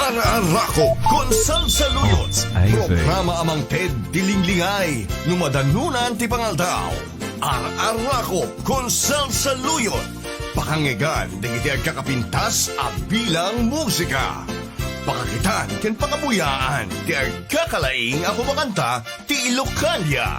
Ararako Konsal sa Luyot. Programa amang Ted Dilinglingay. Numadanunan ti pangaldaw. Ararako Konsal sa Luyot. Pakangigan digiti agkakapintas a bilang musika. Pakakitan ken pakabuyaan ti agkakalaing ako makanta ti Ilocania.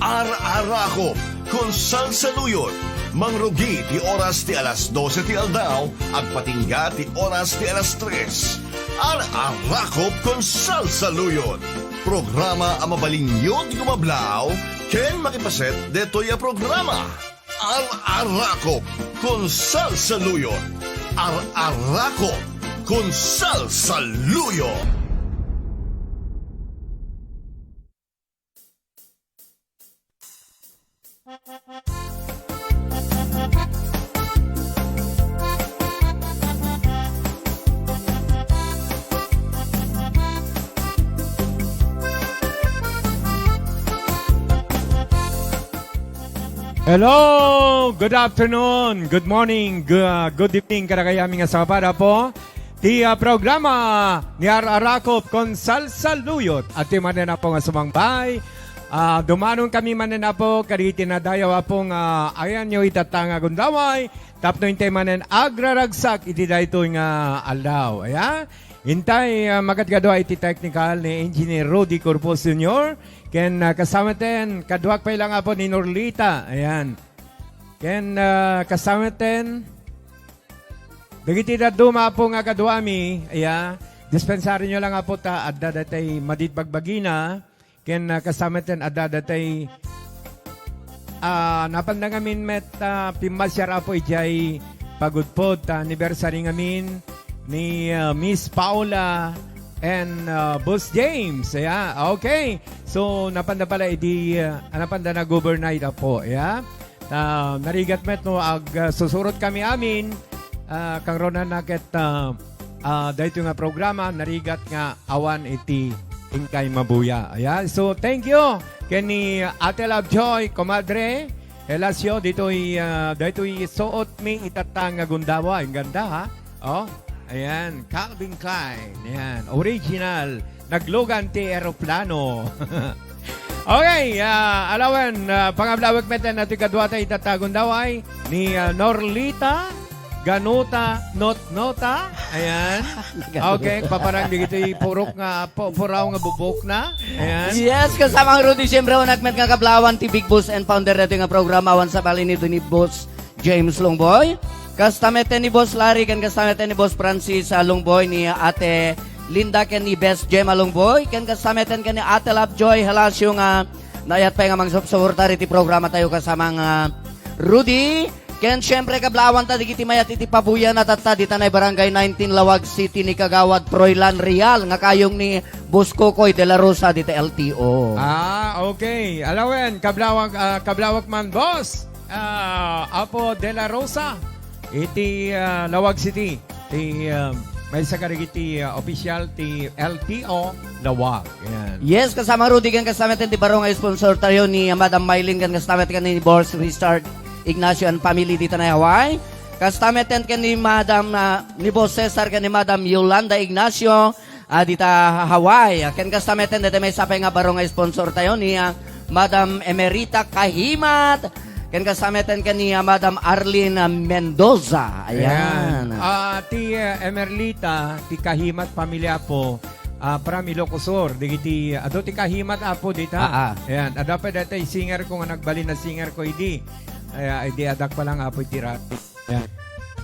Ararako Konsal sa Luyot. Mangrugi ti oras ti alas 12 ti aldaw at patingga ti oras ti alas 3. Ar-arakop Konsal sa Luyot. Programa ang mabalingyo ti gumablaw ken makipaset detoy a programa. Ar-arakop Konsal sa Luyot. Ar-arakop Konsal sa Luyot. Hello! Good afternoon, good morning, good evening kada kay aming asapada po. Ti programa ni Ararakop Konsal sa Luyot at ti manen na po nga sumangbay. Dumanon kami manen na po kadi tinadayaw pong ayan nyo itatanga gundaway. Tapno hintay manen agraragsak iti dayto nga aldaw. Ayan? Hintay magatgadwa iti technical ni Engineer Rudy Corpus Sr. Ken kasama ten, kaduak pa ilang po ni Norlita. Ayan. Ken kasama ten, dagiti na duma po nga kaduami. Ayan. Dispensary nyo lang po ta, adda datay maditbagbagina. Ken kasama ten, adda datay napandang amin met pimasyar po ijay pagudpod ta anniversary ngamin ni Miss Paula and Boss James. Yeah, okay. So, napanda pala napanda na governor po. Yeah. Narigat met no susurot kami amin kang ronan naket dahito nga programa narigat nga awan iti ingkay mabuya. Yeah. So, thank you kani Ate Lovejoy, Comadre Elasio dito'y suot mi itatang nga gundawa. Ang ganda ha. Oh. Ayan, Calvin Klein. Ayan, original. Naglogan ti aeroplano. Okay, alawan, pangablawag meten natin kadwata itatagon daway ni Norlita Ganuta Nota. Ayan. Okay, paparang digito purok nga, puraw nga bubok na. Ayan. Yes, kasama ang Rudy siyempre nagmet nga kablawan ti Big Boss and founder natin nga programa awan sa bali nito ni Boss James Longboy. Kastamete ni Boss Larry kan kastamete ni Boss Francis Longboy ni Ate Linda ken ni Best Gemma Longboy ken kastamete ken ni Ate Lovejoy Halasyo nga nayat pa nga mangsuporta ti programa tayo kasama nga Rudy ken syempre kablawan ta digiti mayat iti pabuyan at di tanay barangay 19 Lawag City ni Kagawad Proylan Real nga kayong ni Boss Kokoy de la Rosa dito LTO. Okay. Alawen kablawak man boss. Apo de la Rosa. Iti Lawag City, may sakarig iti official ti LTO Lawag. Ayan. Yes, kasama Rudy kan kasama ti barong sponsor tayo ni Madam Mylene kan kasama kan ni Boss Restart Ignacio and family dito na Hawaii. Kasama kan ni Madam ni Boss Cesar kan ni Madam Yolanda Ignacio dito Hawaii. Kan kasama dito may sapay nga barong sponsor tayo ni Madam Emerita Kahimat. Kan kasamitan kaniya Madam Arlene Mendoza. Ayan. Ti Emerlita, ti Kahimat pamilya po, Pramilo Kusor. Digiti, ado ti Kahimat apo dita. Ayan. Ada pa dati singer ko nga nagbali na singer ko idi. Idi adak pa lang apo itirati. Ayan.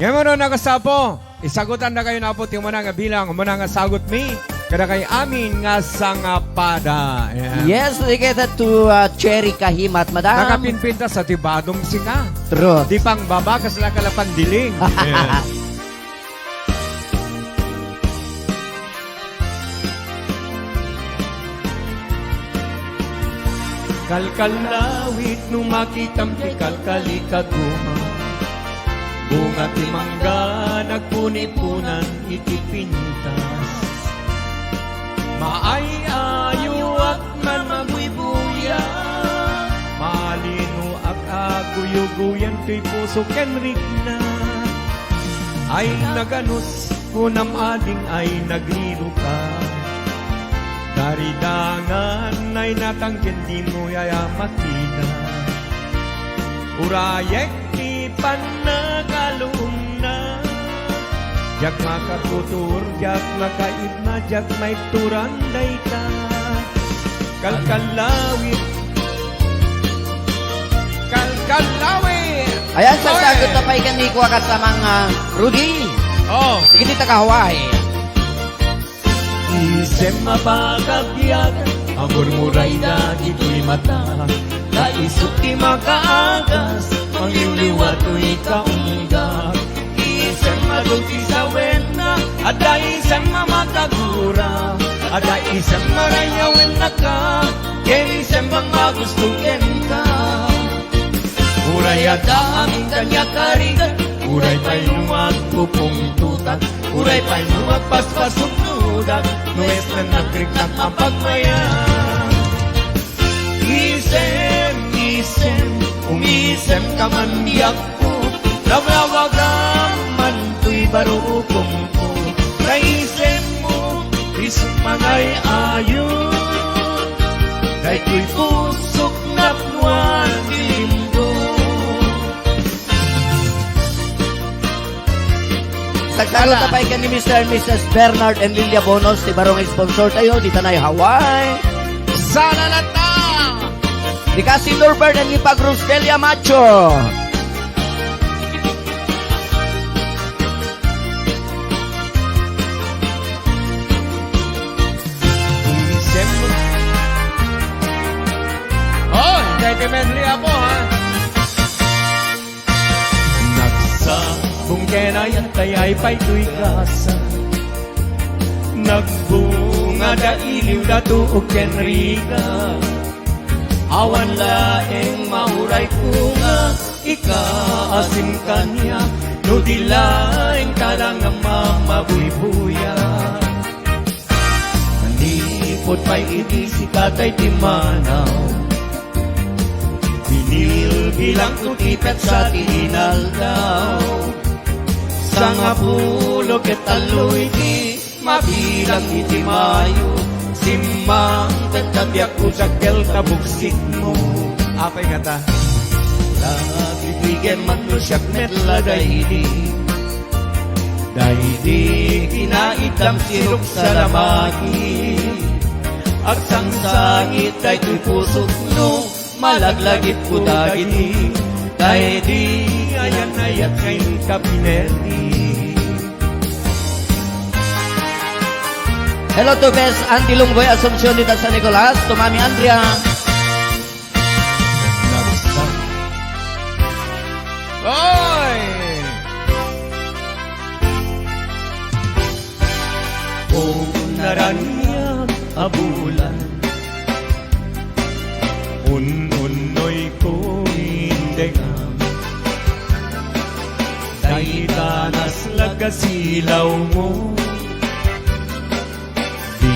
Ngayon mo na nakasapo. Isagutan na kayo na po ti muna nga bilang. Muna nga sagot mi. Kada kay amin nga sangapada. Ayan. Yes, dedicated to Cherry Kahimat, Madam. Nakapinpinta sa tibadong sika. True. Di pang babakas lang kalapandiling. Ayan. Kalkalawit nung makitam ti kalkalikaguma. Bunga ti mangga nagpunipunan iti pintas. Maayayo at man magwibuya. Malino ak aguyuguyan ti puso ken rigna. Ay naganus kunam ading ay nagriro ka. Daridangan ay natangkin di mo yayamakina. Urayek di panagalum na. Jak makakutur, jak makaibna, jak may turanday ka. Kalkalawit, kalkalawit. Ayan, sasagot na pa ikan ni Kuwa kasamang Rudy. Oh, Sige, dito ka Hawaii. isem mapagabiyag, ang murmuray na ito'y mata. Naisip di makaagas, ang liwliwat ko'y kaunggag. Isem maduti sa wena, ada isem mamatagura. Ada isem marayawin na ka, ken isem bang magustuhin ka. Uray ada aming kanya karigan, uray pa'y nuwag pupungtutan, uray pa'y nuwag paspasugnudan, nuwes na nagrik ng mapagmayan. Isem, isem, umisem ka man diyak ko, nawawagam man to'y barukong ko. Kaisem mo, isip manay ayon, kay to'y pusok na puwan dilindo. Sagsalo na pa ikan ni Mr. and Mrs. Bernard and Lilia Bonos, di barong sponsor tayo, di tanay Hawaii. Sana na ta! Di kasi Norbert and Ipag Roselia Macho. Isem mo. Oh, hindi medley ako ha. Nagsabong kenayat ay pa'y tuy kasa. Nagbunga da iliw da tuog kenriga. Awan laeng mauray kunga, ikaasim kanya, no dilaeng kalang ang mamabuy-buya. Manipot pa'y si tatay timanaw, binil bilang kutipet sa tinal daw. Sa nga pulog et aloy di, mabilang iti mayo, simang tagtabiak ko sa kel kabuksik mo. Apay nga ta? Labibigyan man no siyak met lagay di kinaitam sirok sa lamagi. At sang sangit ay tuy pusok no, malaglagit ko dagiti. Dahil di ayan ayat kay kapinerdi. Hello to Bes Auntie Lungboy Asumpcion dito sa Nicolas, to Mami Andrea. Oy! Kung narangyang abulan, un-unoy ko indegam, dahil tanas lagasilaw mo, di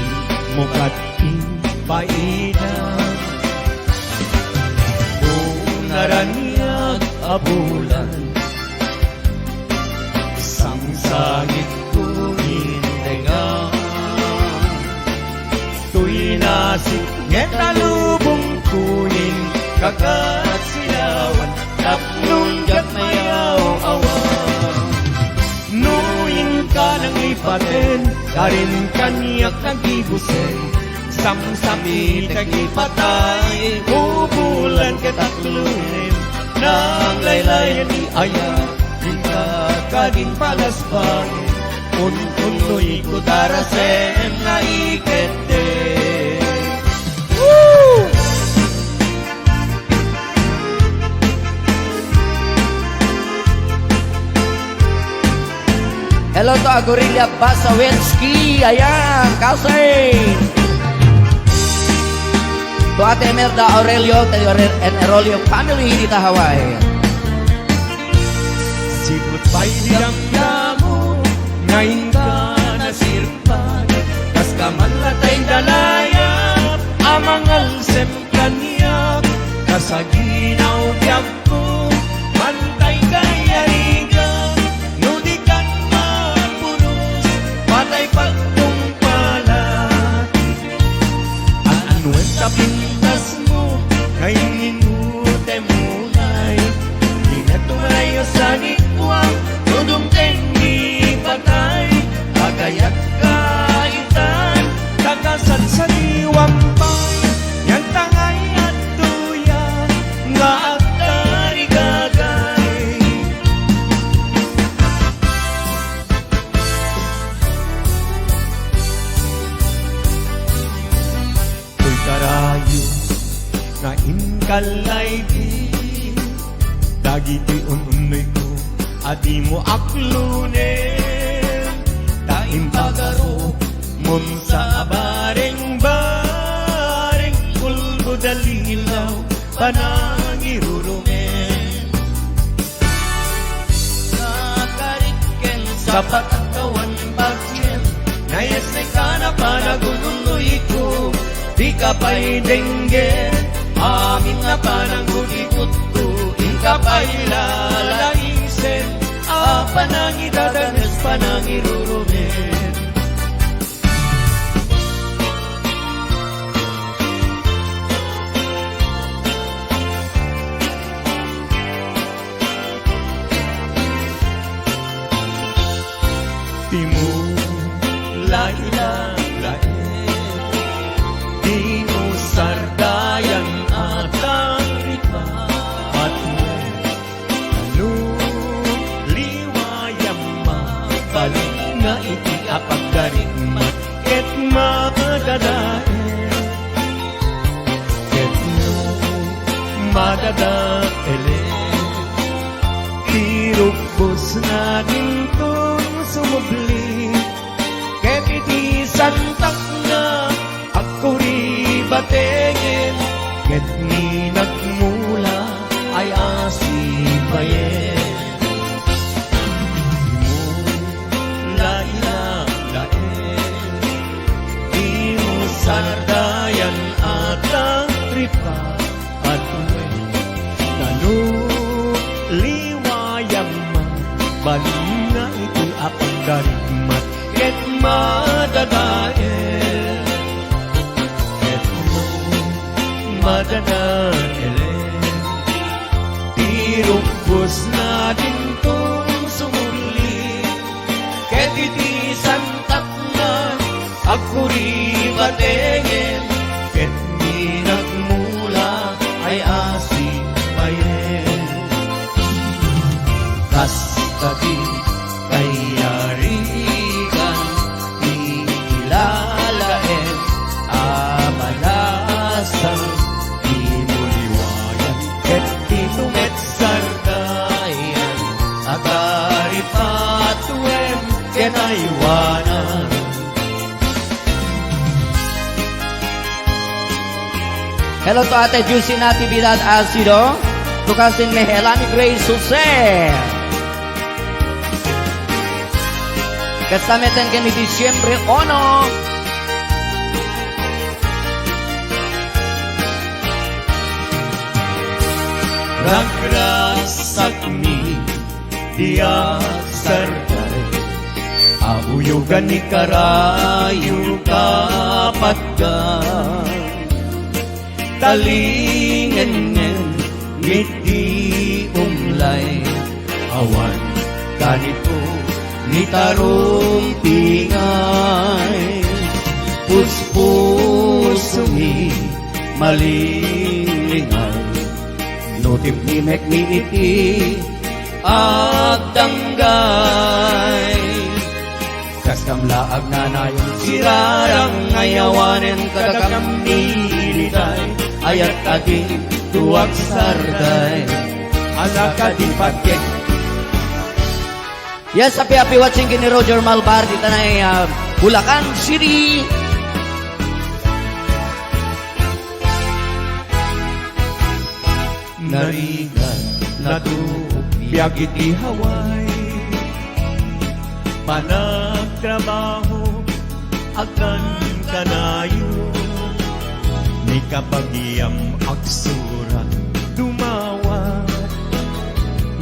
mo katipainan. Kung naranyag abulan, isang sangit ko indegam, tuy nasik ngetalubong kunin, kagat silawan, taplong gat mayaw awan. Nuin ka nang lipaten, karin kaniyak nagibusen, samsami tagipatay, ubulan kataklunin, nang laylayan ni aya, hingga kadin palaspangin, un-unoy ko darasen na ikete. Hello to Agorilia Basawensky. Ayan, Kasay. To Ate Emerda Aurelio and Aurelio family dito Hawaii. Sibut pa'y dinamdamo, ngayon ka nasirpan, kas kamalatay dalayap, amang alsem kanyak, kasaginaw biyak ko, mantay kayarigan, nudikan mapunos, ay pagtungpalan. Ang anuan sa pintas mo, kay minute mulay. Di na tumalayo sa dikwang, tudong tengi patay. Kagayat kaitan, kakasat sa diwampay. Yang tangay at tuya, nga agtari gagay. Tuy karayo, nga inkalay di, dagiti ununoy ko, adi mo aklunin. Daim pagaro, mun sa bareng-bareng, kulbo dalilaw, panangirurumen. Nakariken sa pagkawan bagyan, nayas na ka na panagununoy ko, di ka pa'y denggen, amin na panangudikot ko, ka pa'y lalaisen, panangidadanas, panangirurumen. Di mo lain, di mo sardayan at ang ripa, at balik nga iti apagdarigmat ket madadae ket no madadaele tirubos na dintong sumubli ket iti santak na agkuri batengen ket ni nagmula ay asibayen. Sardayan at ang tripa at uwi Nanu liwayang balik na iti apang garigmat ket madadael ket no madadael tirubos na dintong sumuli ket iti santak na agkuri batengen ket di nagmula ay asibayen. Kastati kayarigan ilalaen abalasan di muliwayan ket di tumet sardayan agaripatuen ket aywanan. Hello to Ate Juicy Natividad Alcido, to Cousin Mehelani Grace Jose. Kastameten ka ni Disyembre 1. Ragrasak ni diyak sarday, ahuyugan ni karayu kapatgan. Talingen ngiti umlay awan kanito ni tarumpingay puspusumi malilingay notip ni mekni iti agdanggay kastam laag nanayon sirarang ngayawanen kadagam nilitay ayat ading tuwag sarday alaka di paket. Yes, happy watching kini Roger Malbar di tanay Bulacan City. Narigan na biyag iti Hawaii panagtrabaho akan kanayo ni kabagyam aksuran dumawat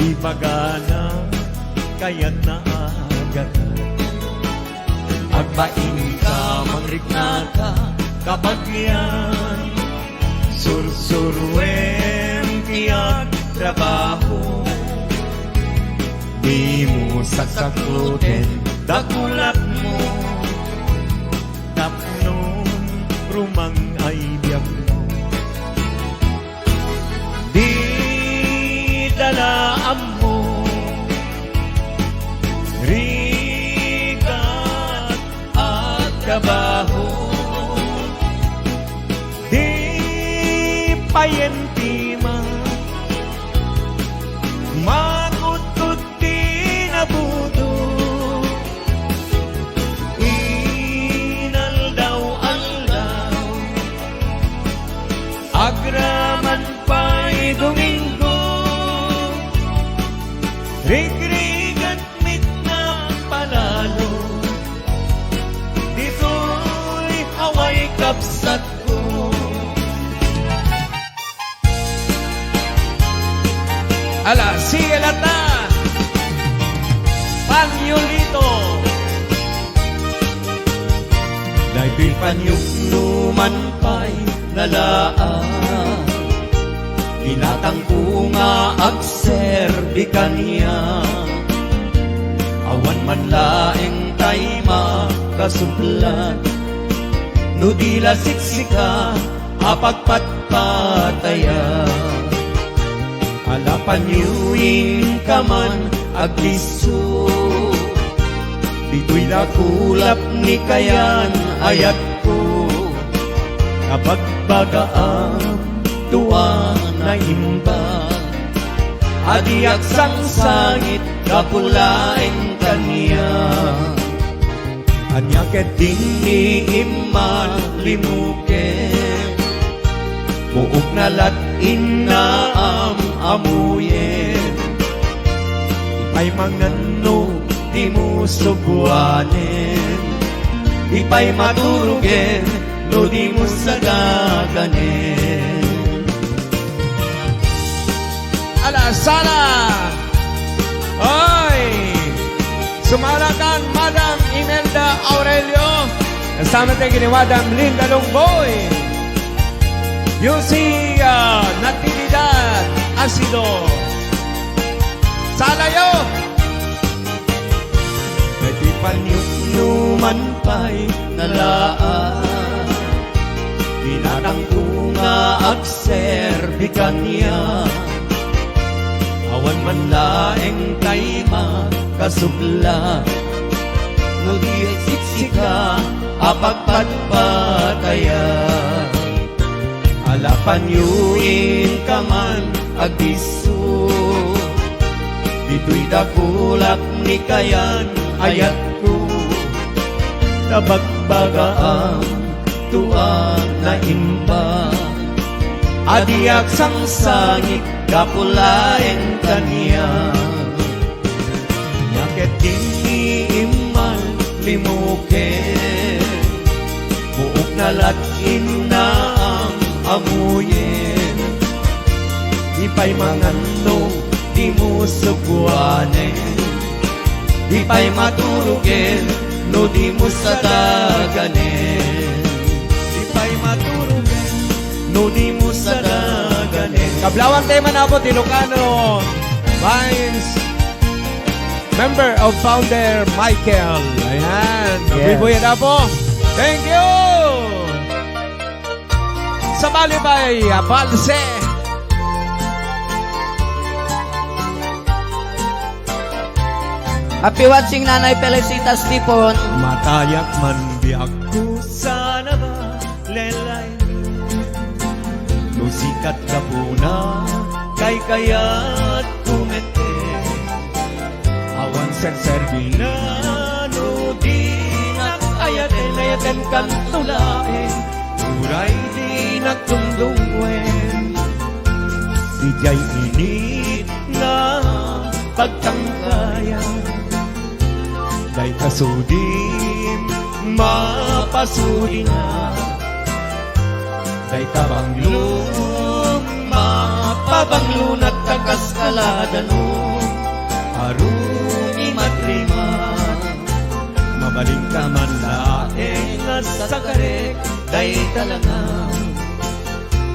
ibagana kaya't naagatan Magbain ka, mangrikna ka, kabagyan. Sursurwen tiyak trabaho. Di mo sasaklutin, dakulap mo. Tapnon, rumang ay biyak mo. Di dalaam mo. Rigat at trabaho. Di payentima. Makutut di nabuto. Inaldaw-aldaw. Agraman pa'y Domingo. Rig-rigat mit na palalo. Dito'y haway kapsat ko. Ala, sigelata. Panyulito. Dahil panyuknuman pa'y nalaan. Inatang bunga agserbikan niya. Awan man laeng tay makasuplan. Nudila siksika apagpatpataya. Alapan niyuing kaman agliso. Dito'y nakulap ni kayan ayat ko. Kapag bagaan tuwa na imba. Adiak sang sangit kapulaing kanya. Anyaket din ni iman limukin. Buog na latin na amuyin. Ipay mangano di mo subuanin. Ipay maturugin no di mo sagaganin. Alasala! Oy! Sumalakan Madam Imelda Aurelio. Kasama tayo ni Madam Linda Longboy. Yusi Natividad Asido. Salayo! Nagipanyuknuman pa'y nalaan. Dinatang bunga agserbikan niya. Awan man laeng kay makasubla. No di siksika apagpatpataya. Alapan yuin ka man agiso. Dito'y dakulap ni kayan ayat ko. Kabagbagaan tuang na imba. Adiak sang sangit kapulaeng kanya. Yaket kini iman limukin. Buog na latin na ang amuyin. Ipay mangano di mo subuanin. Ipay maturugin no di mo sadaganin. Ipay maturugin no di mo sadaganin. Kablawan tema na po Ilocano Vines member of founder Michael. Ayan, nabibuyan na po. Thank you! Sa Balibay, Balse. Happy watching Nanay Felicitas Tipon. Matayak man biyak ko sana ba lelay. Sikat ka po na kay kaya't kumete. Awan ser-serbi na no di ayaten kan tulain. Uray di nagtundungwen. Di jay init na pagtangkayan. Day kasudin mapasudin na. Day kabanglong mapabanglong at takaskalada no. Aruni matriman Mabaling ka man laeng sa karek, day talangang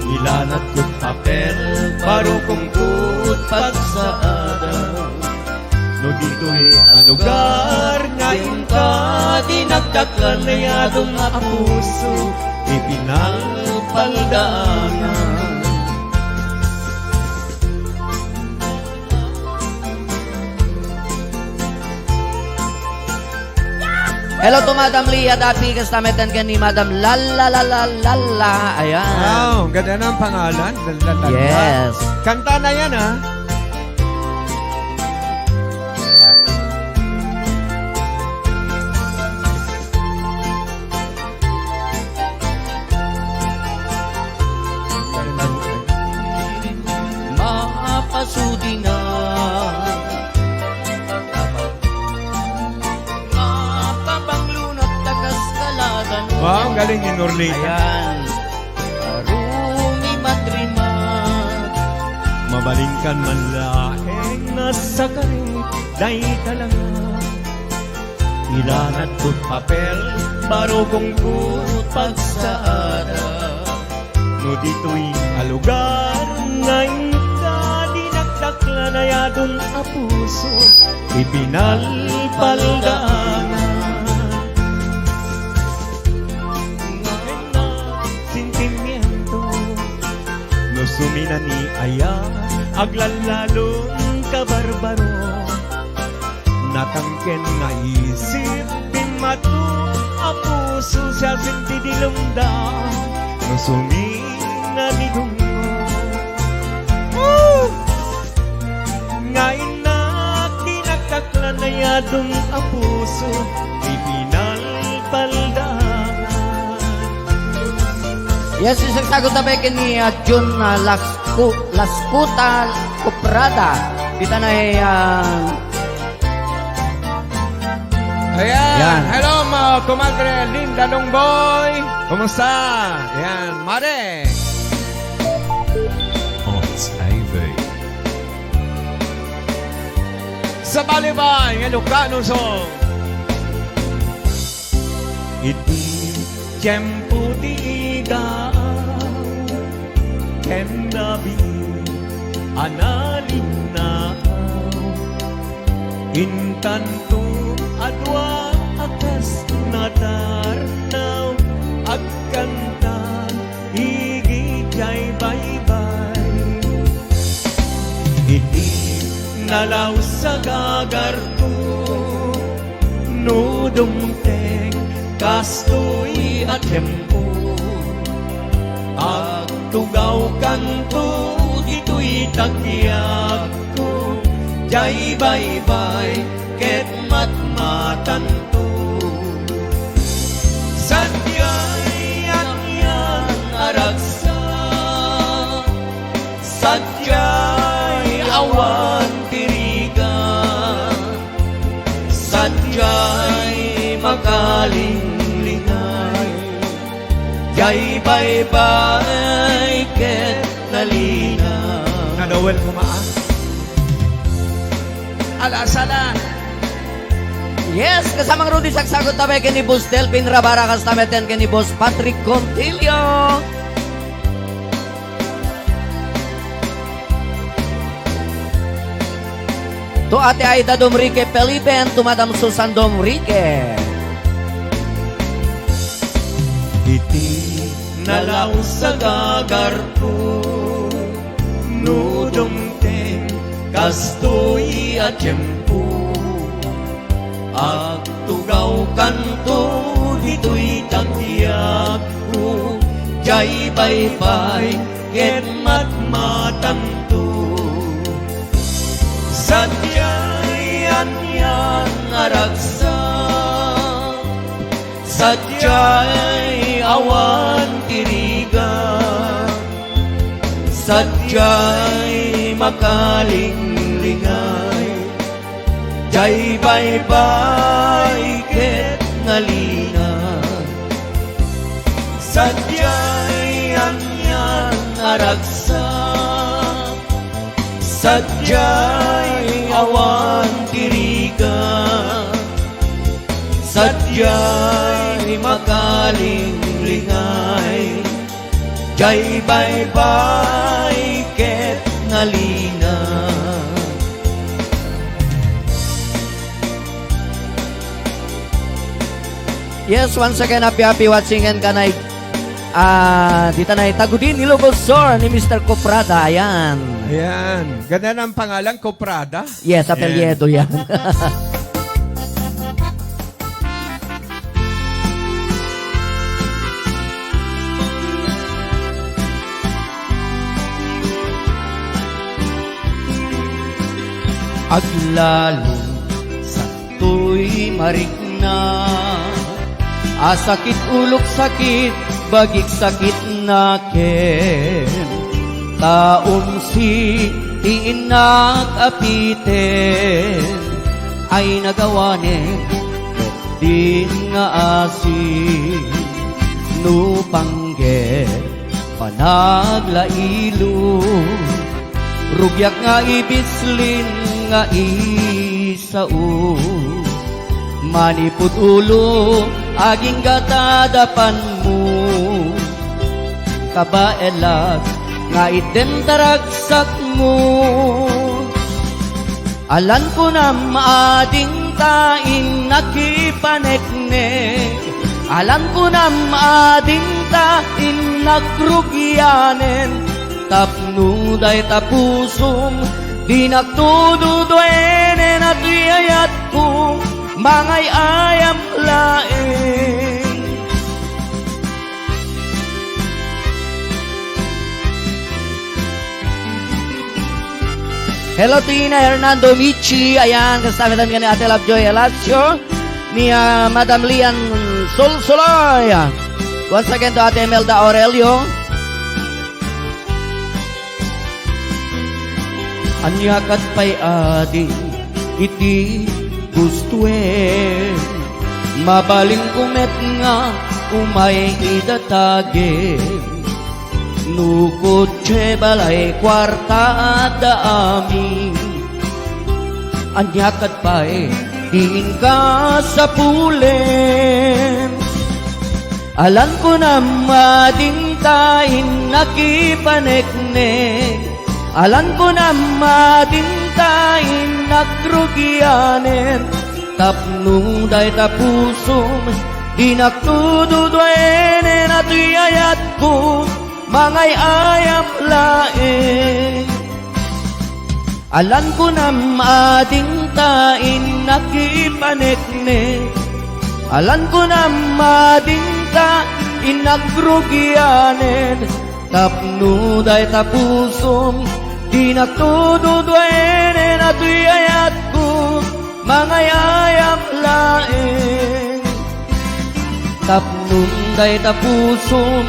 ilanat kong papel, paro kong kut pagsaada. No dito'y ang lugar, ngayon ka, dinagdaklan na yadong nga puso, ipinalpaldaanan. Hello to Madam Lia Dapi, kastametan ka ni Madam Lala. Ayan. Wow, ganda ng pangalan. Lalalala. Yes. Kanta na yan, ha? Maapasudi na mapapanglunat tagas kaladan. Wow, galing ni Norlita. Ayan. Arumi matrimat. Mabalingkan man laeng nasa karit, day talaga. Ilanat kong papel, barogong kut pagsaada. No dito'y alugar, ngayon ka, dinagdakla na yadong apuso, ipinalpaldaanan. Ngayon na sentimiento, no sumina ni aya, aglalalong kabarbaro. Natangken nga isip, pinmatu, apuso siya sentidilumda, no sumina ni dungo. Ngayon na tinagtaklan na yadong apuso, ipinalpaldaanan. Yes, isang sagot na ba ni Jun Lascuta Cuprada. Kita na Ayan. Yan. Hello, Comadre Linda Longboy. Kumusta? Ayan, Mare. Ots Ivy. Sa Balibay, Ilocano song. Iti tiempo tiga kendabi analin na intanto adwa akas natarnaw agkanta higit jay baybay. Iti nalaw sa gagarto no dumteng kastoy at tempo agtugaw kanto ito'y tagyag ko jay baybay ket matmatanto sadyay yan aragsa sadyay awan tirigan sadyay makalinglinay jay baybay ket nalina nadawel kumaan alasala. Yes, kasamang Rudy Sagsagot na ba ni Boss Delpin Rabara, kastameten ni Boss Patrick Contillo. To Ate Aida Domrique Pelipen, to Madam Susan Domrique. Iti nalaw sa gagarko no dumteng kastoy at tiyempo agtugaw kanto dito'y tagtiyak ko jay baybay ket matmatanto sadyay yan aragsa sadyay awan tirigan sadyay makalinglingan jay baybay ket ngalina sadyay yan aragsa sadyay awan tirigan sadya'y makalinglinngay, jay bye-bye ket nalina. Yes, once again, happy watching and kanay dito na itagudin Ilocosor ni Mr. Coprada. Ayan. Ayan. Ganda ng pangalan, Coprada. Yes, apelyedo yan. Aglalong sa tuy marikna, sakit ulok sakit, bagik sakit na ken, taong si tiinak apiten, ay nagawanin din nga asin, nupangge panaglailo, rugyak nga ibislin nga isao, maniput ulo aging gatadapan mo, kabaelag nga idendaragsak mo. Alan ko na maading tain nakipaneknek, alan ko na maading tain nagrugyanen, tapnuday tapusong di nagtududuenen at iyayat ko mangay ayam laeng. Hello Tina Hernando Michi, ayan, kasama namin ni Ate Lovejoy Alacio, ni Madam Lian Solsoloy. Once again to Ate Imelda Aurelio. Anyakat pa'y adi iti gustuin, mabaling kumet nga umay idatage, nukod che balay kwarta da amin. Anyakat pa'y diin ka sa pulen, alam ko na mading tain nakipaneknek, alam ko na madintain nagrugyanen, tapnuday tapusong di nagtududuenen at iyayat ko mangay ayam laeng. Alam ko na madintain nakipaneknek, alam ko na madintain nagrugyanen, tapnuday tapusong di nagtududuenen at iyayat ko mangay ayam laeng. Tapnuday tapusong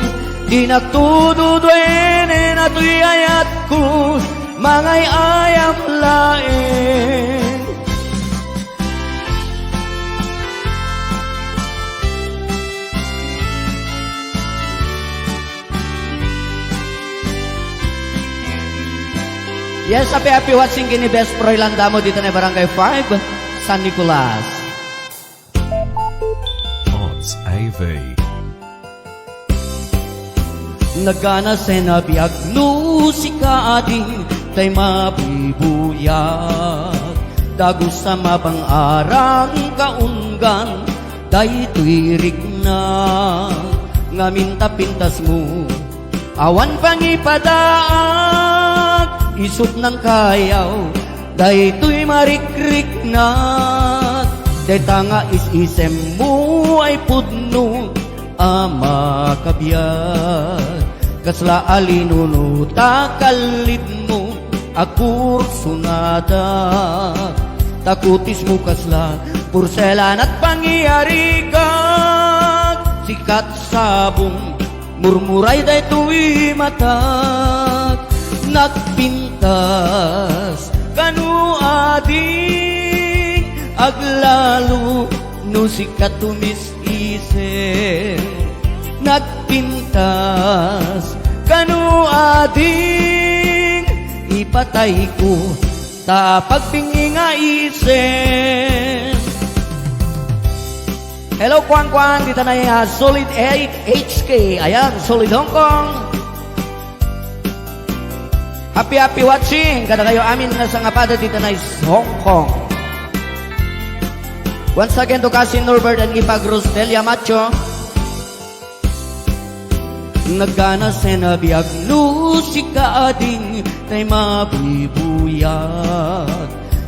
di nagtududuenen at iyayat ko mangay ayam laeng. Yes, happy watching kini Best Pro Ilandamo dito na Barangay 5, San Nicolas. Odds AV. Nagana senabiyag no si kaading tay mabibuyag, dago sa mabang arang kaunggan, day tuirig na ngaminta pintas mo, awan pangipadaag isut ng kayaw, day tuy marikrik na, day tanga is-isem mo ay pudno ama kabiyat, kasla alinuno takalid mo akur sunada, takutis mo kasla porselan at pangyarigat, sikat sabong murmuray day tuy matag, nagpintas kanu ading aglalo no sikat tumis isen, nagpintas kanu ading ipatay ko ta pagpingi nga isen. Hello, Kwang Kwang. Dito na yung Solid 8 HK. Ayan, Solid Hong Kong. Happy watching. Kada kayo amin na sa ngapada dito na is Hong Kong. Once again to Cousin Norbert and Ipag Rosedelia Macho. Nagkana senabiyag lusika ading tay mabibuyat.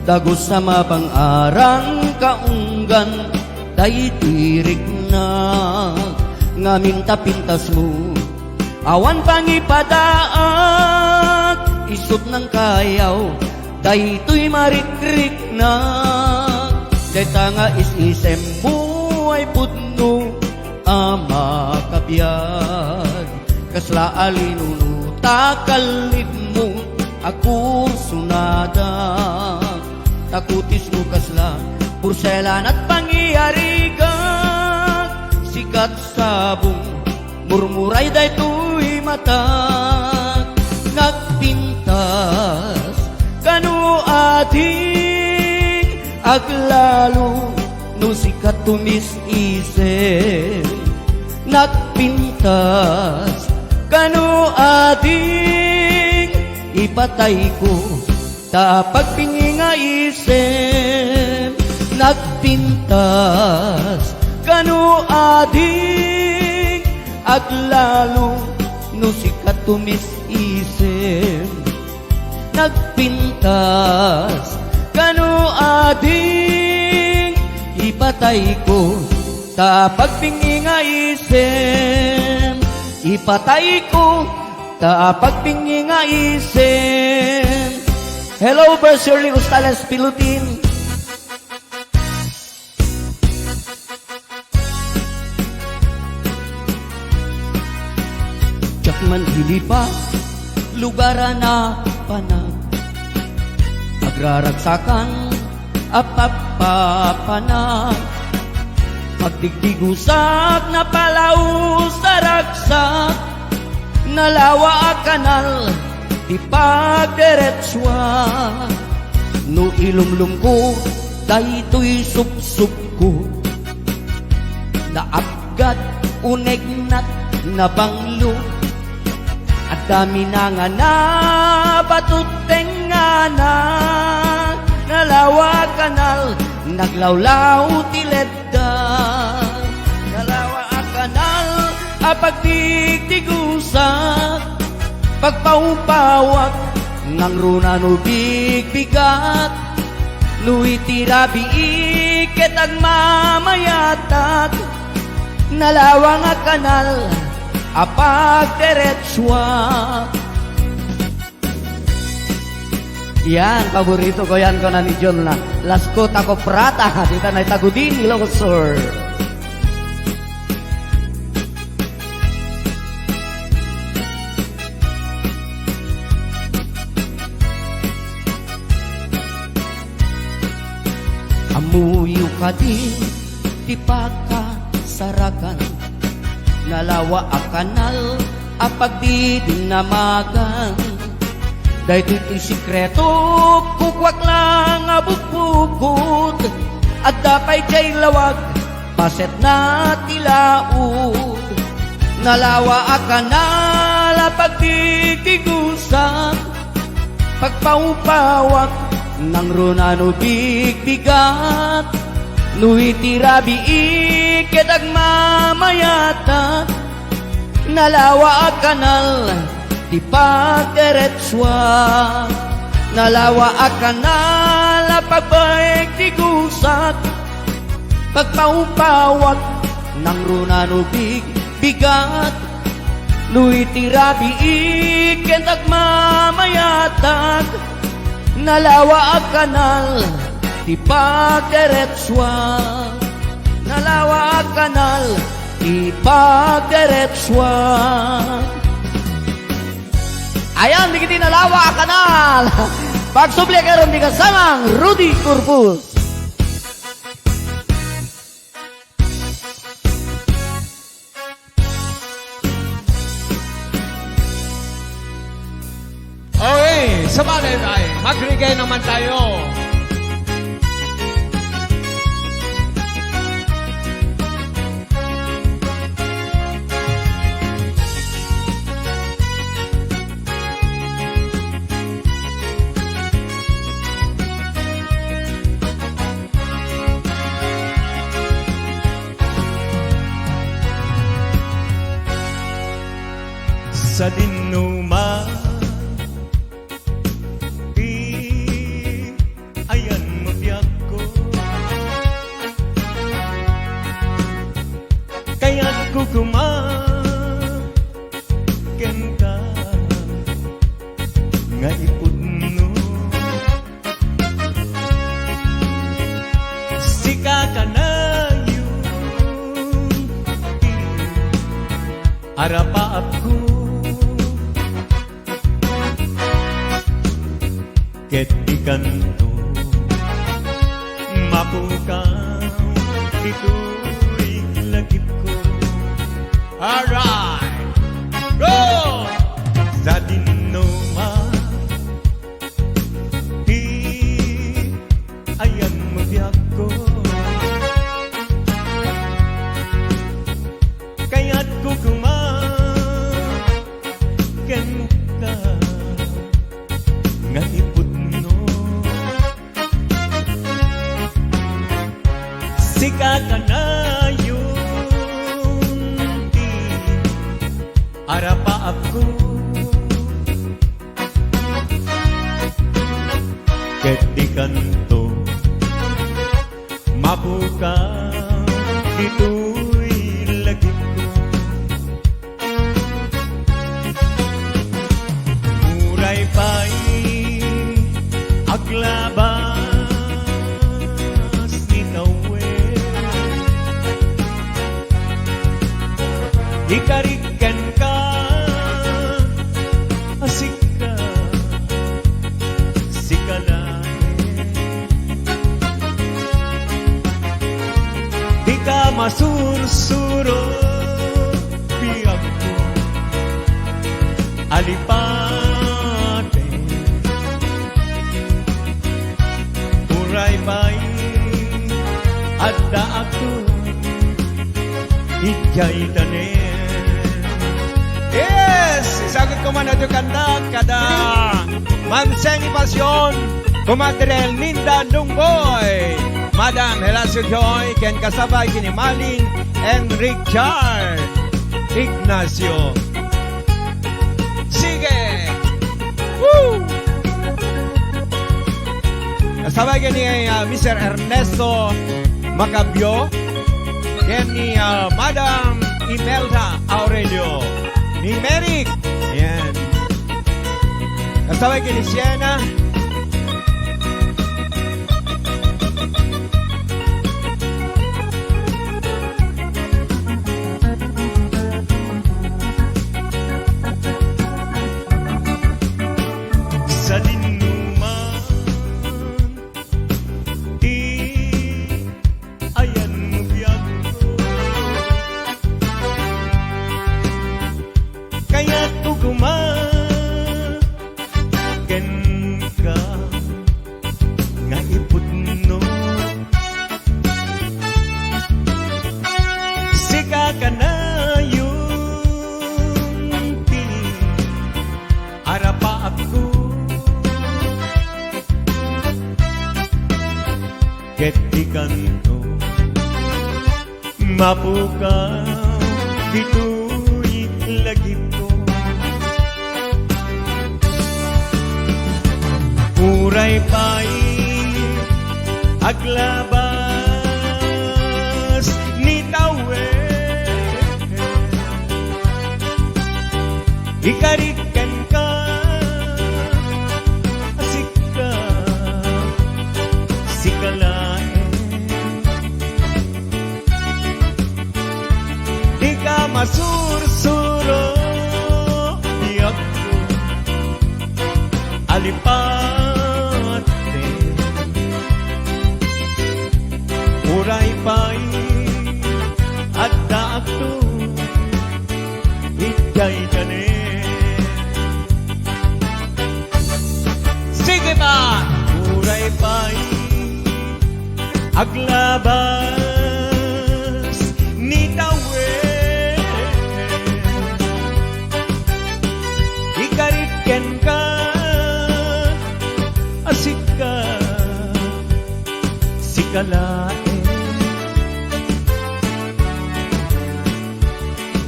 Dagos sa mapang-arang kaunggan tay tirik na. Ngamin tapintas mo awan pangipadaak. Isot ng kayaw, daytoy marikrik na. Dayta nga is-isem buhay pudno, ama kabiyag. Kasla alinunu, takalid mo, ako sunada. Takutis mo kasla, purselan at pangyarigan. Sikat sabong, murmuray daytoy mata. Nagpintas kanu ating aglalo no sikat tumis-isip. Nagpintas kanu ating ipatay ko ta pagpinginga isip. Nagpintas kanu ating aglalo no sikat tumis-isip. Nagpintas kanu ading ipatay ko ta pagpinginga isip. Ipatay ko ta pagpinginga isip. Hello, Bers Shirley Ustales Pilutin. Man hilipa, lugar na panag. Agraragsakan, apapapanag. Magdigdigusak na palaus sa ragsak. Nalawa a kanal, ipagderetswa. No ilumlum ko, daytoy sup-sup ko. Daapgat, unegnat, nabanglo. At dami na nga na batuteng nga na. Nalawa kanal, naglawlaw tiledda. Nalawa a kanal, apagdigdigusak. Pagpaupawak, nang runa no bigbigat. Nuitirabi iket ang mamayatat. Nalawa nga kanal, apagderetswa. Yan, paborito ko yan ko na ni John na Laskot ako prata. Dito na itagudin, Ilocosur. Amuyo ka din, tipaka sarakan. Nalawa a kanal, apagdidinamagan. Dahil ito'y sikreto, kukwak lang abukbukod. At dapay kay lawag, paset na tilaod. Nalawa a kanal, apagdidigusak. Pagpaupawak, nang runano bigbigat. Nuitirabi iket ang mamayata. Nalawa a kanal, ipagderetswa. Nalawa a kanal, apagbaigdigusak. Pagpaupawak, nang runano bigbigat. Nuitirabi iket ang mamayatag. Nalawa a kanal, ipagderetswa. Nalawa a kanal, ipagderetswa. Ayan, di kita nalawa a kanal. Pagsubli karon di kasamang Rudy Corpus. Okay, sabagay tayo. Magrigay naman tayo. sa dinuma di ayan mo biyak ko kaya't kukumaken ka nga ipudno sika ka na yun arapa ako ket ikanto mapukaw ito'y lagip ko. Alright! Go! Sa dinoma di ayan mo biyak ko kaya't kukumaken ka nga ipudno sika ka na yun di arapa ako ket di kanto mabuka dito'y lagip ko muray pa'y aglabas ni Nawe ikarikan ka asik ka sikalae di ka masursuro biyak ko alipate uray pa'y adda ako ijay tanen. Yes! Isagot ko man na kanta kada Manseng Pasyon Kumadre Linda Lungboy Madam Helacio Joy Ken kasabay kini Maling and Richard Ignacio. Sige! Woo! Kasabay kini Mr. Ernesto Macabio Ken ni Madam Imelda Aurelio ni Merrick. Ayan. Kasabay kini Siena. Sa dinuman di ayan mo biyak ko kaya't kukumaken ka nga ipudno sika ka na yun di arapa ako ket ikanto mapukaw dito'y lagip ko uray pa'y aglabas ni Tawe ikarikan ka asik ka sikalae di ka masursuro biyak ko alipate uray pa'y adda ako ijay tanen. Sige pa! Uray pa'y aglabas ni Tawe ikariken ka asik ka sikalae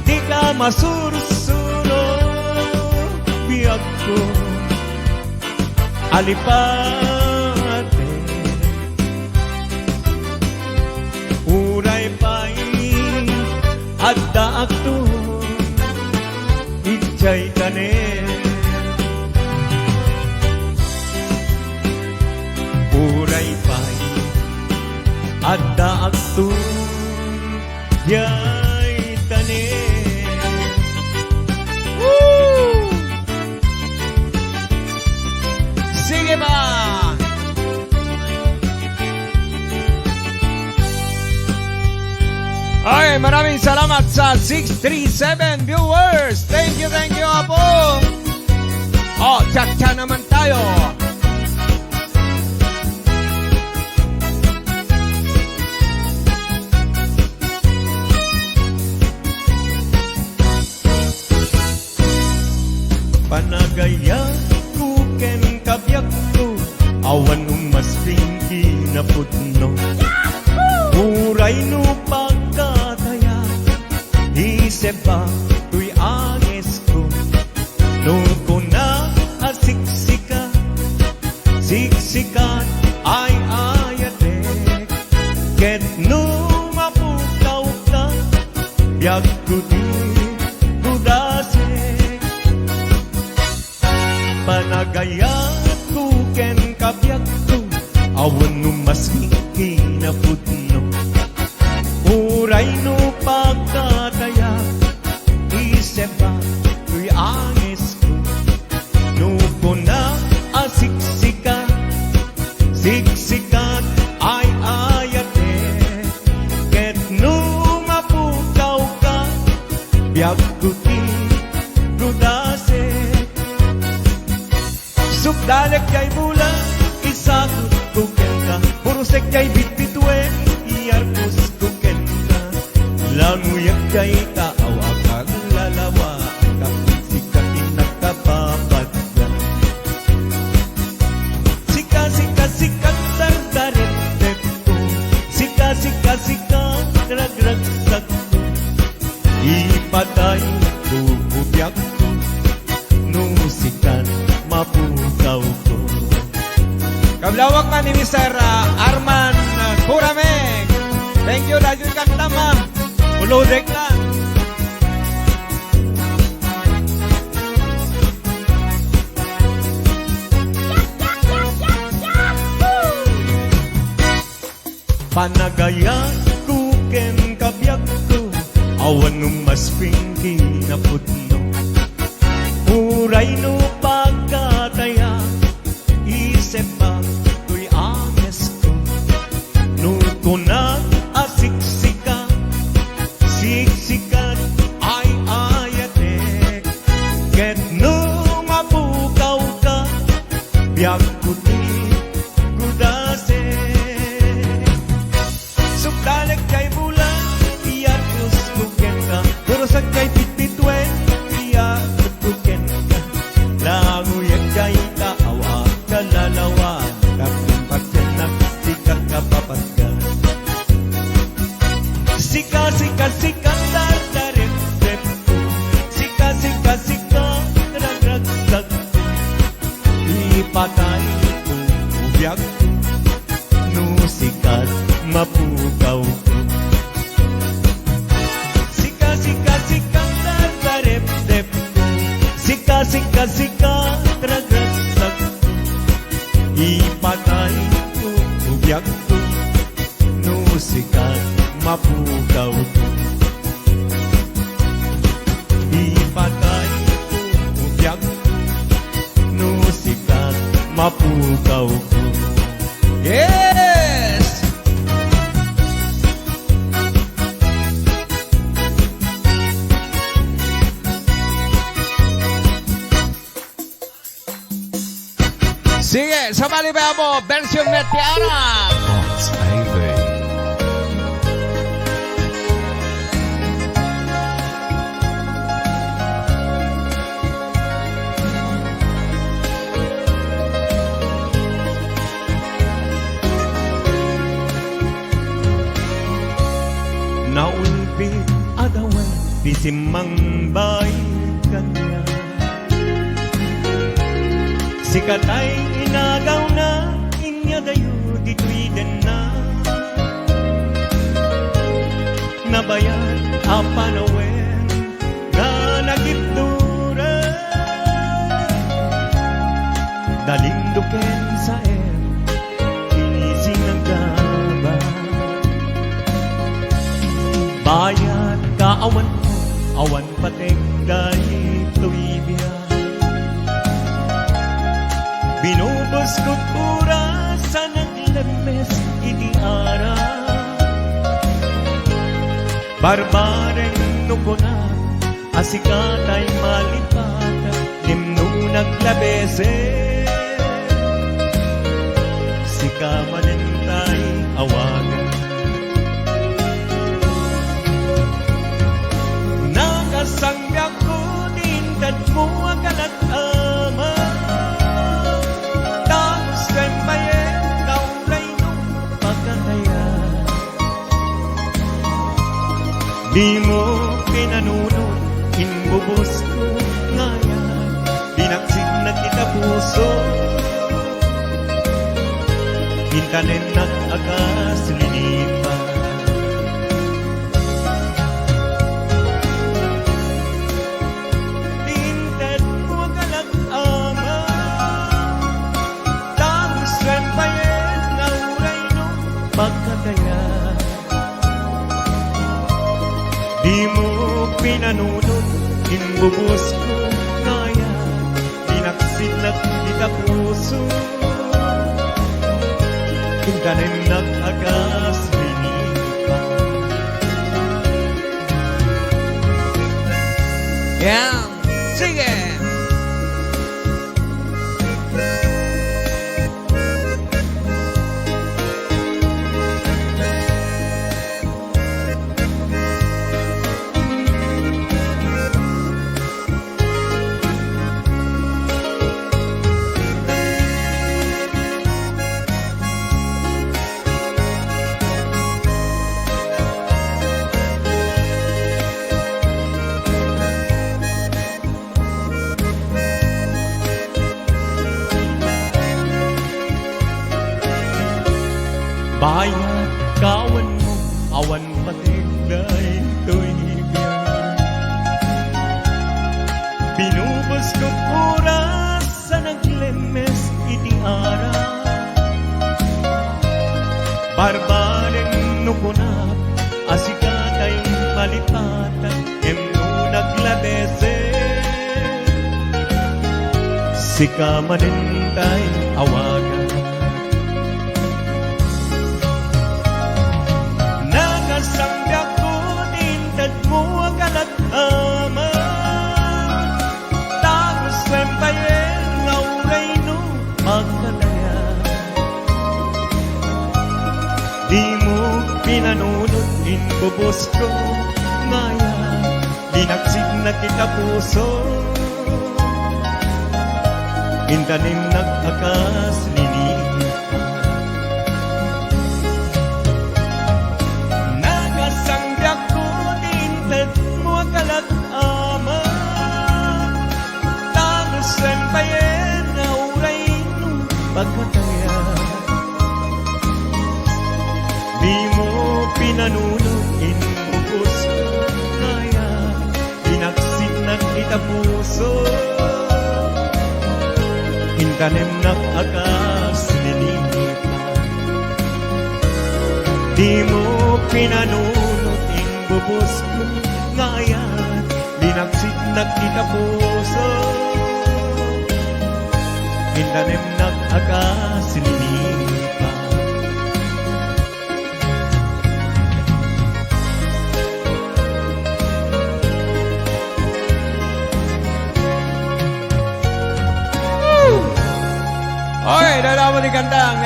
di ka masursulo ko alipate uray pa'y adda akto itchay tanen uray pa'y adda akto yay tanen. Woo! Sige ba? Ay, maraming salamat sa 637 viewers. Thank you, Apo. Oh, tsak-tsa naman tayo. Panagaya kuken kabyak ko awan mas pingi na putno uray no pagkataya isip ba tuy angis ko no ko na asiksika siksikan ay ayatek ket no mapukaw ka biag ko di kudasek panagayat ko ken kabyak ko awan no mas na putno uray no pagkataya isip ba tuy angis ko no ko na asiksika siksikat ay ayate ket no mapukaw ka biag ko ti kudase sukdalek jay bulan isakot kuken ka purusek jay bitbituen iarpus kuken ka languyak jay taawa kag lalawa kag sikat inakapapat ka sika sika sikat sardaret tepko sika sika sikat ragrag sakto ipatay bububyak ko nusikan mapukaw ko. Kablawak man ni Mr. Arman Kurameng. Thank you, Radyo Kang Tama. Uludek lang. Panagayan kuken kabyak ko awan ng mas pingi na putno uray no pagkataya isip ba tuy anges ko no ko na asiksika siksikat ay ayatek ket no mapukaw ka biag ko ti kudase sukdalek kay bulan iarkus kuken ka purusag kay pitbitwen iarkus kuken ka languyak kay taawa kalalawan kapimpat ka na sika kapapat ka sika sika sika dardaret depto sika sika sika ragrag sakto ipatay ko ubyak ko no sikat mapukaw ko sika sika sika dardaret depto sika sika sika ragrag sakto ipatay ko ubyak ko no sikat mapukaw ko ipatay ko ubyak ko no sikat mapukaw ko. Yes! Sige, sabali ba mo? Version Metiara. Boss Ivy. Naulbit adawan di simang bay kanya Sikatay inagaw na, inya dayo dito'y den na. Nabayan apanawen, na nagiptura. Dalinduken sa inising ang gaba. Bayat kaawan mo, awan patek dahito'y biya. Binubos ko pura sa naglemes iti ara. Barbareng nukuna, asikatay malipata, nimno naglabese. Sikamanentay awagan. Nakasangyak ko dintad mo akalat ama. Di mo pinanunod, inbubos ko ngayon, binaksit na kita puso. Mintanin nag-agas linipan. Tinted mo akalat ama, tapos rempayen na uray no pagkataya. Di mo pinanunod, inbubos ko ngaya, binaksit na kita puso. Kintanin nag-agas linipan. Yeah. Sige. Bayat kawan mo, awan patigday to'y biyan. Binubos ko pura sa naglemes iti ara. Barbareng nukunap, asikatay malipatan, emno naglabese. Sikamanentay awagan. Sangyak ko dintad mo akalat ama. Tapos rempayen na uray no magkataya. Di mo pinanunod, inbubos ko ngaya, binaksit na kita puso. Intanim nag-akas linipan. Kalat ama, tapos rempayen na uray no pagkataya. Di mo pinanunod, inubos ko kaya, binaksit na kita puso. Hintanim nag-akas linipan. Di mo pinanunod, inubos ko ngayon, binaksit na kita puso. Mintanim nag-agas linipan. Okay, dalawa ni kantang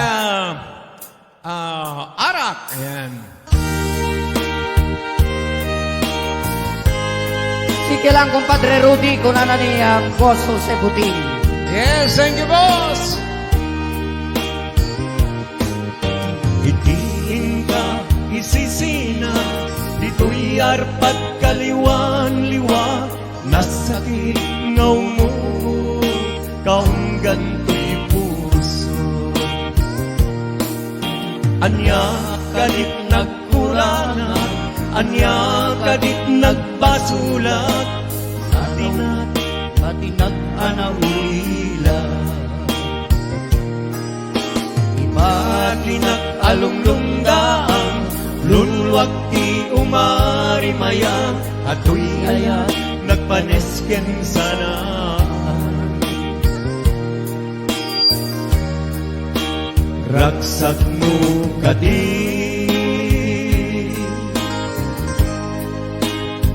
Arak. Ayan. Sige lang, kumpadre Rudy, kunana ni Boss Jose Buting. Yes, thank you, boss. Itiin ka, isisina, dito'y arpat kaliwan-liwa, nasakit ngaw mo, kaung ganto'y anya kadit nagkurangan, anya kadit nagbasulat, Pati nag-anaulila. pati nag-alunglunggaan, lunwag ti umarimayang, ato'y ayat nagpanesken sana. Ragsak mo kadi,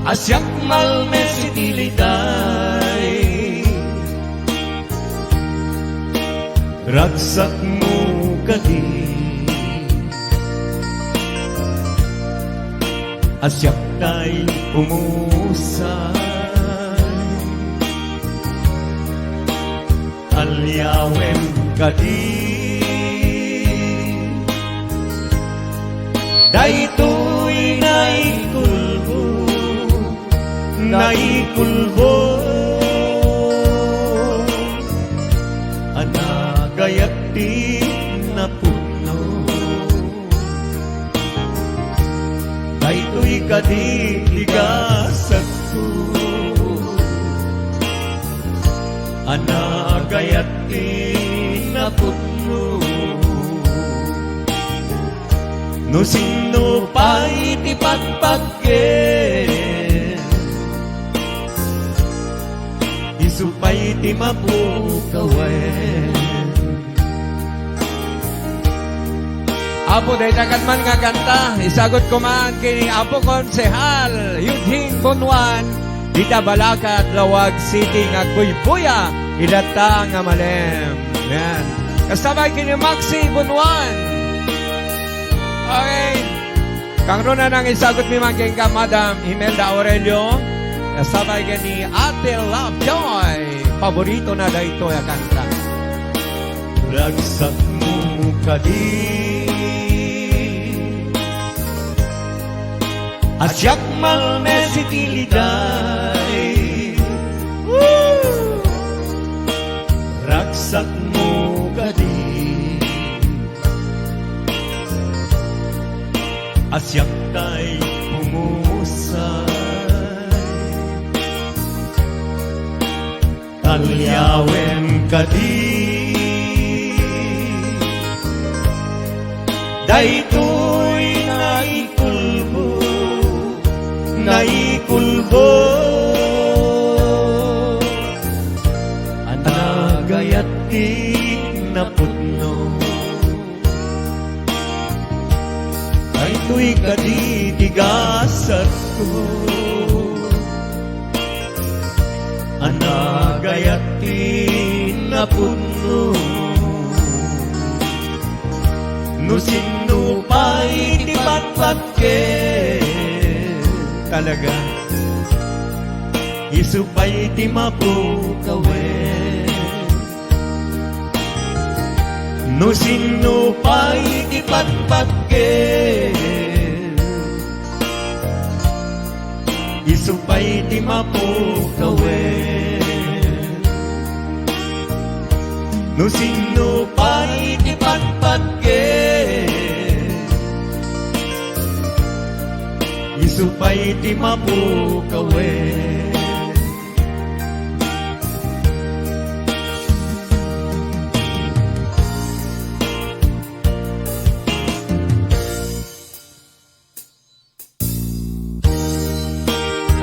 asyak malmesitilitay. Ragsak mo kadi, asyak tay umusay. Alyawem kadi, daytoy naikulbo, anagayat di napuno. Daytoy kadiligasag ko, anagayat di napuno. No sino pa'y ti pagpagken, isupay ti mapukawen. Apo day tagat man nga kanta, isagot ko man kini Apo Konsehal Eugene Bonwan, Dita Balakat, Lawag City nga Kuypuya, idata nga malem. Yan. Kasabay kini Maxi Bonwan. Okay. Kang ron na nang isagot mi man ka Madam Imelda Aurelio. Kasabay ka ni Ate Lovejoy. Paborito na dahito ya kanta. Ragsak mo kadi, asyak malmesitilitay. Ragsak mo kadi, asyak tay umusay. Talyawem kadi, daytoy naikulbo, anagayat di naputno. Daytoy kaditigasat ko, anagayat di naputno. No sino pa'y di patpatken, talaga isupay di mapukawen. No sino pa'y di patpatken, isupay di mapukawen. No sino pa'y di patpatken, isupay di mapukawen.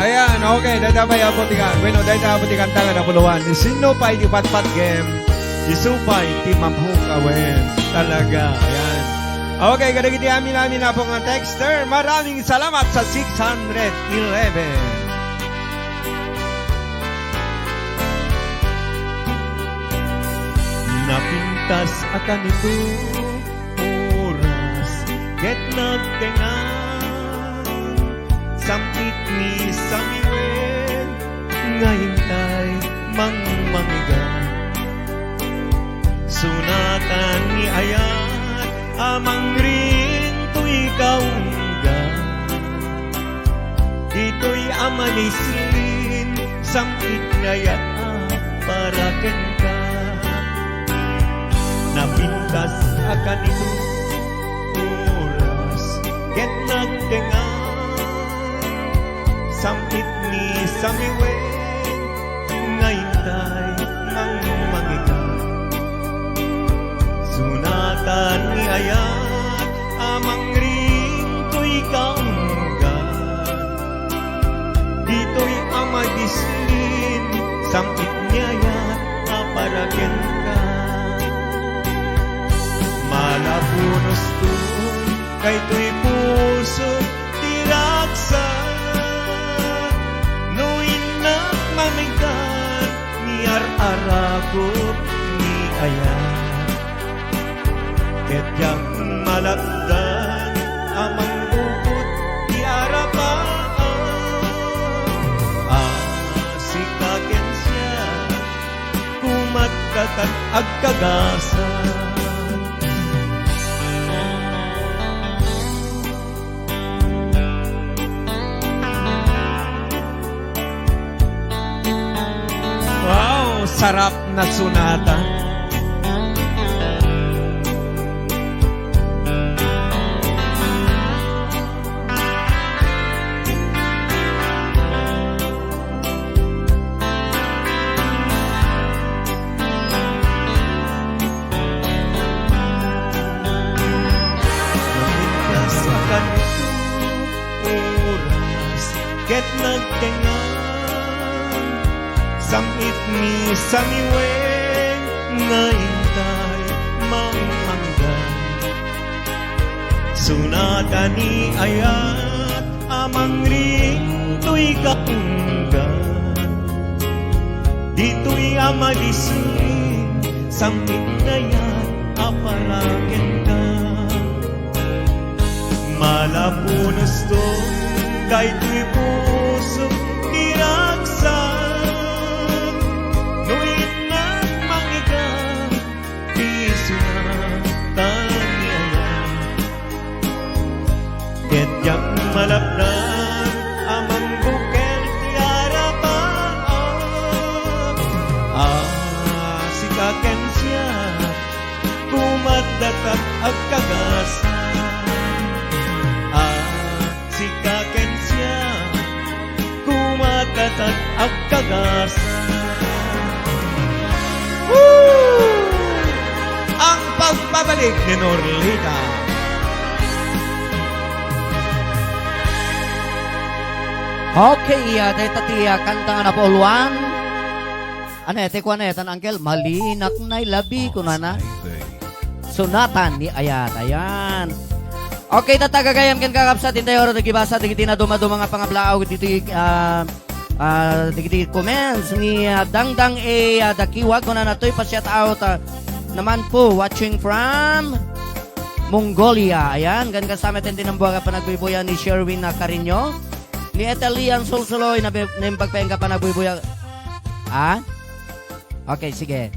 Ayan, okay. Dahil tayo apotikan. Bueno, dahil tayo apotikan tangan na puluhan. Sino pa iti patpat game? Isupay ti mapukawen. Talaga. Ayan. Okay, kadagiti amin na po ng texter. Maraming salamat sa 611. Napintas akan ito oras ket nagtengan sampit ni samiwen ngayintay mangmangigan sunatan ni ayat amang rin to ikaw nga dito'y amanislin sampit ngayat para ka napintas akan ito samiwen ngaintay ng mangiga sunatan ni ayat amang ring ko'y kaunggan dito'y amagisin sampit niyayat aparagen ka malapunos to kay to'y puso tiraksa no inak mamigan ni ar-arakot ni ayan ket yang malakdan amang bukod di arapaan sikaken siya kumatkakat agkagasan sarap na sunata. Namitas sa kanitong oras ket nagtengan samit ni samiwen ngaintay mangmanggan sunatan ni ayat amang ring to'y kaunggan dito'y amalisin samit na yan aparagen ka malapunos to kay to'y puso iraksa yang malapdan amang bukel tiara paam sikaken siya kumadatat agkagasan sikaken siya kumadatat agkagasan ang pagbabalik ni Norlita. Okay, deta tiya kanta nga na pauluan. Anete ko anetan, Uncle, malinak na'y labi ko na na. Sunatan ni Ayat, ayan. Okay, tatagagayam ken kakapsa, tintay oro nagibasa, digiti na dumaduma nga pangablaaw, digiti comments ni Dangdang Dakiwag ko na natoy pa shout out naman po, watching from Mongolia. Ayan, gan kasama din ang buwaga pa nagbibuya ni Sherwin na Carinyo. Ni Etelian Solsoloy na pagpahinga pa nagbubuya. Okay, sige.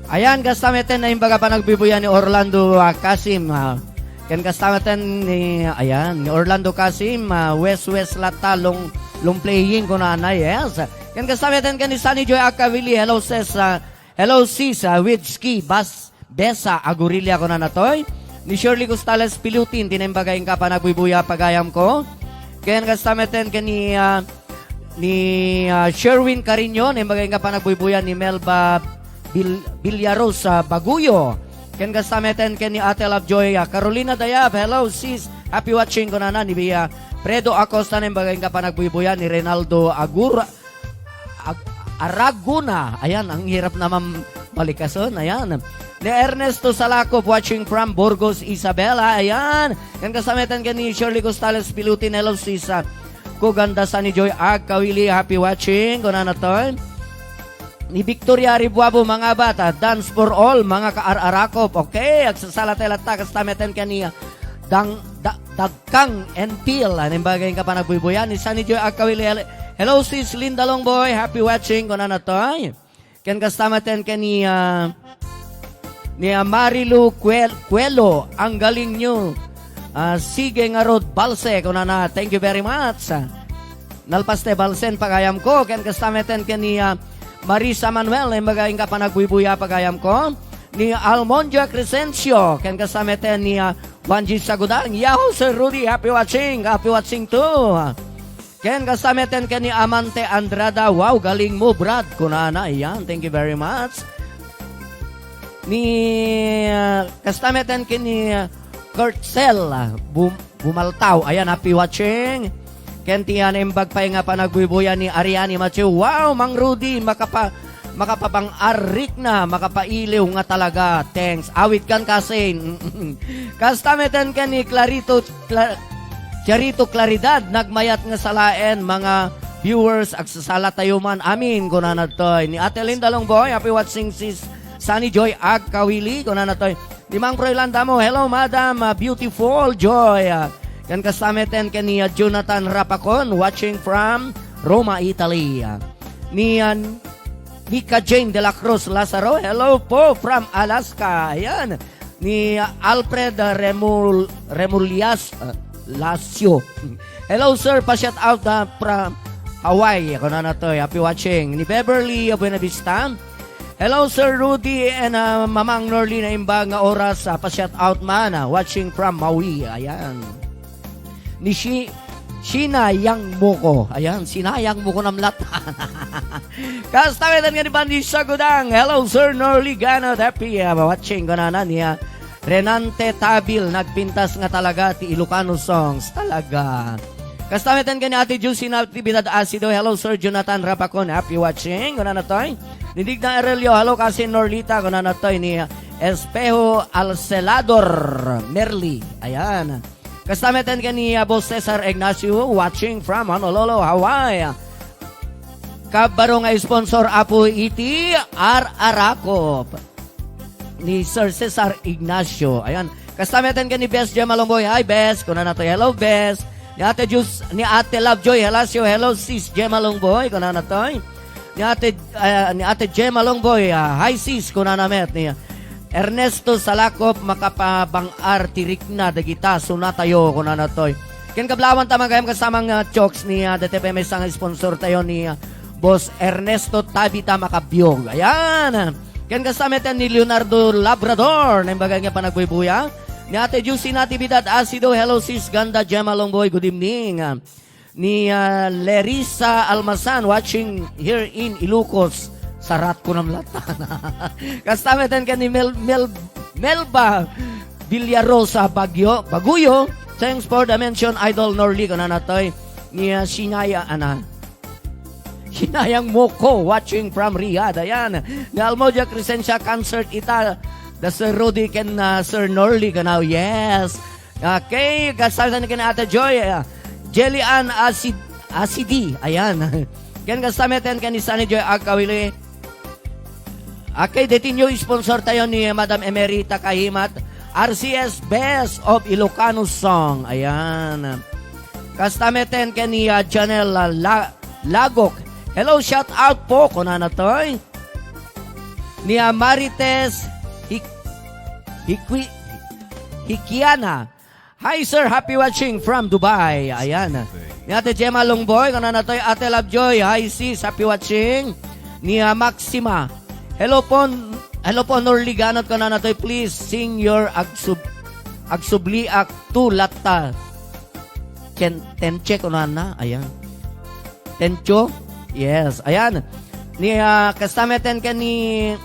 Ayan, kastameten na yung baga pa nagbibuya ni Orlando Kasim. Kan kastameten ni, ayan, ni Orlando Kasim, West Lata, long playing ko na na, yes. Kan kastameten kan ni Sunny Joy Akavili, hello sis, with ski, Besa, Agurilia ko na natoy. Ni Shirley Costales Pilutin, tinimbagayin ka pa nagbibuya pagayam ko. Kan kastameten kan ni Sherwin Carinyo, tinimbagayin ka pa nagbibuya ni Melba Villaros Baguyo. Ken kastameten ken ni Ate Lovejoy Carolina Dayab. Hello sis. Happy watching ko na ni Bia Fredo Acosta ning bagay ka pa nagbubuyan ni Renaldo Araguna. Ayan, ang hirap naman balikason. Ayan. Ni Ernesto Salacop watching from Burgos, Isabela. Ayan. Ken kastameten ken ni Shirley Costales Pilutin. Hello sis. Kuganda sa ni Joy Agkawili. Happy watching ko na to. Ni Victoria Ribuabo, mga bata, Dance for All, mga ka-ar-arakop. Okay, agsasalatelata, kastameten kaniya. Dagkang and Peel, anong bagay ka pa nagbubuyan. Ni Sunny Joy Akawili. Hello sis Linda Longboy, happy watching ko na to. Ken kastameten kaniya ni Marilu Cuelo, ang galing nyo. Sige nga Rod Balse, ko na. Thank you very much. Nalpaste Balsen, pagayam ko. Ken kastameten kaniya Marisa Manuel, ay magaling ka pa nagbubuya pagayam ko. Ni Almondia Crescencio, ken kasameten ni Vanji Sagudang. Yahoo, Sir Rudy, happy watching too. Ken kasameten ken ni Amante Andrada, wow, galing mo Brad, kunana, ayan, thank you very much. Ni kasameten ken ni Kurtzel, Bumaltaw, ayan, happy watching. Ken tiyan imbag pa nga pa nagbubuya ni Ariani Matthew, wow, Mang Rudy, makapabang arik na, makapailiw nga talaga. Thanks. Awit kan kasi. Kastametan ka ni Charito Claridad, nagmayat nga salaen, mga viewers, agsasala tayo man. Amin, kunanad toy. Ni Ate Linda Longboy, happy watching sis Sunny Joy Agkawili, kunanad toy. Ni Mang Proylanda mo, hello madam, beautiful Joy. Kan kastametan ka ni Jonathan Rapacon, watching from Roma, Italy. Ni Mika Jane de la Cruz Lazaro, hello po from Alaska. Ayan. Ni Alfred Remulias Lasio. Hello sir, pa-shout out from Hawaii. Ako na to, happy watching. Ni Beverly Buenavista. Hello sir Rudy and Mamang Norly na imbang nga oras, pa-shout out man, watching from Maui. Ayan. Ni sinayang mo ko. Ayan, sinayang mo ko ng latan. Kastametan nga ni Bandi Sagudang. Hello, Sir Norly Gano. Happy watching ko na niya. Renante Tabil. Nagpintas nga talaga ti Ilocano songs. Talaga. Kastametan ka ni Ate Juicy na Tibidad Asido. Hello, Sir Jonathan Rapacon. Happy watching. Ko na toy. Nidig na Aurelio. Hello, kasi Norlita. Ko na toy ni Espejo Alcelador Merly. Ayan. Kastametan ka ni Boss Cesar Ignacio, watching from Honolulu, Hawaii. Kabaro nga sponsor Apo iti Arakop ni Sir Cesar Ignacio. Ayan. Kastametan ka ni Best Gemma Longboy. Hi Best. Kuna na to. Hello Best. Ni Ate Juice, ni Ate Lovejoy Helasio. Hello Sis Gemma Longboy. Kuna na to. Ni Ate Gemma Longboy. Hi Sis. Kuna na met ni Ernesto Salakop, makapabang-ar tirik na dagita sunatayo kuna na toy. Ken kablawan tama kayam kasamang chokes ni DTP may sang sponsor tayo ni Boss Ernesto Tabita Makabiyog. Ayan. Ken kasametan ni Leonardo Labrador na bagay nga pa nagbubuya. Ni Ate Juicy Natividad Asido, hello sis Ganda Gemma Longboy, good evening. Ni Lerisa Almasan watching here in Ilocos. Sarat ko ng latan. Kastametan ka ni Melba Villarosa Baguyo. Thanks for the mention, Idol Norly. Kana na toy ni Sinayang Moko watching from Riyadh. Ayan. Ni Almodia Crescencia Concert ita. The Sir Rudy can Sir Norly. Kana, yes. Okay. Kastametan ka ni Ate Joy. Jelly Ann Acidi. Ayan. Ken kastametan ka ni Sunny Joy Agkawili. Okay, detinyo sponsor tayo ni Madam Emerita Kahimat, RCS Best of Ilocano Song. Ayan. Kastameten ka ni Janelle Lagok. Hello, shout out po. Kuna na toy. Ni Marites Hikiana. Hi sir, happy watching from Dubai. Ayan. Ni Ate Gemma Longboy. Kuna na toy. Ate Lovejoy. Hi sis, happy watching. Ni Maxima. Hello po Norly Ganot ka na natoy, please sing your agsubliak tu latta. Tenche ko na, ayan. Tencho? Yes, ayan. Ni kastameten ka ni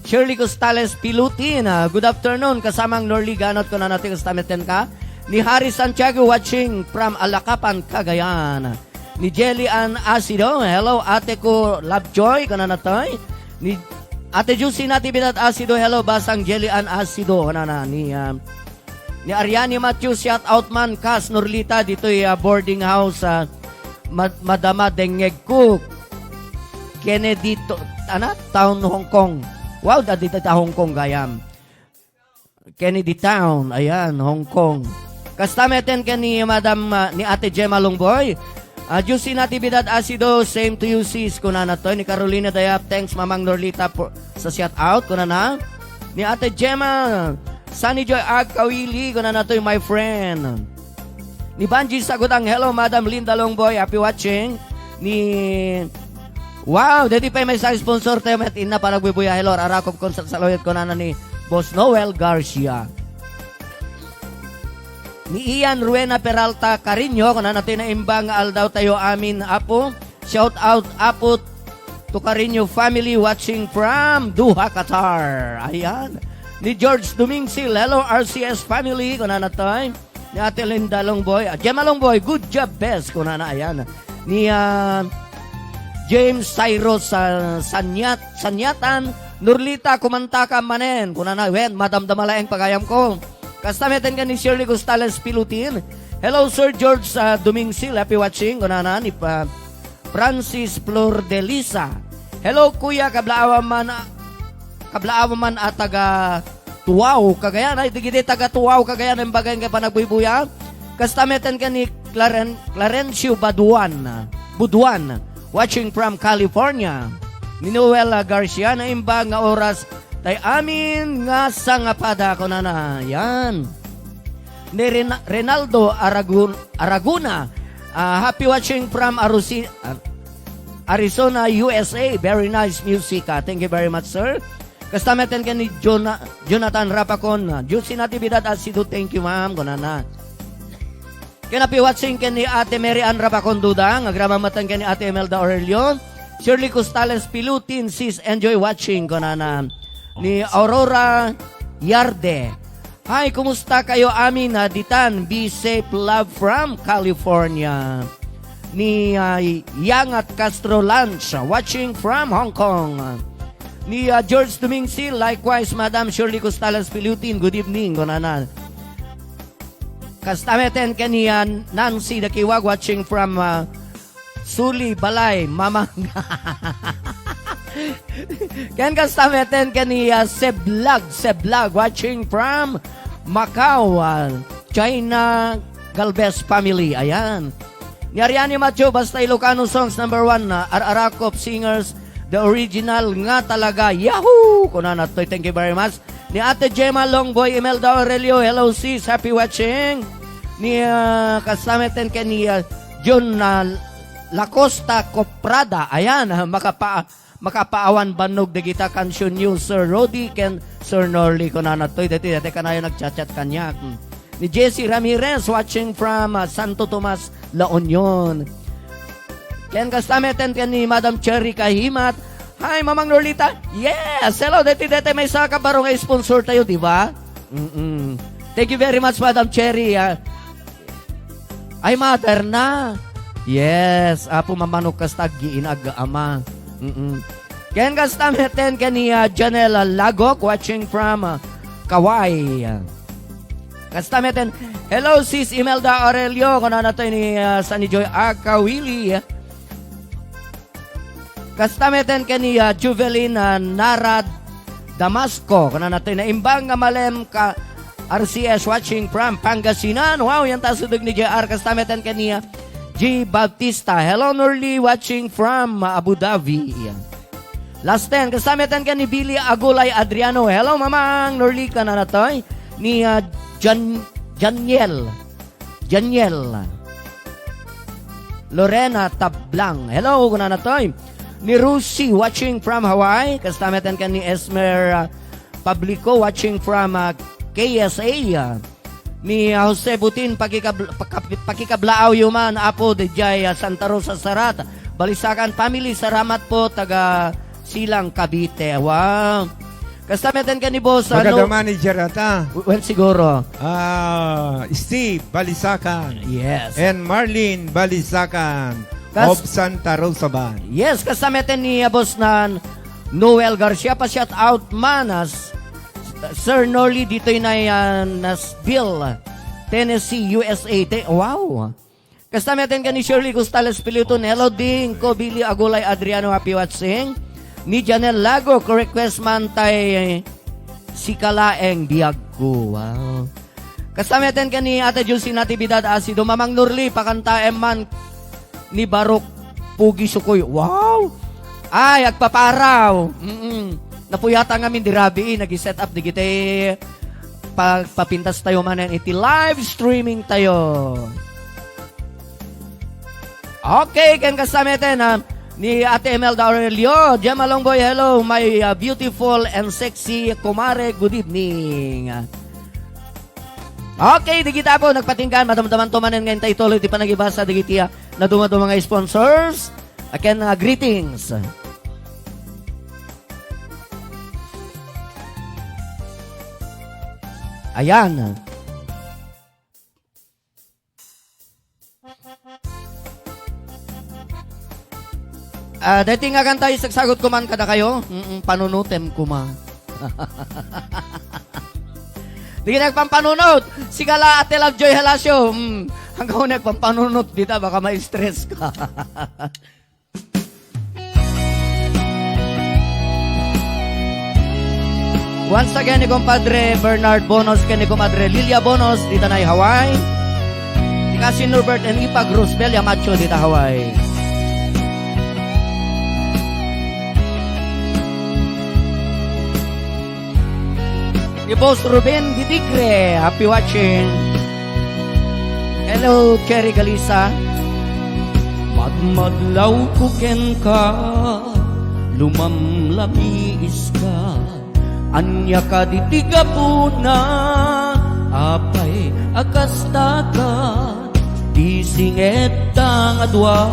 Shirley Costales Pilutin. Good afternoon, kasamang Norly Ganot ko na natin kastameten ka. Ni Harry Santiago watching from Alakapan, Cagayan. Ni Jelly Ann Asido, hello ate ko Lovejoy, kana na toy. Ni Ate Juicy Natividad Asido, hello basang Jelly Ann Asido, kana na ni Ariani Matthew, shout out man kas Norlita dito boarding house Madama Dengeg Cook Kennedy Town Hong Kong. Wow, dito ta Hong Kong gayam. Kennedy Town, ayan, Hong Kong. Kastameten ka ni Madam ni Ate Gemma Longboy. Juicy Natividad Asido, same to you sis. Kuna na to. Ni Carolina Dayap, thanks Mamang Norlita sa shout out. Kuna na. Ni Ate Gemma, Sunny Joy Agkawili. Kuna na to my friend. Ni Banji Sagutang, hello Madam Linda Longboy, happy watching. Ni Wow, dati pa may isang sponsor tayo met ina para nagbibuya. Hello, Arakop Consult sa loyot ko na ni Boss Noel Garcia. Ni Ian Ruena Peralta Carino, kung natin na imbang aldaw tayo amin, Apo. Shout out, Apo, to Carino family watching from Doha, Qatar. Ayan. Ni George Dumingsil, hello RCS family, kung natin. Ni Ate Linda Longboy, Gemma Longboy, good job, best, kung ayan. Ni James Cyrus sa Sanyatan, Nurlita Kumantaka Manen, kung wen, Madam Damalaeng pagayam ko. Kastameten ka ni Shirley Gustales Pilutin. Hello Sir George Dumingsil, happy watching, kung ni Francis Flor de Lisa. Hello Kuya, kablaawan man at taga Tuwaw, Cagayan, ay digiti taga Tuwaw, Cagayan, ang bagay nga pa nagbubuya. Kastameten ka ni Clarencio Buduan, watching from California. Ni Noel Garcia na imbang nga oras tay amin nga sangapada ko na yan. Ni Renaldo Araguna, happy watching from Arizona, USA. Very nice music. Thank you very much, sir. Kastameten ka ni Jonathan Rapacon, Diyos Natividad Asido. Thank you, ma'am. Kunana. Kinapi watching ka ni Ate Mary Ann Rapacon Dudang, agramamatan ka ni Ate Imelda Aurelio, Shirley Costales Pilutin, sis, enjoy watching, kunana. Ni Aurora Yarde, hi, kumusta kayo amin, Ditan, be safe, love from California. Ni Yangat Castro Lanch, watching from Hong Kong. Ni George Dumingsil, likewise, Madam Shirley Costales Pilutin, good evening, kunana. Kastameten kaniya Nancy Dakiwag, watching from Suli Balay, Mamang. Ken kastameten kaniya Seblag, watching from Macau, China Galvez family. Ayan. Ni Ariani Macho, basta Ilocano songs number 1, Ararakop Singers, the original nga talaga. Yahoo! Kunana to, thank you very much. Ni Ate Gemma Longboy, Imelda Aurelio, hello sis, happy watching. Ni kasameten ka ni John Lacosta Coprada, ayan, makapaawan banog de kita kansyon new Sir Rodi ken Sir Norly ko na natoy dati kanayo nagchat-chat kanya. Ni Jesse Ramirez, watching from Santo Tomas, La Union. Ken kasameten ka ni Madam Cherry Kahimat. Hi, Mamang Norlita. Yes! Hello, dati may saka barong sponsor tayo, di ba? Thank you very much, Madam Cherry. Ay, mother na. Yes, apo mamanok kastagi inag-ama. Ken kastameten kaniya Janela Lagok, watching from Kawai. Kastameten, hello sis Imelda Aurelio, kung na natin ni Sunny Joy Akawili. Kastameten kaniya Juvelin Narad Damasco, kung na natin na imbang nga malem ka RCS, watching from Pangasinan. Wow, yan tasudog ni JR. Kastameten kaniya G. Bautista. Hello Norly, watching from Abu Dhabi. Last 10, kastameten ka ni Billy Agulay Adriano. Hello Mamang Norly, ka na natoy ni Janiel Lorena Tablang. Hello, ka na natoy ni Rusi, watching from Hawaii. Kastameten ka ni Esmer Pablico, watching from KSA. Ni Jose Butin, pakikablaaw yuman, apo de Jay Santa Rosa Sarat. Balisakan family, salamat po, taga Silang Cavite. Wow. Kastameten ka ni Boss, Maganda manager ata. Well, siguro. Steve Balisacan. Yes. And Marlene Balisacan of Santa Rosa Ban. Yes, kastameten ni Boss na Noel Garcia, pa shout out man as Sir Norly dito na Nashville, Tennessee, USA. Wow. Kastameten ka ni Shirley Gustales Piliton. Hello ding ko Billy Agulay Adriano, happy watching. Ni Janel Lago, request man tay si Kalaeng Biagko. Wow. Kastameten ka ni Ate Juicy Natividad Asido. Mamang Norly, pakantaem man ni Barok Pugi Sukoy. Wow. Ay, agpaparaw. Napuyata ngamin di Rabi, nag-set up di kita pagpapintas tayo man iti live streaming tayo. Okay, kan kastameten ni Ate Imelda Aurelio. Gemma Longboy, hello, my beautiful and sexy kumare, good evening. Okay, di kita po nagpatinggan, madam-daman tumanin ngayon tayo tuloy, di pa nagibasa, di kita na dumado mga sponsors. Again, greetings. Ayan. Dating nga kan tayo, sagsagot ko man kada kayo. Panunutem ko ma. Di ka nagpampanunot. Sigala Ate Lovejoy Halasio. Hanggang nagpampanunot dito, baka ma-stress ka. Once again, ni Compadre Bernard Bonos, ni Compadre Lilia Bonos, dito na Hawaii. Ni Cousin Norbert and Ipag Roosevelt Yamacho, dito Hawaii. Ni Boss Ruben Gidigre, happy watching. Hello, Cherry Galisa. Madmadlaw kuken ka, lumamlamiis ka, anya ka ditiga puna, apay akastaka, disinget tang adwa,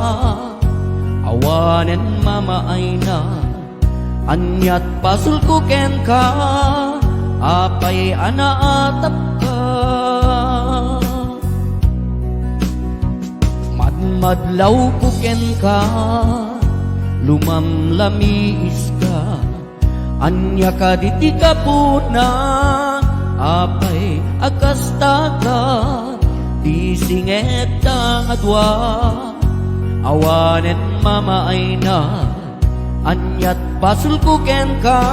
awanen mamaay na, anyat pasul kuken ka, apay anaatap ka. Madlaw kuken ka, lumamlamiis ka, anya ka diti ka puna, apay akastaka, disinget ang adwa, awanen mamaay na, anyat pasul kuken ka,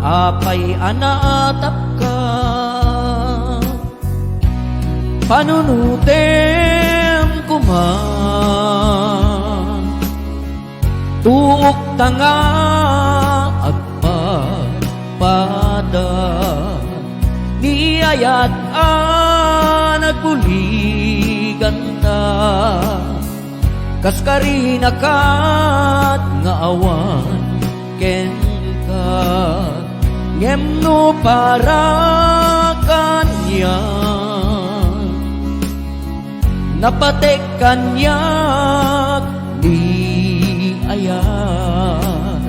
apay anaatap ka. Panunutem ko man, tuok tanga at pagpada, niyayat nagbuligan ta, kaskarina kat nga awan ken ka, ngemno para kanya, napatek kanya di ayat,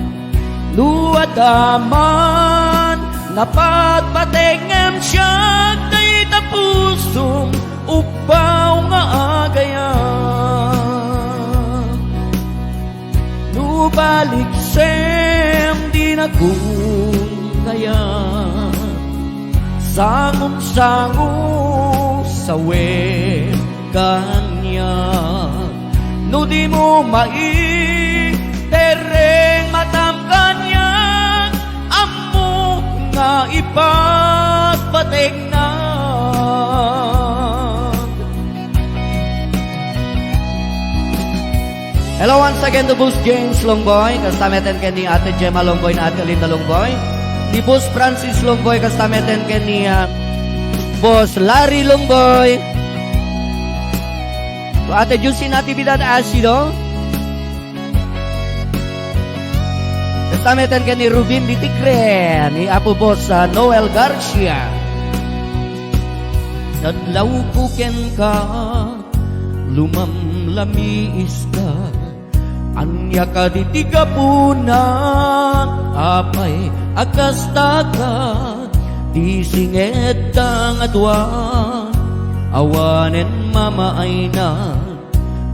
luadaman napagpatek siya kay tapusong upaw nga agayan, nubalik sem di na kung kaya, sangong-sangong sawe kanya, no di mo tereng matam kanya, amo nga ipagpatek na. Hello once again to Boss James Longboy, kastameten ken ni Ate Gemma Longboy na Ate Linda Longboy, ni Boss Francis Longboy, kastameten ken ni Boss Larry Longboy, to Ate Juicy Natividad Asido, kastameten ken ni Rubin Ditikre, ni Apo Boss Noel Garcia. Nadlaw kuken ka, lumamlamiis ka, anya ka ditiga puna, apay akastaka, disinget ang adwa, awanen mamaay na,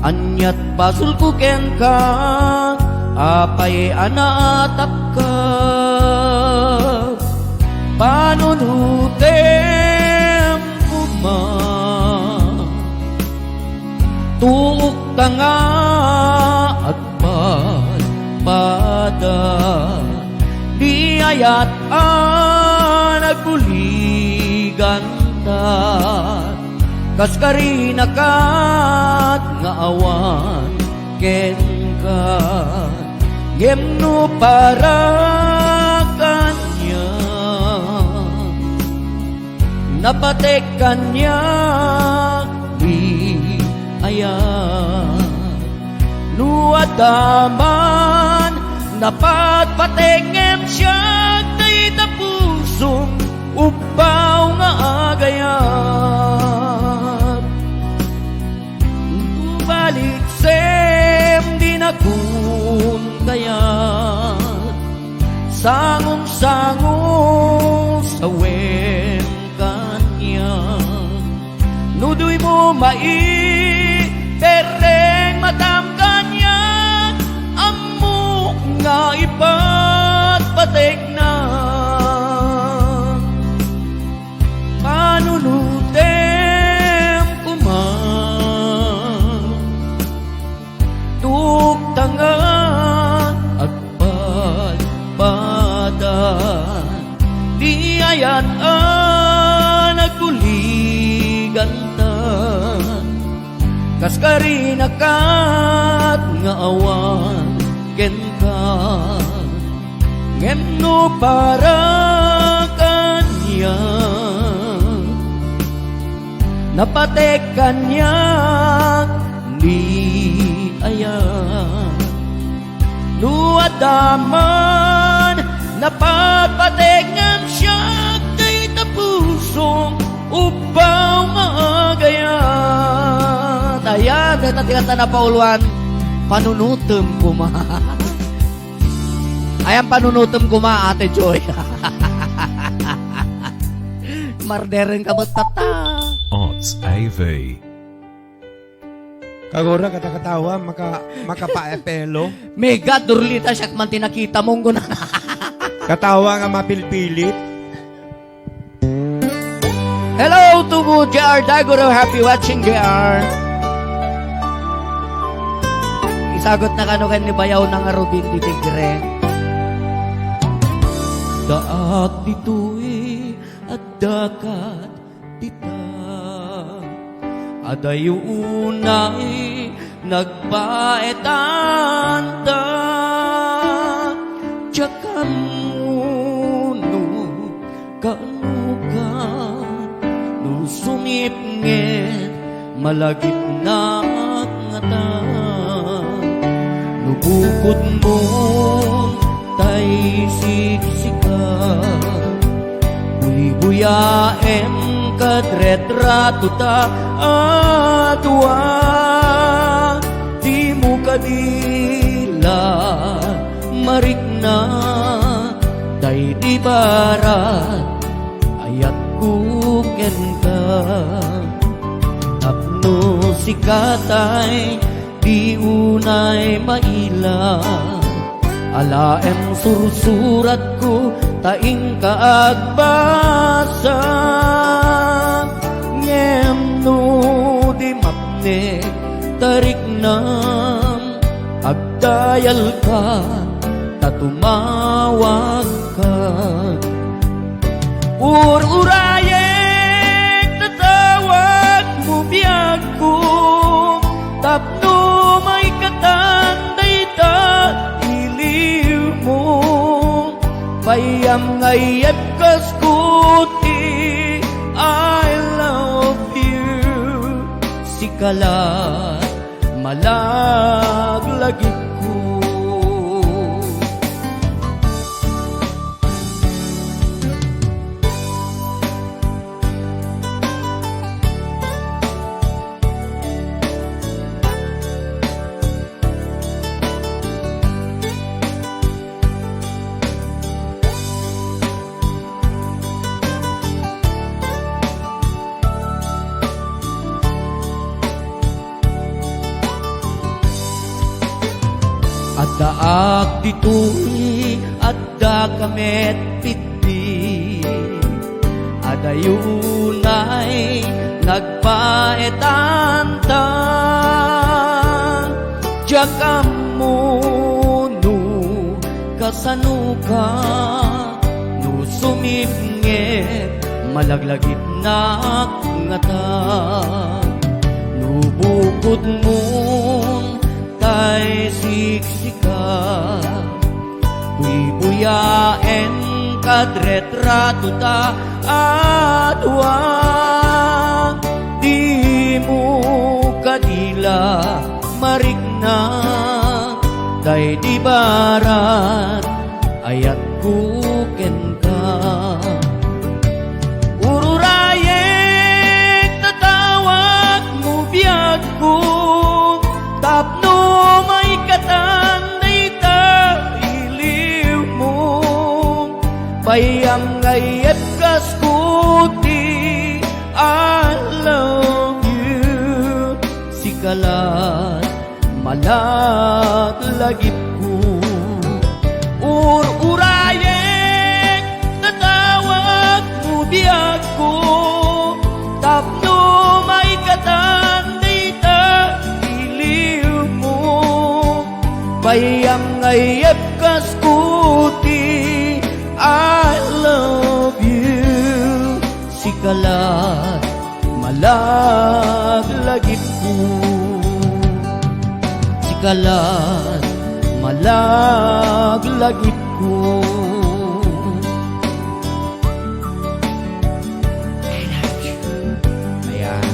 anyat pasul kuken ka, apay anaatap ka. Panunutem kuma, tuok tanga at pagpada, diayat nagbuligan ta, kaskarina kat nga awan ken ka, ngemno para kanya, napatek kanya di ayan, luad Nuadaman napatpatingem siya kay tapusong upaw nga agayat. Balik sem di nakun kayat, sangong-sangong sa wen kanya. Nuduy mo pereng matam kanya, amo nga ipatpatek na. Panunutem kuman, tuktangan at pagpadan, di ayan nagkuligan ta. Kas karinakat nga awan ken ka, ngemno para kanya. Napatek kanya di ayan. Nuadaman napatpatekan siya kay tapusong upaw magayat. Ayan, nagtatingatan na pauluan, panunutem kuma. Ayan, panunutem kuma, Ate Joy. Marderen ka tata. Odds AV. Kagora katakatawa, makapaepelo. Mega durlita siya man tinakita mong guna. Katawa nga mapilpilit. Hello to JR Daguro, happy watching JR. Isagot na kano kan ni bayaw ng Rubin di Tigre. Daak dito'y at dakat tita, adayo unay nagpaetan ta. Tsakan muno kanugan no sumipngit malagip na ngata. Nubukod mo tay siksika, buyaem kadretrato ta atwa. Di mo kadila marikna tay di barat ayat kuken ka. Tapno sikatay di unay maila, alaem sursurat ko taing kaagbasa. Ngem no di mapne tarik nam, agdayal ka tatumawag ka. Urayek tatawag mo biyag ko, tapno may katanday ta iliw mo. Bayam ngayep kas kuti, I love you. Sikalat malaglagip ko. Daak dito'y adda kamet piti, adayunay nagpaetan ta. Jakam mo no kasanuka, no sumipnget malaglagip na ngata. Nubukod mo tay siksika, buyaem kadretrato ta atwa. Di mo kadila marikna day di barat ayat kuken ka ururayek tatawag mo biyag ko tapno may katanday ta iliw mo bayang ngayat kas kuti I love you sikalat malaglagip ko urayek tatawag mo biyag ko tapno may katanday ta iliw mo bayang ngayep kas kuti I love you sikalat malaglagip ko sikalat malaglagip ko I love you ayan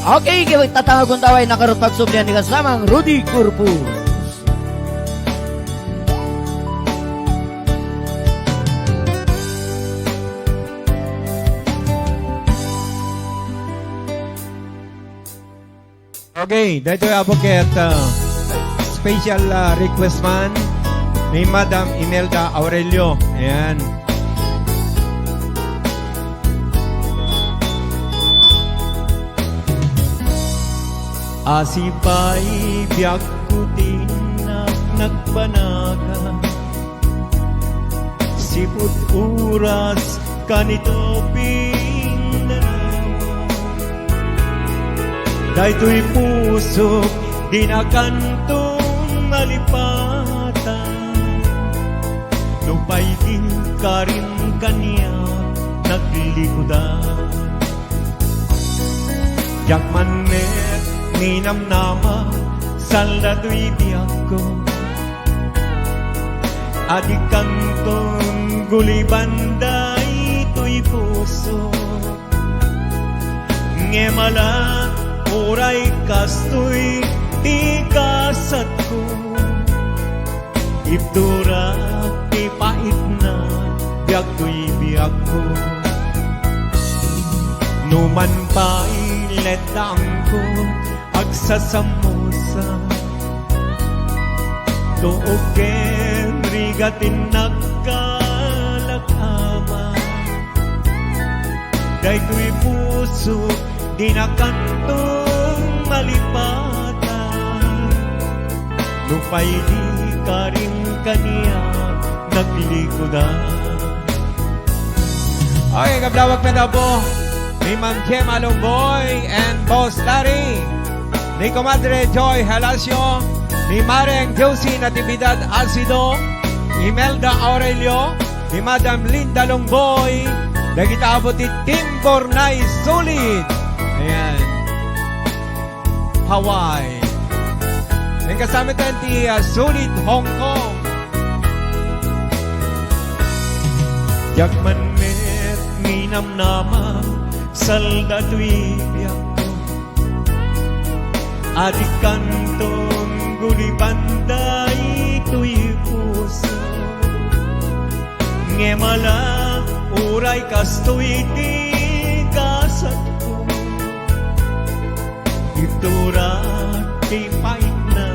okay, tatawag taway nakarot pagsublian ni kasamang Rudy Corpus. Okay, dito yung aboket special request man ni Madam Imelda Aurelio. Ayan. Asipay biyak ko din nagbanaga siput uras kanito pinarawa daytoy puso dinakantong malipatan lupay din ka rin kanya naglikudan yakman minam nama saldadoy biyak ko adik kantong gulibanda ito'y puso ngemala oray kastoy tikasat ko iptura tipait na biyak to'y biyak ko numan pa'y letang ko agsasamusa tuoken rigatin nagkalakama daytoy puso dinakantong malipatan lupay di ka rin kaniya naglikodan. Okay, kablawag na po ni Ma'am Gemma Longboy and Boss Larry, ni Comadre Joy Halacio, ni Mareng Josie Natividad Alcido, Imelda Aurelio, ni Madam Linda Longboy, na kita abot ni Tim Bornay Solid. Ayan. Hawaii. Ang kasama tayo ti Solid Hong Kong. Yakman met minam nama salda tuwi biyak ko adik kantong guli banda ito'y puso ngemala uray kastoy tigasat ko itura tipait na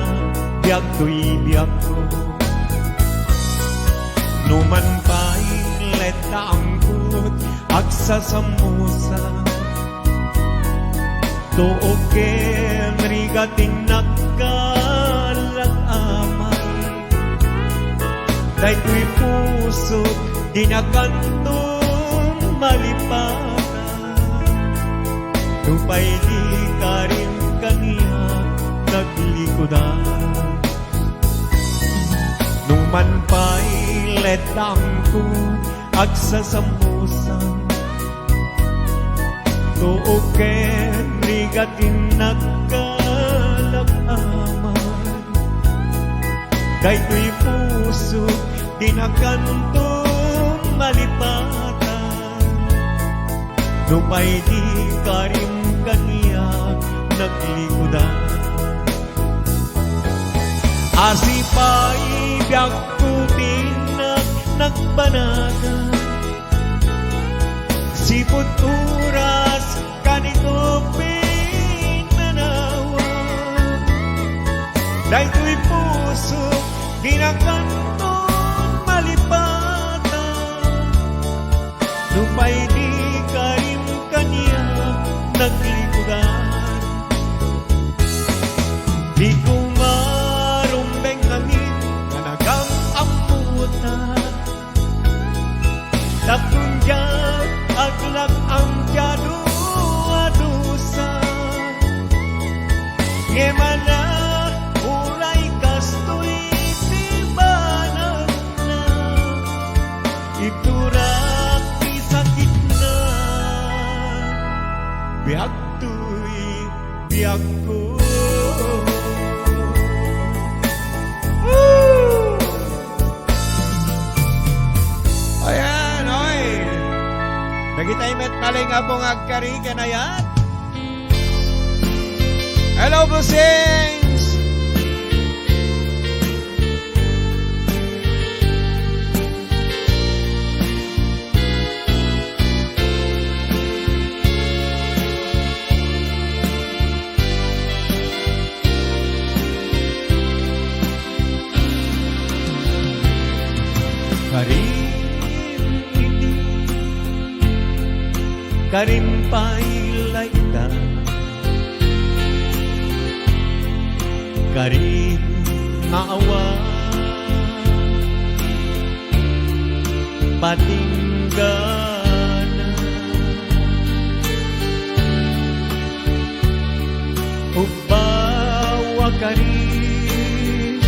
biyak to'y biyak ko numan pa'y letangkot agsasamusa tuoken rigatin nagkalakaman daytoy puso dinakantong malipatan lupay di ka rin kaniya naglikodan numan pa'y letangkot agsasamusan tuoken rigatin nagkalakaman daytoy puso dinakantong malipatan lupay di ka rin kaniya naglikudan. Asipay biyak puting nagbanagan, sipot oras kanito pinanawa. Dahito'y puso ginakantong malipatan, lupay di ka rin kanya naglikudan. Di ko marumbeng amin na nagam-amutan, tapong dyan aglag ang dyan adusa. Ngemana ulay kastoy tibanan na, iturak di sakit na, biyak tuy biyak ko. Ayan, oy. Nagitay met taling nga pong agkari kanayat. Hello, Busings! Karimpay laita, karim maawa, patinggana, ubawa karim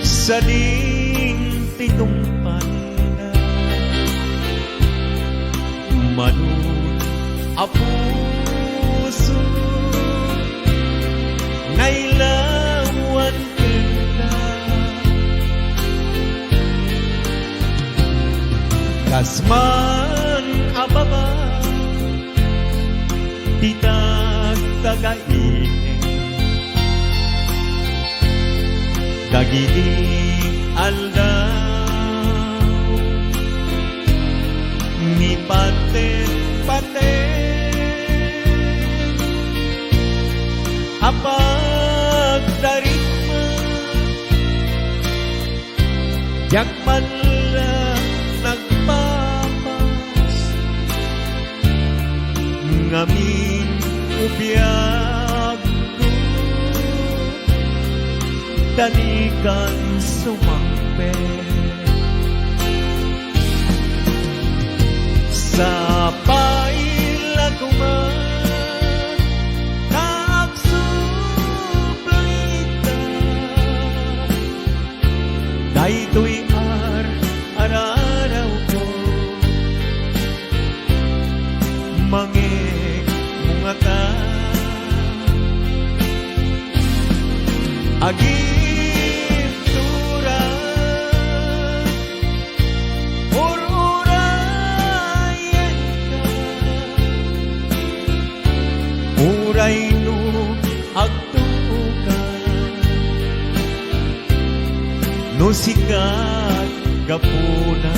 sa dintitumpan na, manun apuso nailawan kita, kasman ababa titag tagain, dagiti aldaw ni paten-paten, apag darit mo, jak man lang nagpapas, ngamin ubiyag ko, danikan sumampe. Sa paila kuman dahito'y araraw ko, mangik mungata, agim tura, ururayan ka, uray no agtukan, no sikat gapuna.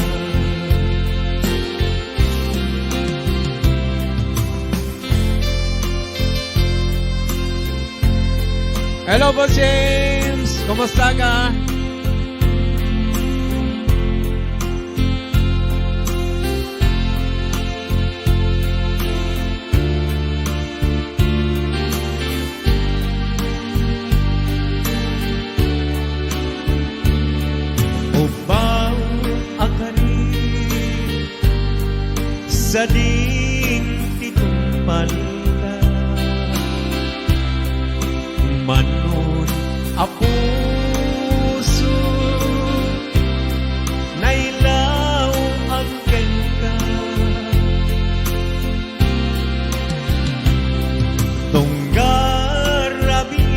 Hello, Boss James! Kumusta ka? Ubaw akari sa dintitumpan na, manon apuso nailaw ang kenta, tunggar rabi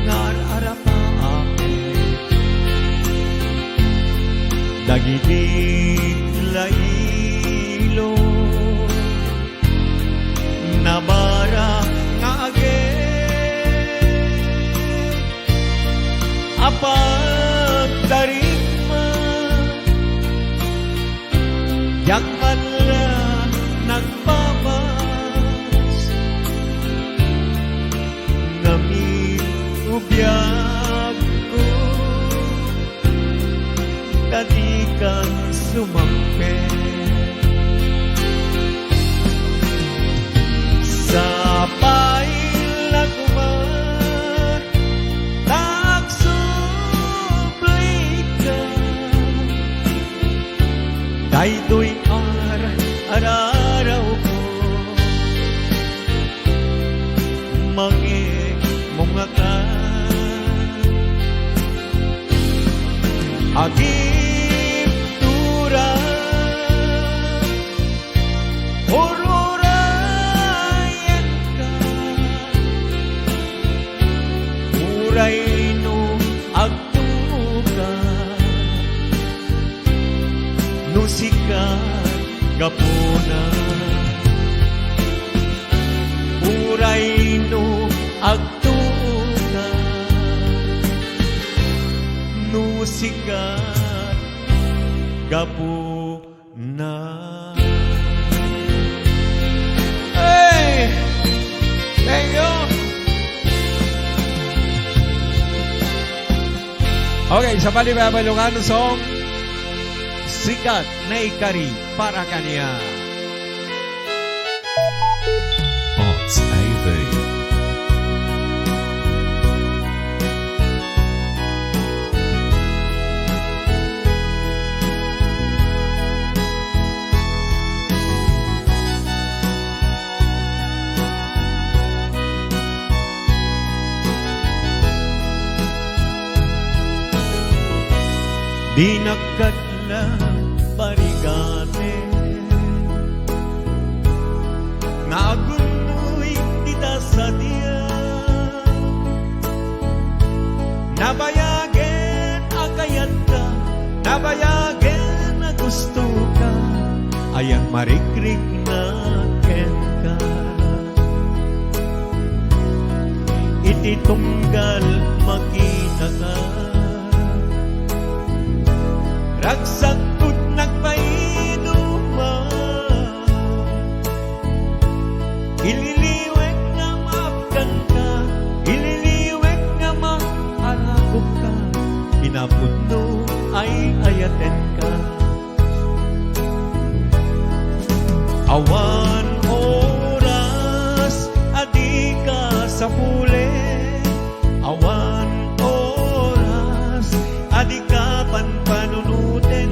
ngararapa dagiting lailo, biyag ko kadi kang sumampe sa paila ko man nagsuplika daytoy araraw ko mange mga ka agip tura orораyan ka uray no agtuka no sikat gapuna uray no agtuka no sikat gapuna. Hey! Thank you! Okay, sa palibabalungan song Sikat na Ikari para kaniya. Arts AV. Di nakadla parigate nagunoy kita sa diya nabayagen akayat ka nabayagen na gusto ka ayang marikrik na ken ka iti tunggal makita ka ragsakot nagpainuma ililiwek nga maapdan ka ililiwek nga maaragok ka kinapudno ay ayaten ka awan oras adi ka sa pule awan oras adi ka panpanunuten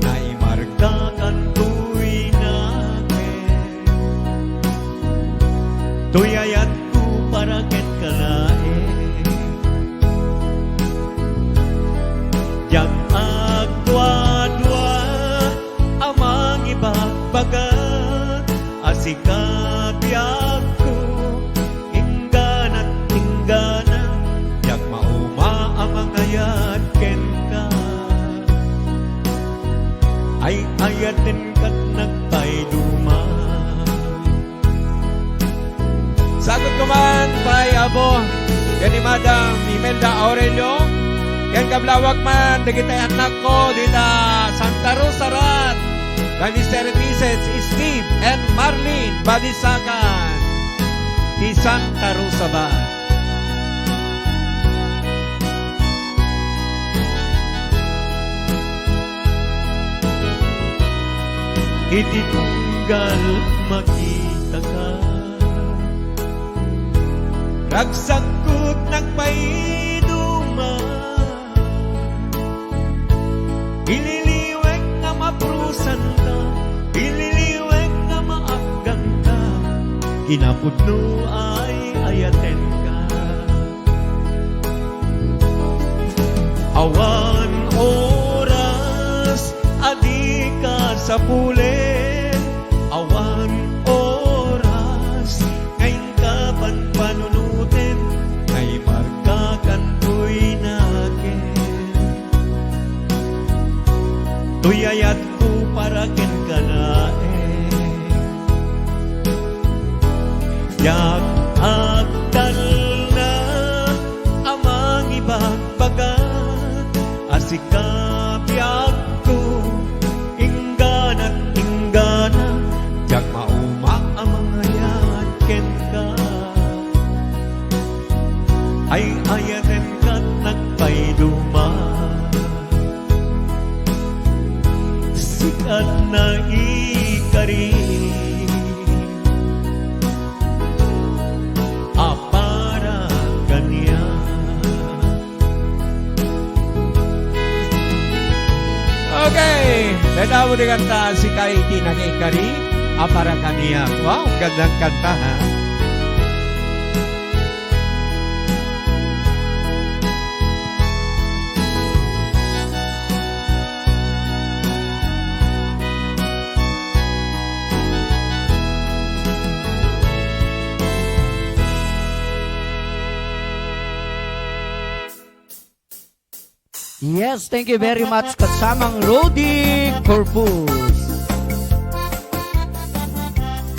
na imarka kan tuy namin tuyayat ko para ket kalae jak agdwa-dwa amang ibagbaga asikabyak ko ingganat inggana jak mauma amang ayat ken ka ay ayaten kat nagpayduma sagot ko man pay abo yan ni Madam Imelda Aurelio yan kablawag man dagitay anak ko dita Santa Rosa Rat kay Mr. and Mrs. Steve and Marlene Balisakan di Santa Rosa ba iti tunggal makita ka ragsakot nagpaiduma ililiwek nga maprusan ka ililiwek nga maapgang ka kinapudno ay ayaten ka awan oras adi ka sa pulen awan oras ngayon ka panpanunuten ngay markakan tuy nakin tuyayat ko para ken kanae yak agdal na amang ibagbagat asikabyak ko ingganat inggana jak mauma amang ayat ken ka ay ayanen kat nagpayduma. Sikat na ikari para kanya. Okay, tanda mo din kanta si Kaiti ng Ikari, para kanya. Wow, gandang kanta ha. Yes, thank you very much kasamang Rudy Corpus.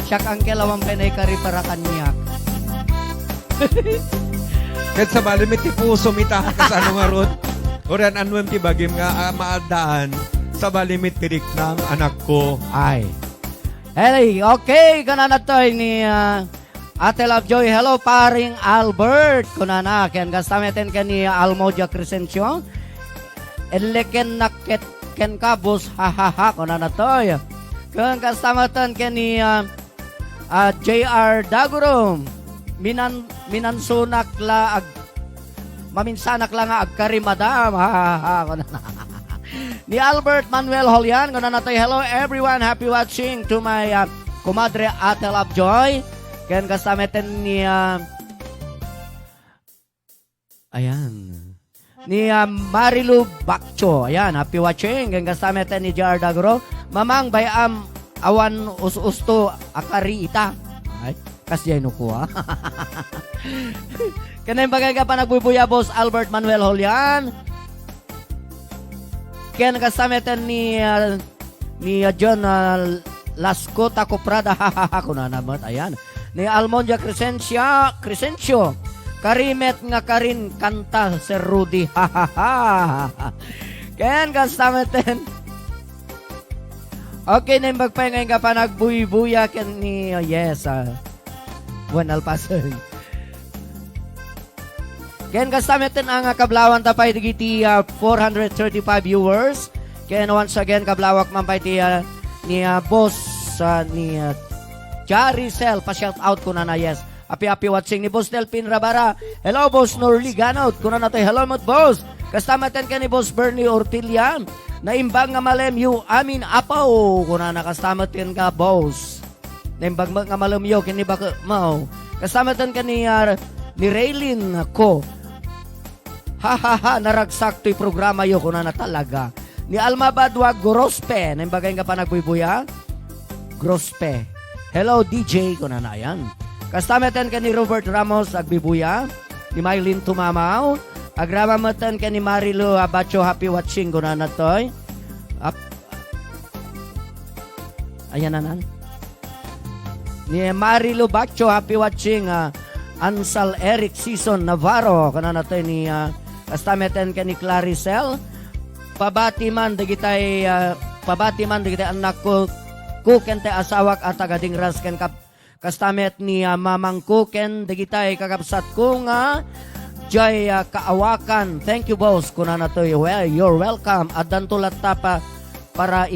Siyak ang kelawang penay kari para kanyak. Kahit sa malimit ti puso mita ka sa ano nga rod. Oran anwem ti bagim nga maadaan sa malimit tirik ng anak ko. Ay. Hey, okay, kanana to ni Ate Lovejoy. Hello, paring Albert. Kunana, ken gastameten ken ni Almoja Crescencio. Eleken naket ken kabus hahaha kunana to. Ken gastameten ken ni JR Dagurom. Minansunak la maminsanak lang nga agkari madam. Hahaha kunana. Ni Albert Manuel Holian, kung na hello everyone, happy watching to my kumadre Ate Lovejoy. Ken kastameten ni ayan. Ni Marilu Bakcho, ayan, happy watching. Ken kastameten ni JR Dagro. Mamang bayam awan us-usto akari ita. Ay, kasya ko ha. Kanay bagay ka pa nagbubuya boss Albert Manuel Holian. Ken kastameten ni John Lasco Taco Prada hahaha kuna naman ayan ni Almondia Crescencio Karimet nga karin kanta Sir Rudy hahaha ken kastameten okay na magpahingay ka pa nagbuy-buya ken ni yes Juan Alpasan ken kastameten ang kablawan tapay digiti 435 viewers. Ken once again kablawak man pay ni boss ni Jaricel pa shout out ko na yes. Happy watching ni Boss Delpin Rabara. Hello Boss Norly Ganot. Kuna na hello mo boss. Kastameten ken ni Boss Bernie Ortilia. Naimbang nga malem yu amin apaw. Kuna na kastameten ka boss. Naimbang nga malem yu ken ni baka mao. Kastameten ken ni Raylin ko. Hahaha, naragsak to'y programa yo kuna na talaga. Ni Alma Badwag Grospe, na bagay nga pa nagbubuya? Grospe. Hello DJ, kuna na yan. Kastameten ka ni Robert Ramos, agbibuya. Ni Mylene Tumamaw. Agramamatan ka ni Marilu Abacho, happy watching, kuna na to'y. Ayan na nan. Ni Marilu Bacho, happy watching. Ansal Eric Season Navarro, kuna na to'y ni kastameten ka ni Claricel. Pabati man digitay anak ko kuken te asawak at agading ras ken kastamet ni mamang kuken digitay kakapsat ko nga jay kaawakan. Thank you boss kuna na to. Well, you're welcome. Adan tulat tapa para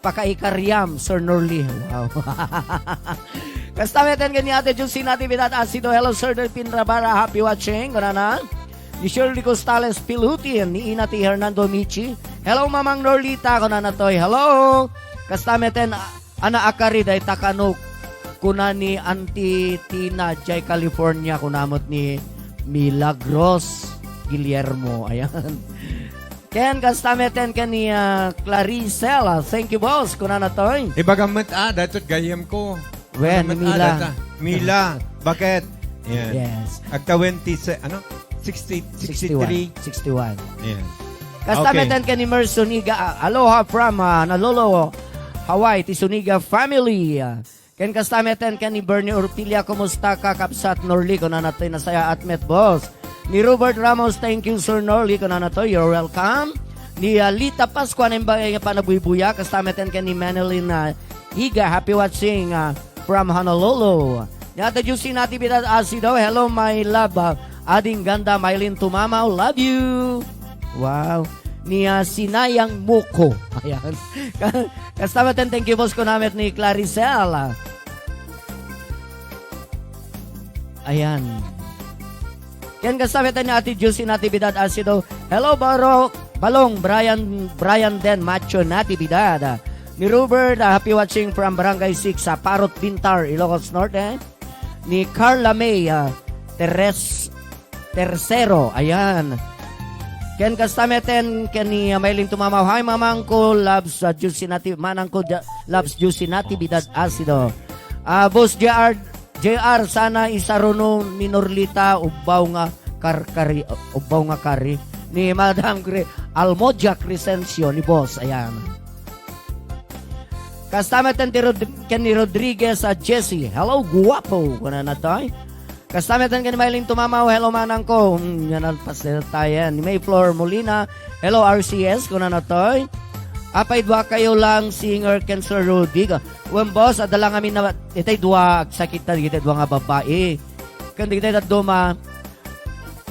pakaikaryam Sir Norly. Wow. Kastameten ka ni Ate Jusi Natividad Asido. Hello Sir Delpin Rabara, happy watching kuna na. Ni Shirley Costales Pilutin, ni Inati Hernando Michi. Hello, Mamang Norlita, kuna na to'y. Hello! Kastameten, ana akari day takanok kuna ni Auntie Tina, Jay California, kunamot ni Milagros Guillermo. Ayan. Ken, kastameten ka ni Claricel. Thank you, boss, kuna na to'y. Ibagamat datot gayem ko. Wen, Mila. Mila, bakit? Yan. Yes. Agka 20, ano? 63. 61. Ayan. Kastameten ka ni Mer Suniga. Aloha from Nalolo, Hawaii, ti Suniga family. Ken kastameten ka ni Bernie Ortilia. Kumusta ka, Kapsat Norly? Kung na natin nasaya at met boss. Ni Robert Ramos, thank you Sir Norly. Kung na nato, you're welcome. Ni Lita Pascua, nembagay nga panabuibuya. Kastameten ka ni Manilyn Higa. Happy watching from Honolulu. Ni Ate Juicy Natividad Asido. Hello my love. Ading ganda, Mylene Tumamaw, love you. Wow. Niya Sinayang Muko. Ayan. Kasama ten, thank you boss ko namin ni Claricel. Ayan. Yan kasama ten ni Ate Juicy Natividad Asido. Hello, Balong, Brian Den, Macho Natividad. Ni Robert, happy watching from Barangay 6 sa Parot Bintar, Ilocos Norte. Ni Carla May, Tercero, ayan. Ken kastameten ken ni Mailing Tumamaw. Hi mamang ko loves Juicy Nati manang ko loves Juicy Natividad Asido. Boss JR sana isaruno ni Norlita ubaw nga kari ni Madam Almoja Crescencio ni boss. Ayan. Kastameten ken ni Rodriguez Jesse. Hello guwapo kuna na toy. Kastameten ken Mailing Tumamaw, hello manang ko. Yan ang pasel tayo. Ni Mayflower Molina, hello RCS, kuna na toy. Apay dua kayo lang singer ken Sir Rudy. Wen boss, adala kami na itay dua sakit na kita dua nga babae. Kan kita duma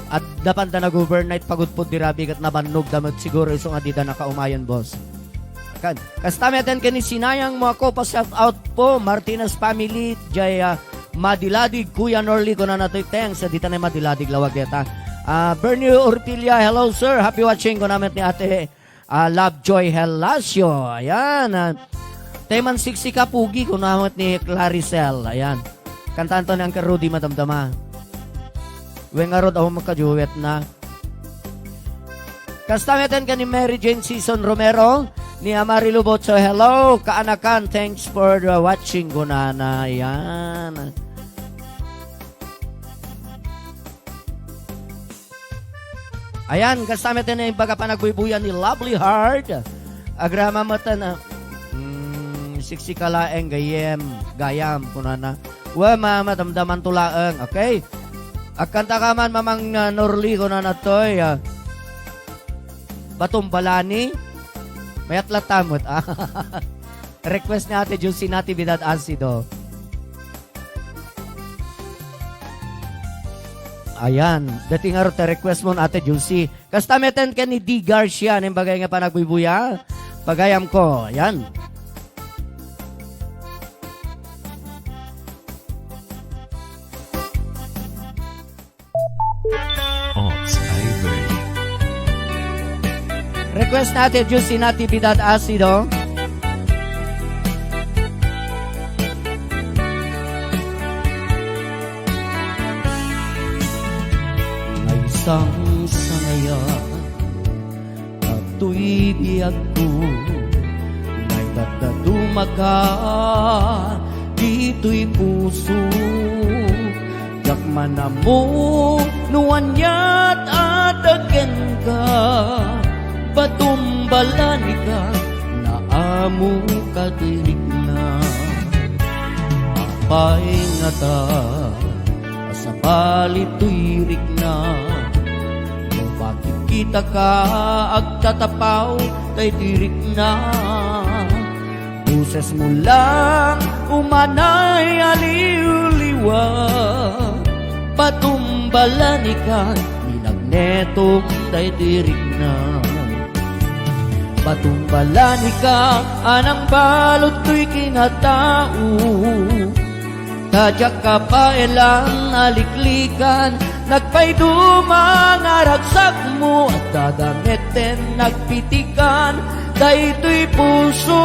at dapan ta nag-overnight pagod po dirabi kat nabannog damit siguro iso nga dida nakaumayan boss. Kan kastameten ken ni Sinayang mo ako pa shout out po Martinez family Jaya Madiladig, Kuya Norly, ko na nato'y thanks. Dito na Madiladig, Lawageta. Bernie Ortilia, hello sir. Happy watching ko namin ni ate Lovejoy Helasio. Ayan. Teman 60 kapugi ko namin ni Claricel. Ayan. Kantaan to ng Rudy madamdama. Wengarod ako magkajuwet na. Kastametan ka ni Mary Jane Season Romero. Ni Amari Lubotso, hello, kaanakan, thanks for watching ko na. Ayan. Ayan, kasama tayo na yung pagkapanagbubuyan ni Lovely Heart. Agrama mata na, siksi kalaeng gayam, kunana. Wama, matamdaman tulaeng, okay? Akanta ka man, mamang Norly, kunana to'y, Batumbalani, mayat latamot. Request ni Ate Juicy Natividad Asido. Ayan. Dating nga ro request mo Ate Juicy. Kastameten ka ni D. Garcia. Nang bagay nga pa nagbubuya. Pagayam ko. Ayan. Request natin Juicy Natividad Asido. Ay isang sangayan Ato'y biyag ko May tatadumaga Dito'y puso Yakman na mo Nuwan ya't adagan ka Batumbalan ka na amo katirik na apay nga ta sa balito'y na kung bakit kita ka agtatapaw tay tirik na buses mo lang umanay aliw-liwa batumbalan ka minagneto tay tirik na Batumbalani ka, anang balot ko'y kinatao Tadyak ka pa elang aliklikan Nagpaydumang aragsak mo At dadameten nagpitikan Dahito'y puso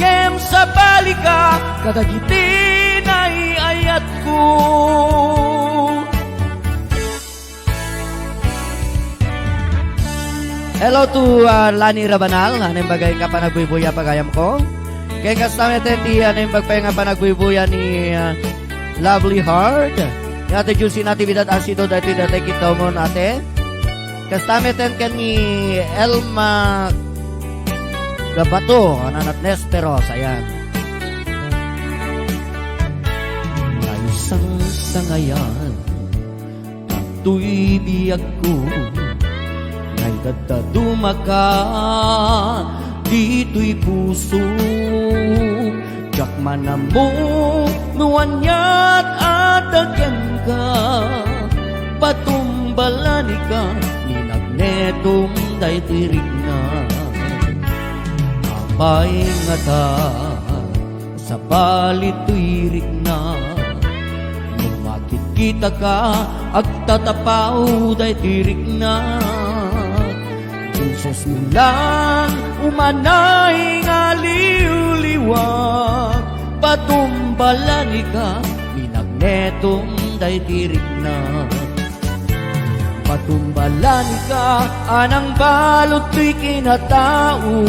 Ngem sa balika Kadagitin ay ayat ko Hello to Lani Rabanal, anong bagay nga pa nagbubuya pagayam ko. Kaya kastameten di anong bagay nga pa nagbubuya ni Lovely Heart. Ni Ate Juicy Natividad Asido dati kita mo nate. Kastameten ka ni Elma Gabato, ananat Nesteros, ayan. Isang sangayan, ato'y biyag ko. Ay dadadumaka dito'y puso Jakman na mo nuwan ya't adagan ka patumbalani ka, ninagnetong day tirik na. Amay nga ta, sa balit tuirik na. Nung makikita ka, agtatapaw day tirik na. Jesus mo lang, umanay nga liw-liwag, patumbalani ka, minagnetong day tirik na. Patumbalani ka, anang balot to'y kinatao.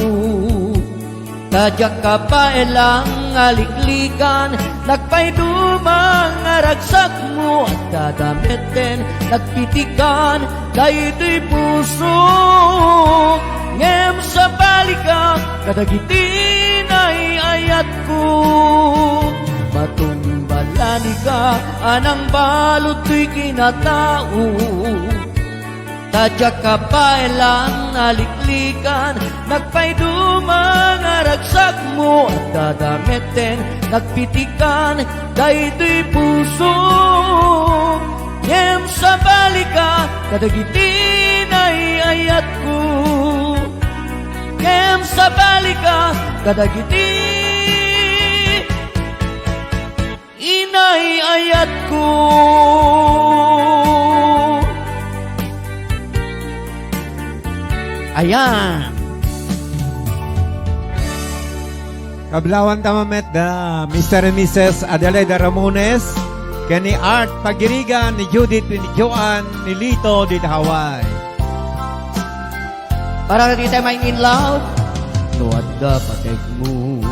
Tadyak ka pa elang aliklikan, nagpaidumang aragsak mo at dadameten, nagpitikan, dayto'y puso. Ngem sa balika, kadagitin ay ayat ko. Patumbalani ka, anang balot to'y kinatao. Tadyak ka pa elang aliklikan, nagpaidumang aragsak mo at dadameten, nagpitikan, dayto'y puso. Ngem sa balika, kadagitin ay ayat ko. Ngem sa balika, kadagitin inay ayat ko. Ayan. Kablawan tamamet da Mr. and Mrs. Adelaida Ramones, kani Art Pagirigan, ni Judith, ni Joan, ni Lito, di Hawaii. Para kita may in love, tuwad da patek mo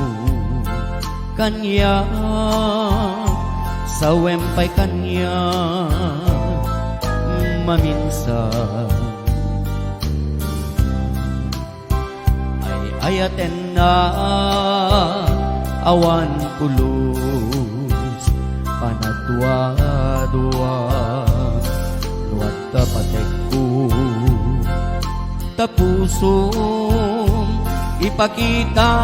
kanya, sa wempay kanya maminsan. Ayaten na awan pulos, panadwa-dwa, luwat ka patek ko, tapusong ipakita,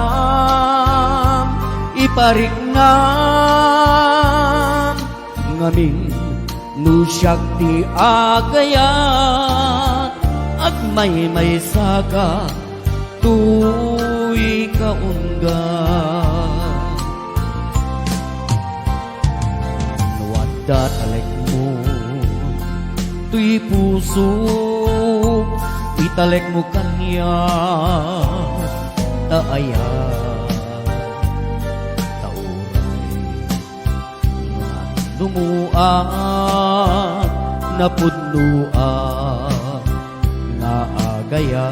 ipariknam, ngamin nusyak di agayat, at may saka, tuy kaungga. Nuwadda talek mo, tuy puso, italek mo kanya, taaya, tauray, numua, napudnua, naagaya.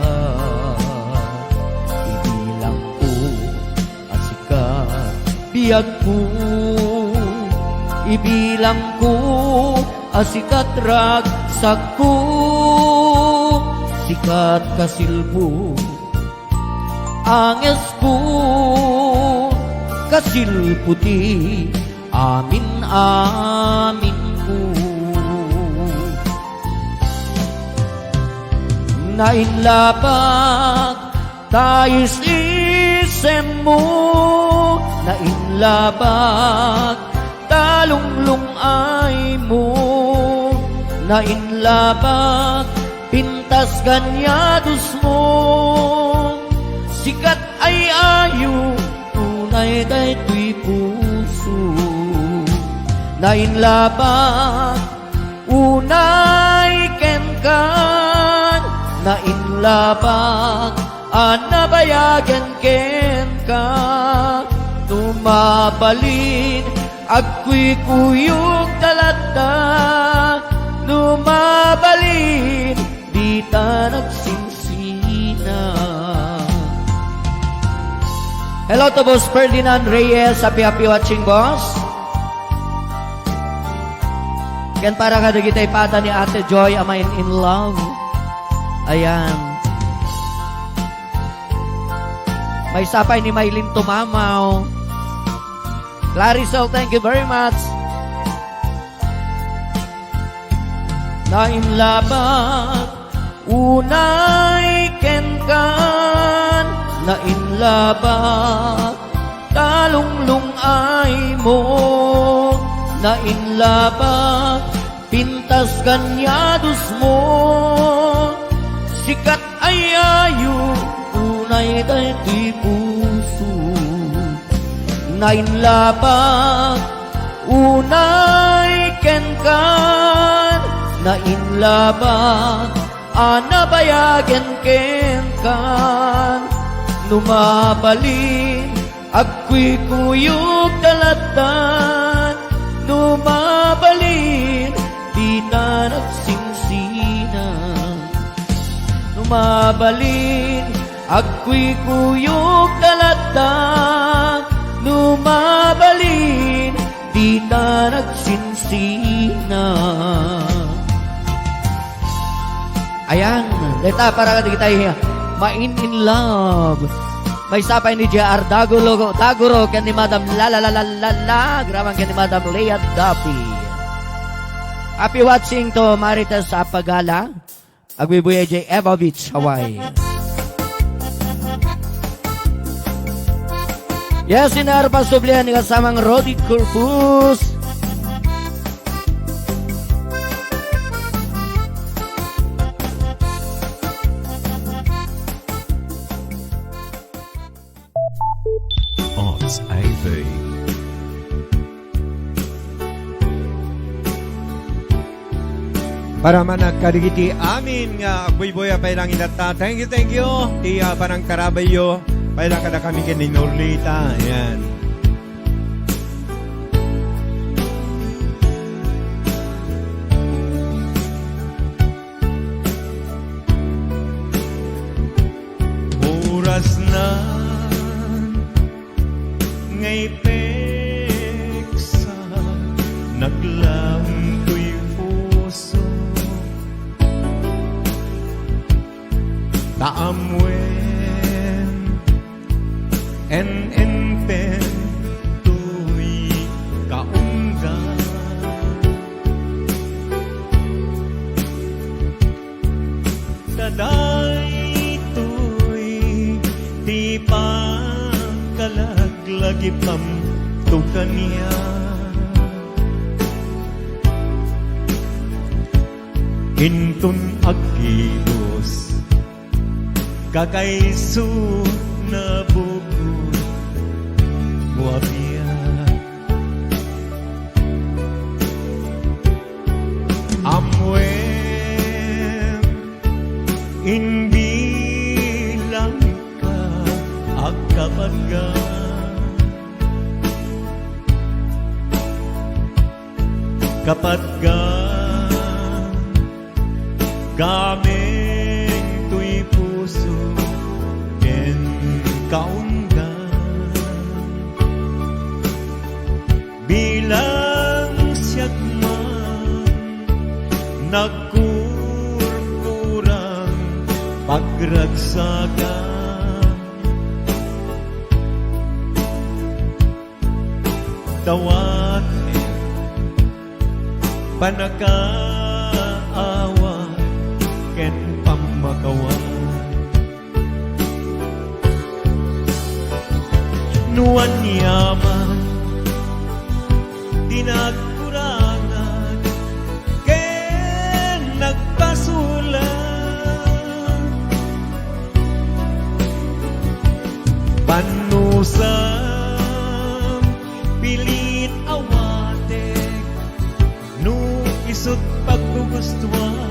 Biyag ko, ibilang ko, asikat ragsak ko, sikat kasilpo, anges ko, kasilputi, amin ko. Nainlapag, tayos isem mo, nainlabag, talunglung ay mo, nainlabag, pintas ganyados mo, sikat ay ayo, tunay daytoy puso, nainlabag, unay kenkan, nainlabag, anabayagan ken ka, tumabalin, agko'y kuyog talata, lumabalin, di ta nagsinsina. Hello to Boss Ferdinand Reyes, happy watching, boss. Yan para kada kita ipata ni Ate Joy, amain in love. Ayan. May sapay ni Maylin Tumamaw. Clarisol, thank you very much. Nainlabag, unay kenkan, nainlabag, talunglung ay mo, nainlabag, pinta tas ganyados mo, sikat ayayo, unay dati puso. Nainlabag, unay kenkan, nainlabag, anabayagen kenkan. Numabalin, agko'y kuyog dalatan, numabalin, di na nagsingsina. Numabalin, agko'y kuyog dalatan, numabalin, di na nagsinsina. Ayan, deta para kita main in love. May sapay ni J.R. Daguro ken ni Madam la gramang ken ni Madam Leah Duffy. Happy watching to Marites Apagala. Agbibuya J. Eva Beach, Hawaii. Yes, sinar pasublihan ni kasamang Rodi Corpus. Odds AV. Para man nagkadigiti amin nga buy-buya pa ilang inata. Thank you. Di parang karabayo. Pailang kada kami kini Norlita. Ayan. Oras na ngay peksa naglamtoy puso taamwen en pen tuy kaungga daday tuy di pa lagi pam tu kania hintun agibos kakaisu na bukod buabia amwen hindi lang ka agkabaga kapag gaming tuy puso ken kaungga bilang siyagman nagkurkurang pagragsagan dawat panakaawa ken pamakawan nuan yaman dinagkurangan ken nagpasulan panusam pilit awatek nu isut paggugustuhan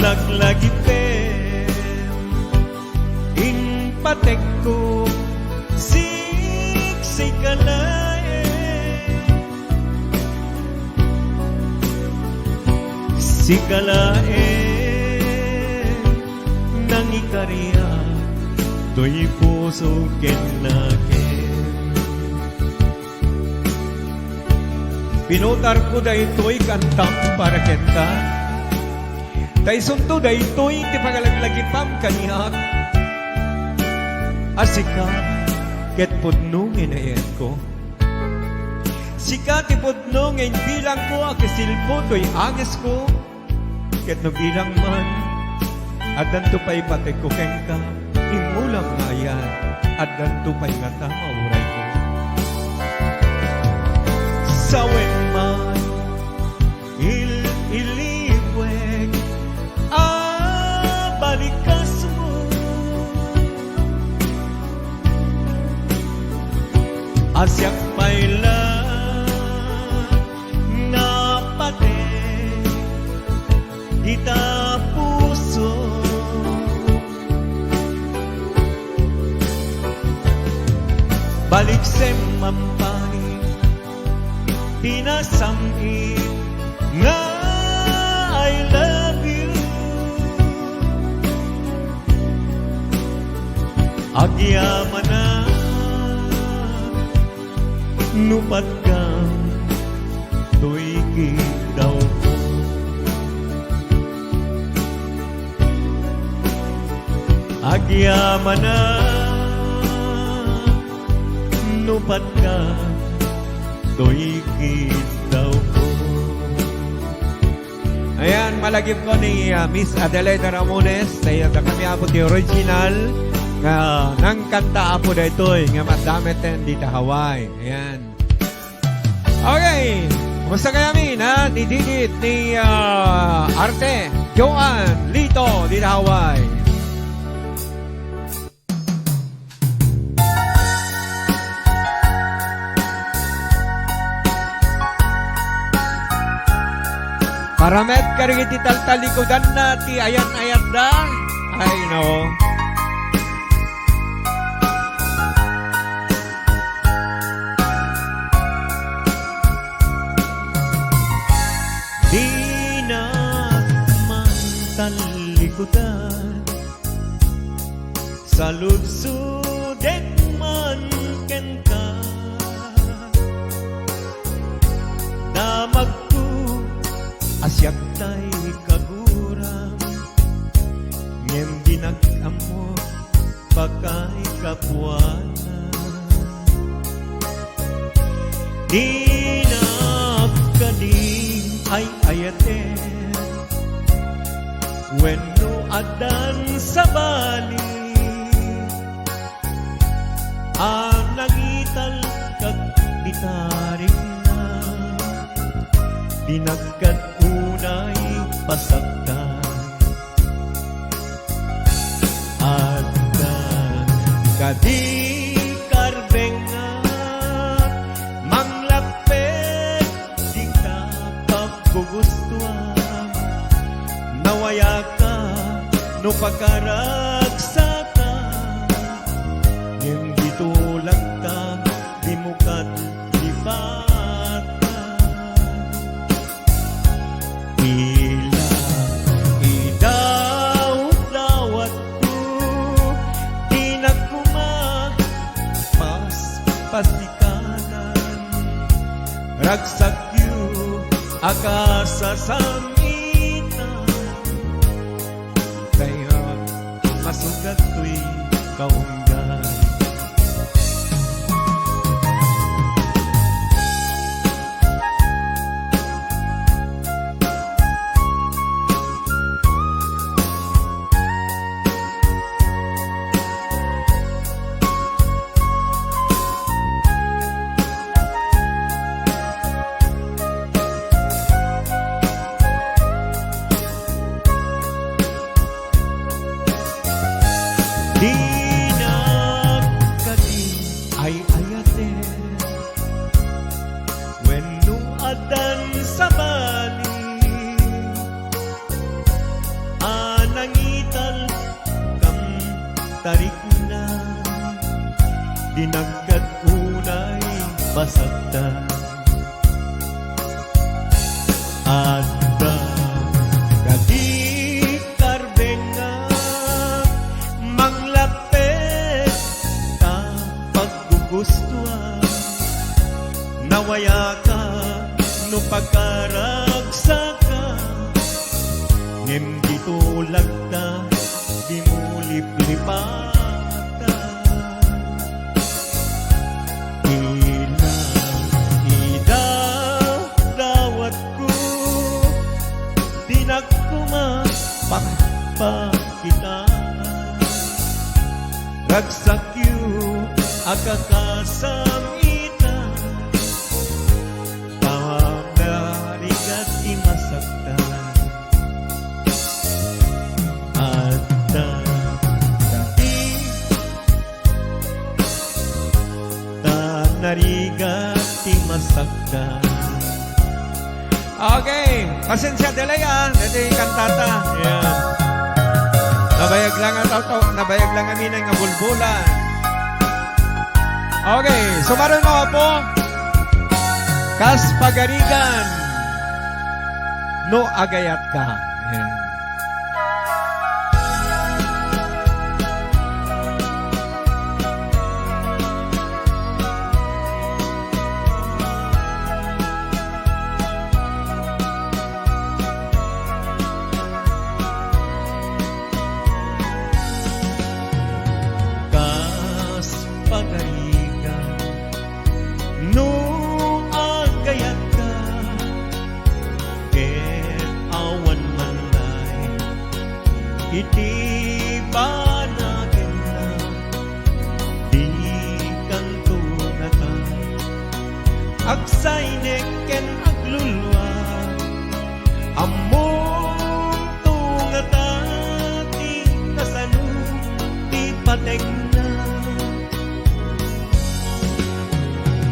laglagi pem in patek ko siksikalae sikalae nang ikarya to'y puso kenake pinutar ko daytoy kantang para kenta. Daysunto daytoy ti pagalaglagipam kaniak. Asika ket pudno nginayen ko. Sika ti pudno ngayon bilang ko akisilpo to'y agis ko. Ket no bilang man addan to pa'y patek ko kengka imulang nga yan addan to pa'y ngata mauray ko. pinasami nga I love you. Agyaman na nupat ka tuigid daw ko. Agyaman na nupat ka tuigid daw ko. Ayan, malagip ko ni Miss Adelaida Ramones. Kaya kami ako di original nga nang kanta ako da ito nga madamit dito Hawaii. Ayan. Okay. Kumusta kaya min ha? Ni Didit, ni Arte, Joanne, Lito, dito Hawaii. Paramet karigit italtalikodan na ti ayan-ayat da. Ay, no. Di na man talikodan sa ludsudek man ken ka damag asyak tay kaguram ngem dinag-amo bakay kapuana dinag kaning ay ayaten wenno adan sa bali nangital kag bitarik na dinagkat unay pasagdan at kadi karbenga manglapet di ka paggugustuhan nawaya ka no pagkaragsa ka yung gitulag ka di mukat di bata ila idaw-dawat ko di nagkuma pasikanan ragsak yu akasasangitan kaya masugat ko'y kaunggan. Di nagkadi ay ayaten wenno adan sa bali nangital kam tarik na dinagkat unay basagtan at kadi karbenga manglapet ka paggugustuhan nawaya ka no pagkaragsa ka ngem gitulag ta di mo liplipata ila idaw-dawat ko di nagkuma pakpakitaan ragsak yu akakasangitan pamarigat imasaktan at dati tanarigat imasaktan. Okay, pasensya delay dito yung kantata. Ayan. Nabayag lang ang tauto, nabayag lang ang minay nga bulbulan. Okay, sumaron mo po. Kas Pagarigan, no agayat ka. Ayan. Kas Pagarigan, no agayat ka, ket awan man lay, iti banagin na, di kang tunata, agsay neken aglulwa, among tungata, ti kasano, ti patek na.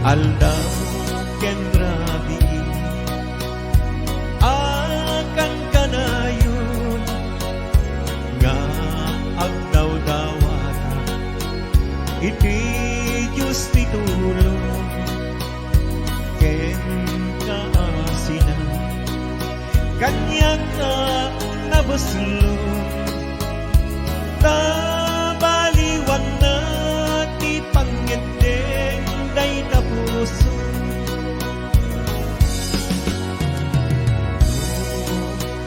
Aldaw ken rabi akan kanayon nga agdaw-dawata iti Diyos titulong ken kaasina kanya ka nabaslong tabaliwan na ti pangeteng day na puso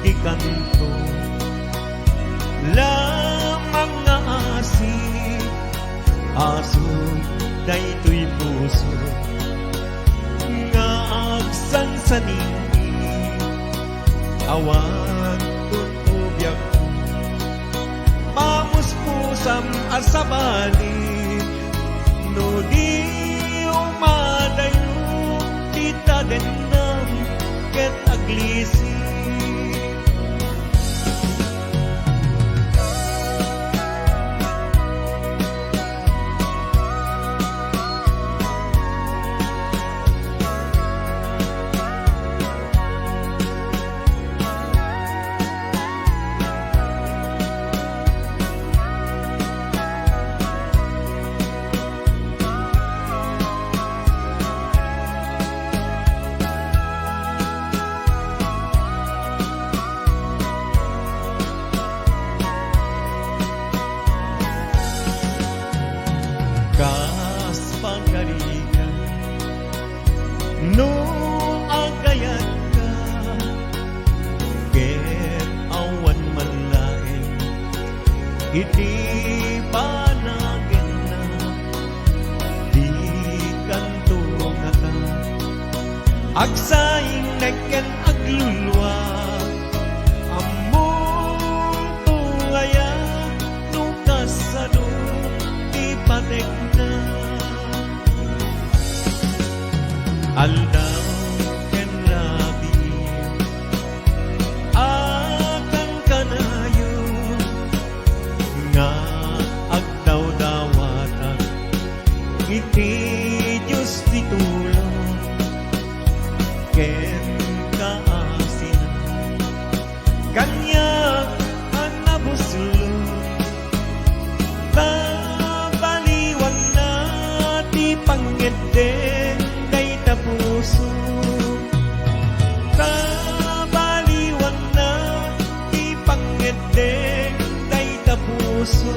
di kanto lamang nga aso daytoy puso nga agsansanini awan kun ubyak mamuspusam asabali no di umadayo kita denam ket aglisi Kas Pagarigan, no agayat ka, ket awan man laeng, iti panagin na, di kanto ngata, agsaing neken aglulwa, among tungaya, nukasano, patek na aldaw ken labi akan kanayon nga agdaw-dawatan iti Diyos titulong ken kaasinan kanya ang nabuslong baliwan na ti pangeteng day tapuso baliwan na ti pangeteng day tapuso.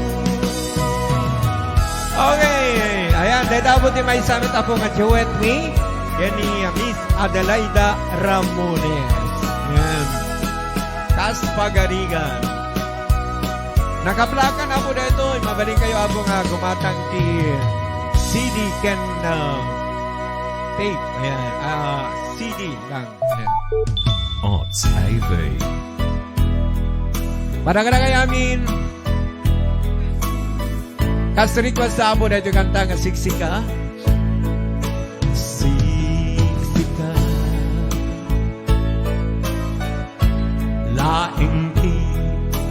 Okay, ayan, dahil tapos di may samit ako nga duet ni ni Miss Adelaida Ramones. Ayan. Kas Pagarigan. Nakaplakan ako na ito. Mabaling kayo ako nga gumatang ti CD ken tape. Ayan. CD lang. Ayan. Odds AV. Padagara kay amin. Kas request sa amo na ito kanta nga Siksika. Siksika laing ti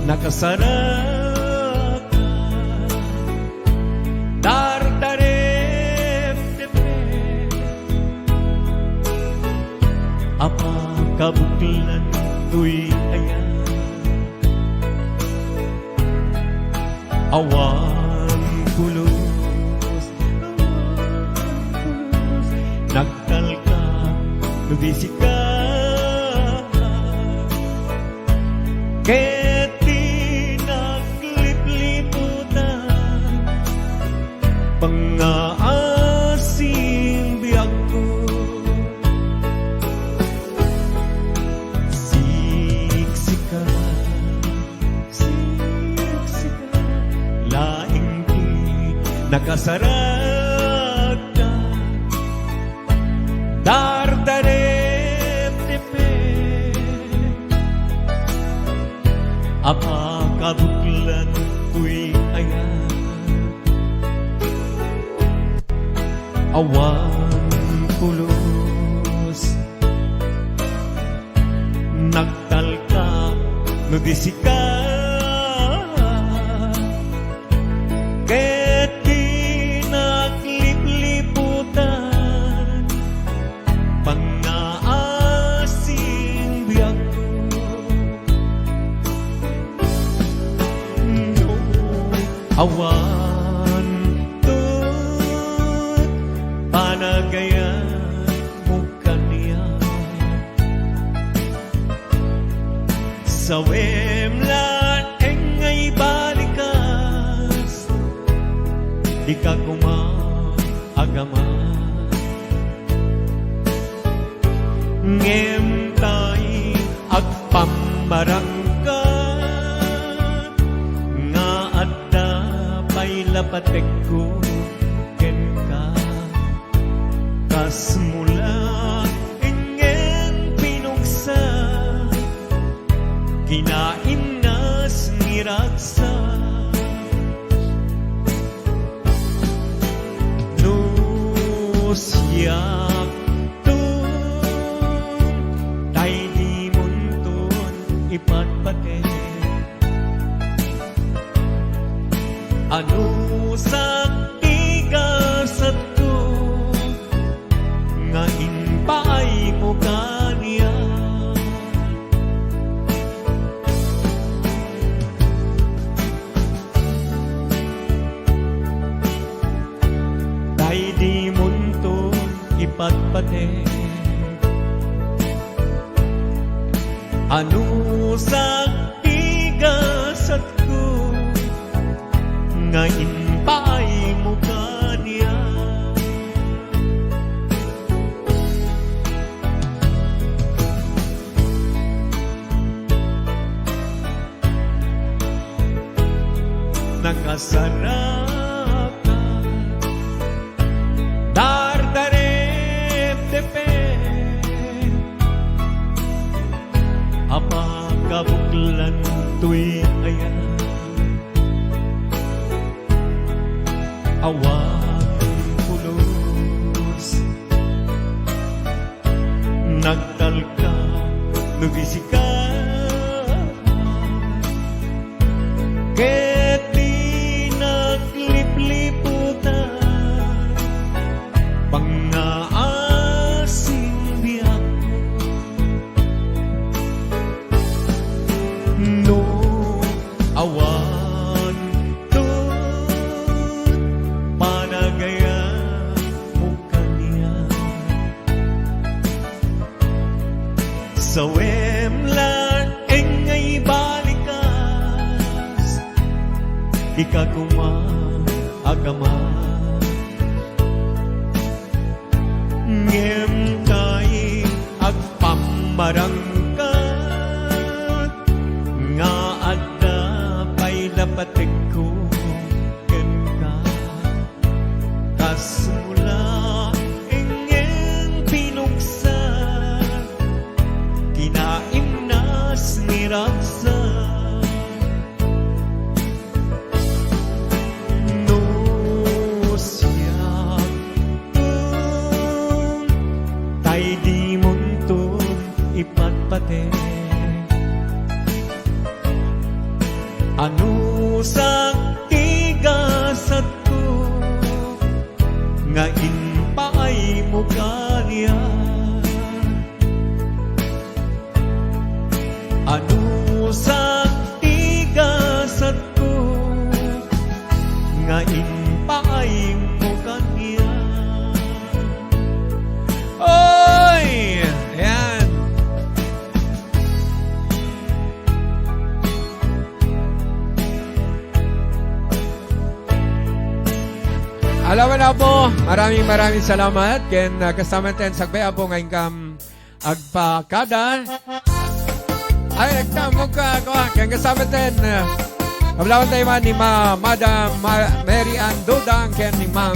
nakasarap dardarem depre apa kabuklan tuy ayan awan pulos nagkalka nubisika keti naglipliputan pangaasing biyak ko siksika laing di nakasarag ka dardarep tepe apa kabuklan tuy ayan awan pulos nagtalka nudisika keti naglipliputan pangaasing biyak ko no awan tut panagayan mo kaniya sa wemlan engay balikas di ka kumaagama ngem tay agpamarangka nga adda pay lapatek ko ken ka kas mula engen pinugsa kinaimnas ngiraksa no siyak tay di munton ipatpate anu sakti kasat ko nga inpaay mo kaniya tay di munton ipatpate anu sakti gasat ko nga inpaay mo kaniya nakasarap ka dardarep tepe apa kabuklan tuy ayan awan pulos nagtalka nubisika keti naglipliputan pangaasing biyak no awan tut panagayan mo kaniya sa wemlan engay balikas di ka kumaagama ngem tay agpamarangkat nga adda pay lapatek ko ken ka kas mula engen pinugsa kinaimnas niraksa no siyak tay di munton ipatpate anu sakti gasat ko nga inpaay mo kaniya anu sakti gasat ko nga inpaay mo kaniya oy Alaman na po, maraming salamat. Ken kasama natin sagbaya po ngayong agpakada. Ay, nagtamog ka. Ken kasama natin. Kablawan tayo man ni Madam Mary Ann Dudang. Ken ni Ma'am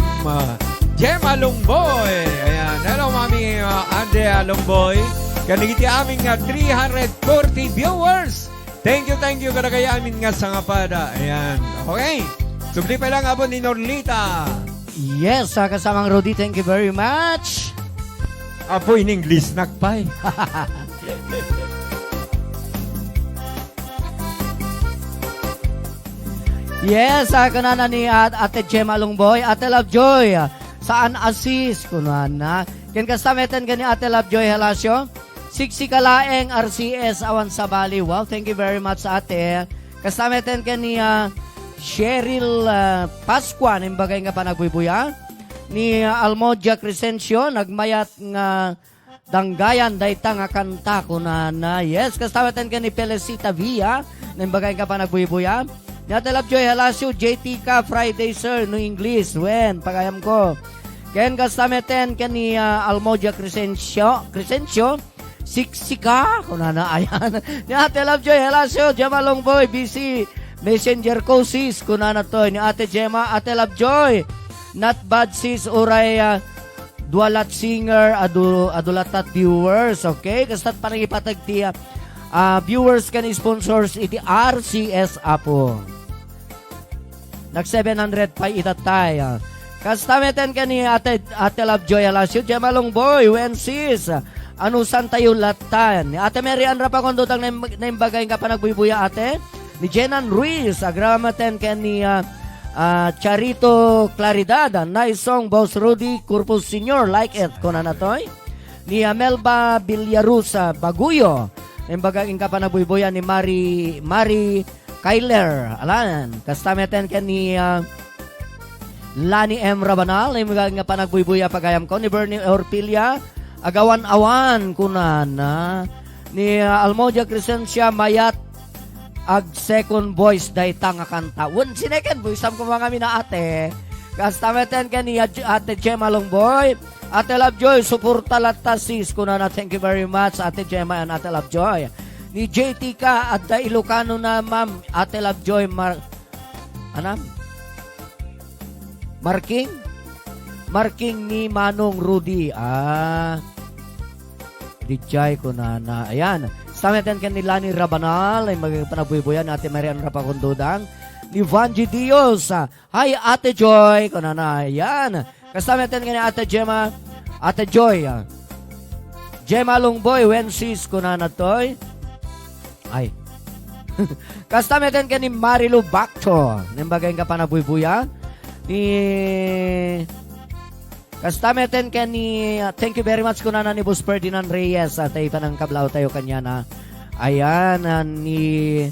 Gemma Lungboy. Ayan. Hello, Mami Andrea Lungboy. Kanigiti aming 340 viewers. Thank you kada kaya amin nga sa ngapada. Ayan. Okay. Subli pa lang abon ni Norlita. Yes, kasamang Rudy, thank you very much. Apo in English nakpay. Yes, kunana ni Ate Gemma Lungboy, Ate Lovejoy, saan assist kunana. Ken kastameten kani Ate Lovejoy Halasio. Siksikalaeng RCS awan sa Bali. Wow, thank you very much Ate. Kastameten kani Cheryl Pascua nimbagay nga pa nagbubuya ni Almodia Crescencio nagmayat nga danggayan dayta nga kanta kunana. Yes, kastameten kani Felicita Villa nimbagay nga pa nagbubuya. Ni Ate Lovejoy Halasio, JT ka Friday sir no English when pagayam ko. Ken kastameten kani Almodia Crescencio siksika kunana ayan. Ni Ate Lovejoy Halasio, Gemma Longboy BC Messenger ko sis kunana to ni Ate Gemma, Ate Lovejoy. Not bad sis oray dualat singer adulatat viewers. Okay, kastat panagipatag ti viewers kan sponsors iti RCS apo. Nag 700 pa itatay. Kastameten ka ni Ate Lovejoy Alasio, Gemma Longboy, when sis anusan tayo latan. Ate Mary Ann Rapacondo tang naimbagay ka pa nagbubuya ate. Ni Jenan Ruiz, agramaten ka ni Charito Claridad, nice song, Boss Rudy Corpus Senior, like it, kuna na to'y. Ni Melba Villarusa Baguyo, naimbagay ka pa nagbubuya ni Mari Kyler, alan, kastameten ka ni Lani M. Rabanal, naimbagay ka pa nagbubuya pagayam ko, ni Bernie Orpilia, agawan-awan kunana ni Almodia Crescencia mayat ag second voice dayta nga kanta. One second voice am ko mga mina ate. Kastameten ka ni Ate Gemma Longboy, Ate Lovejoy suporta latta sis kunana. Thank you very much Ate Gemma and Ate Lovejoy. Ni JT ka at da Ilocano na ma'am Ate Lovejoy Marking ni Manong Rudy. Dijay ko na. Ayan. Stameten kan ni Lani Rabanal. Ay magpanabubuyan. Ate Marian Rapacondodang. Ni Vanji Dios. Hi Ate Joy. Ko na. Ayan. Kastameten kan ni Ate Gemma. Ate Joy. Gemma Longboy. Wensis ko na toy. Ay. Kastameten kan ni Marilu Bacto. Nimbagay ka pa nabubuya. Kastameten ka ni thank you very much kunana ni Boss Ferdinand Reyes at ay panang kablaw tayo kanya na ayan ni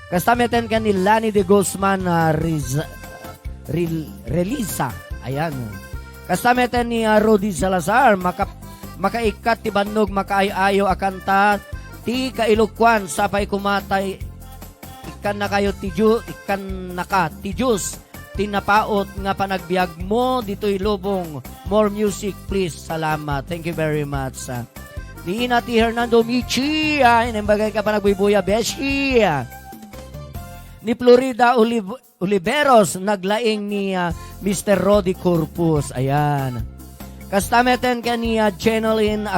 kastameten ka ni Lani de Guzman Relisa ayan kastameten ni Rudy Salazar makaikat ti bannog makaayayo akanta ti kailukwan sapay kumatay ikan na kayo ikan naka ti Diyos tinapaot nga panagbiag mo dito'y lubong. More music please. Salamat. Thank you very much. Ni Inati Hernando Michi. Inimbagay ka pa nagbubuya. Beshi. Ni Florida Oliveros. Naglaing ni Mr. Rodi Corpus. Ayan. Kastameten ka ni Jeneline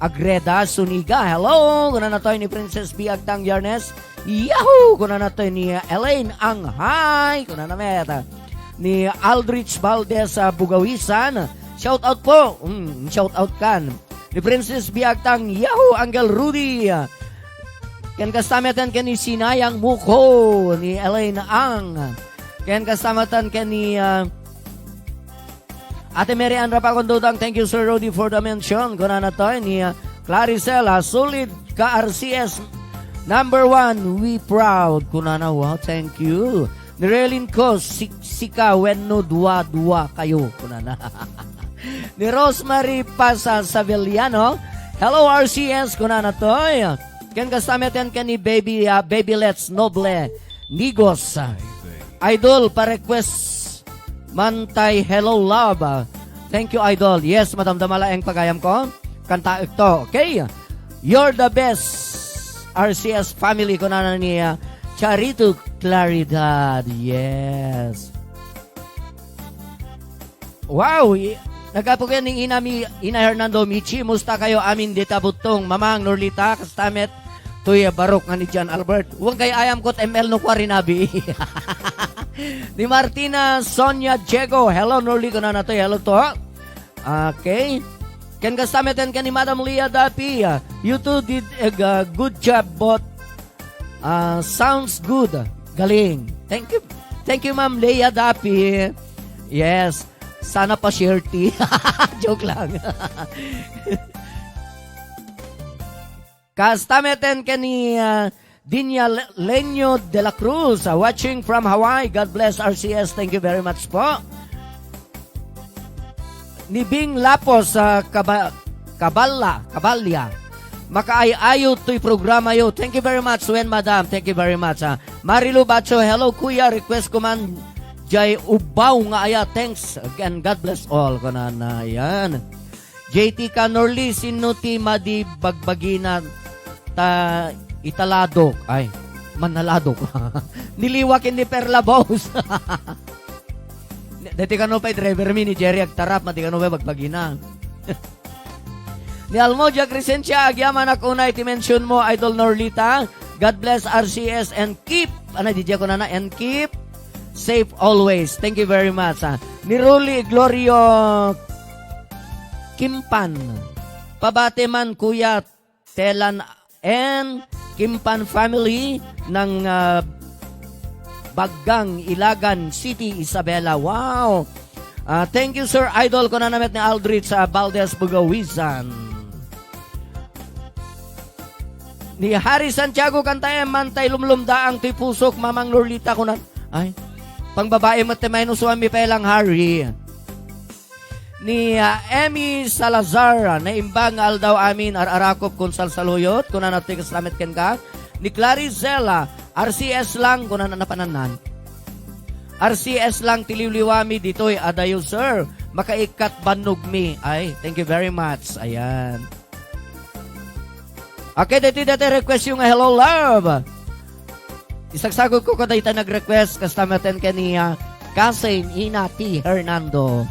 Agreda Suniga. Hello. Kuna na tayo ni Princess B. Agtang Yarnes. Yahoo! Kuna na tayo ni Elaine Anghay. Kuna na meta. Ni Aldrich Valdez Bugawisan. Shout out po. Shout out kan. Ni Princess Biagtang. Yahoo! Angel Rudy. Ken kastamatan ken ni Sinayang Muko. Ni Elaine Ang. Ken kastamatan ken ni Ate Mary Ann Rapacondodang. Thank you Sir Rudy for the mention. Kuna na tayo ni Claricela. Solid ka RCS. Number 1, we proud. Kunana, wow, thank you. Nirelin ko, sika, when no, dua kayo. Kunana. Ni Rosemary Pasa Saviliano. Hello, RCS. Kunana toy. Ken kastameten ken ni Baby Let's Noble Nigos. Idol, pa-request Mantay, hello love. Thank you, idol. Yes, Madam Damala, ang pagayam ko. Kanta ito, okay? You're the best. RCS family ko na niya. Charito Claridad. Yes. Wow! Nagkapo kayo ng Ina Hernando Michi. Musta kayo amin dita butong. Mamang Norlita, kastamet. Tuya barok nga ni John Albert. Huwag kayo ayam ko't ML no kwarinabi. Ni Martina Sonia Diego. Hello Norli ko na to. Hello to. Okay. Ken kastameten ka ni Madam Leah Dapi. You two did a good job but sounds good. Galing. Thank you. Thank you Ma'am Leah Dapi. Yes. Sana pa share tea. Joke lang. Kastameten ka ni Dinya Leño de la Cruz, watching from Hawaii. God bless RCS. Thank you very much po. Ni Bing Lapos sa Kabalya. Makaayayo to'y programa yo. Thank you very much, Wen Madam. Thank you very much. Marilu Bacho, hello kuya. Request ko man Jay Ubaw nga aya. Thanks again. God bless all. Kanana yan. JT Canorli, sinuti madi bagbagina ta italadok. Ay, manaladok. Niliwakin ni Perla Boss. Dati ka no pa driver mi ni Jerry Agtarap, mati ka no pa bagbagina. Ni Almoja Crescencia, agyaman ako na iti-mention mo, Idol Norlita. God bless RCS and keep, ko na and keep safe always. Thank you very much. Ni Ruli Glorio Kimpan. Pabate man Kuya Telan and Kimpan family ng Baggang Ilagan City, Isabela. Wow! Thank you, Sir Idol. Ko na namit ni Aldrich sa Valdez, Bugawisan. Ni Harry Santiago Kantayan, Mantay Lumlumdaang Tipusok, Mamang Lorlita ko na. Ay, pang babae matemay no suami pa lang Harry. Ni Emmy Salazar, na imbang aldaw amin ararakop kung salsaluyot, kung na natin kaslamet ken ka. Ni Claricela, RCS lang, kung na napananan. RCS lang tiliwliwami dito'y adayo sir. Makaikat banog mi. Ay, thank you very much. Ayan. Okay, dati request yung hello love. Isagsagot ko kada ita nag-request kastamatan kaniya Kasin Ina T. Hernando.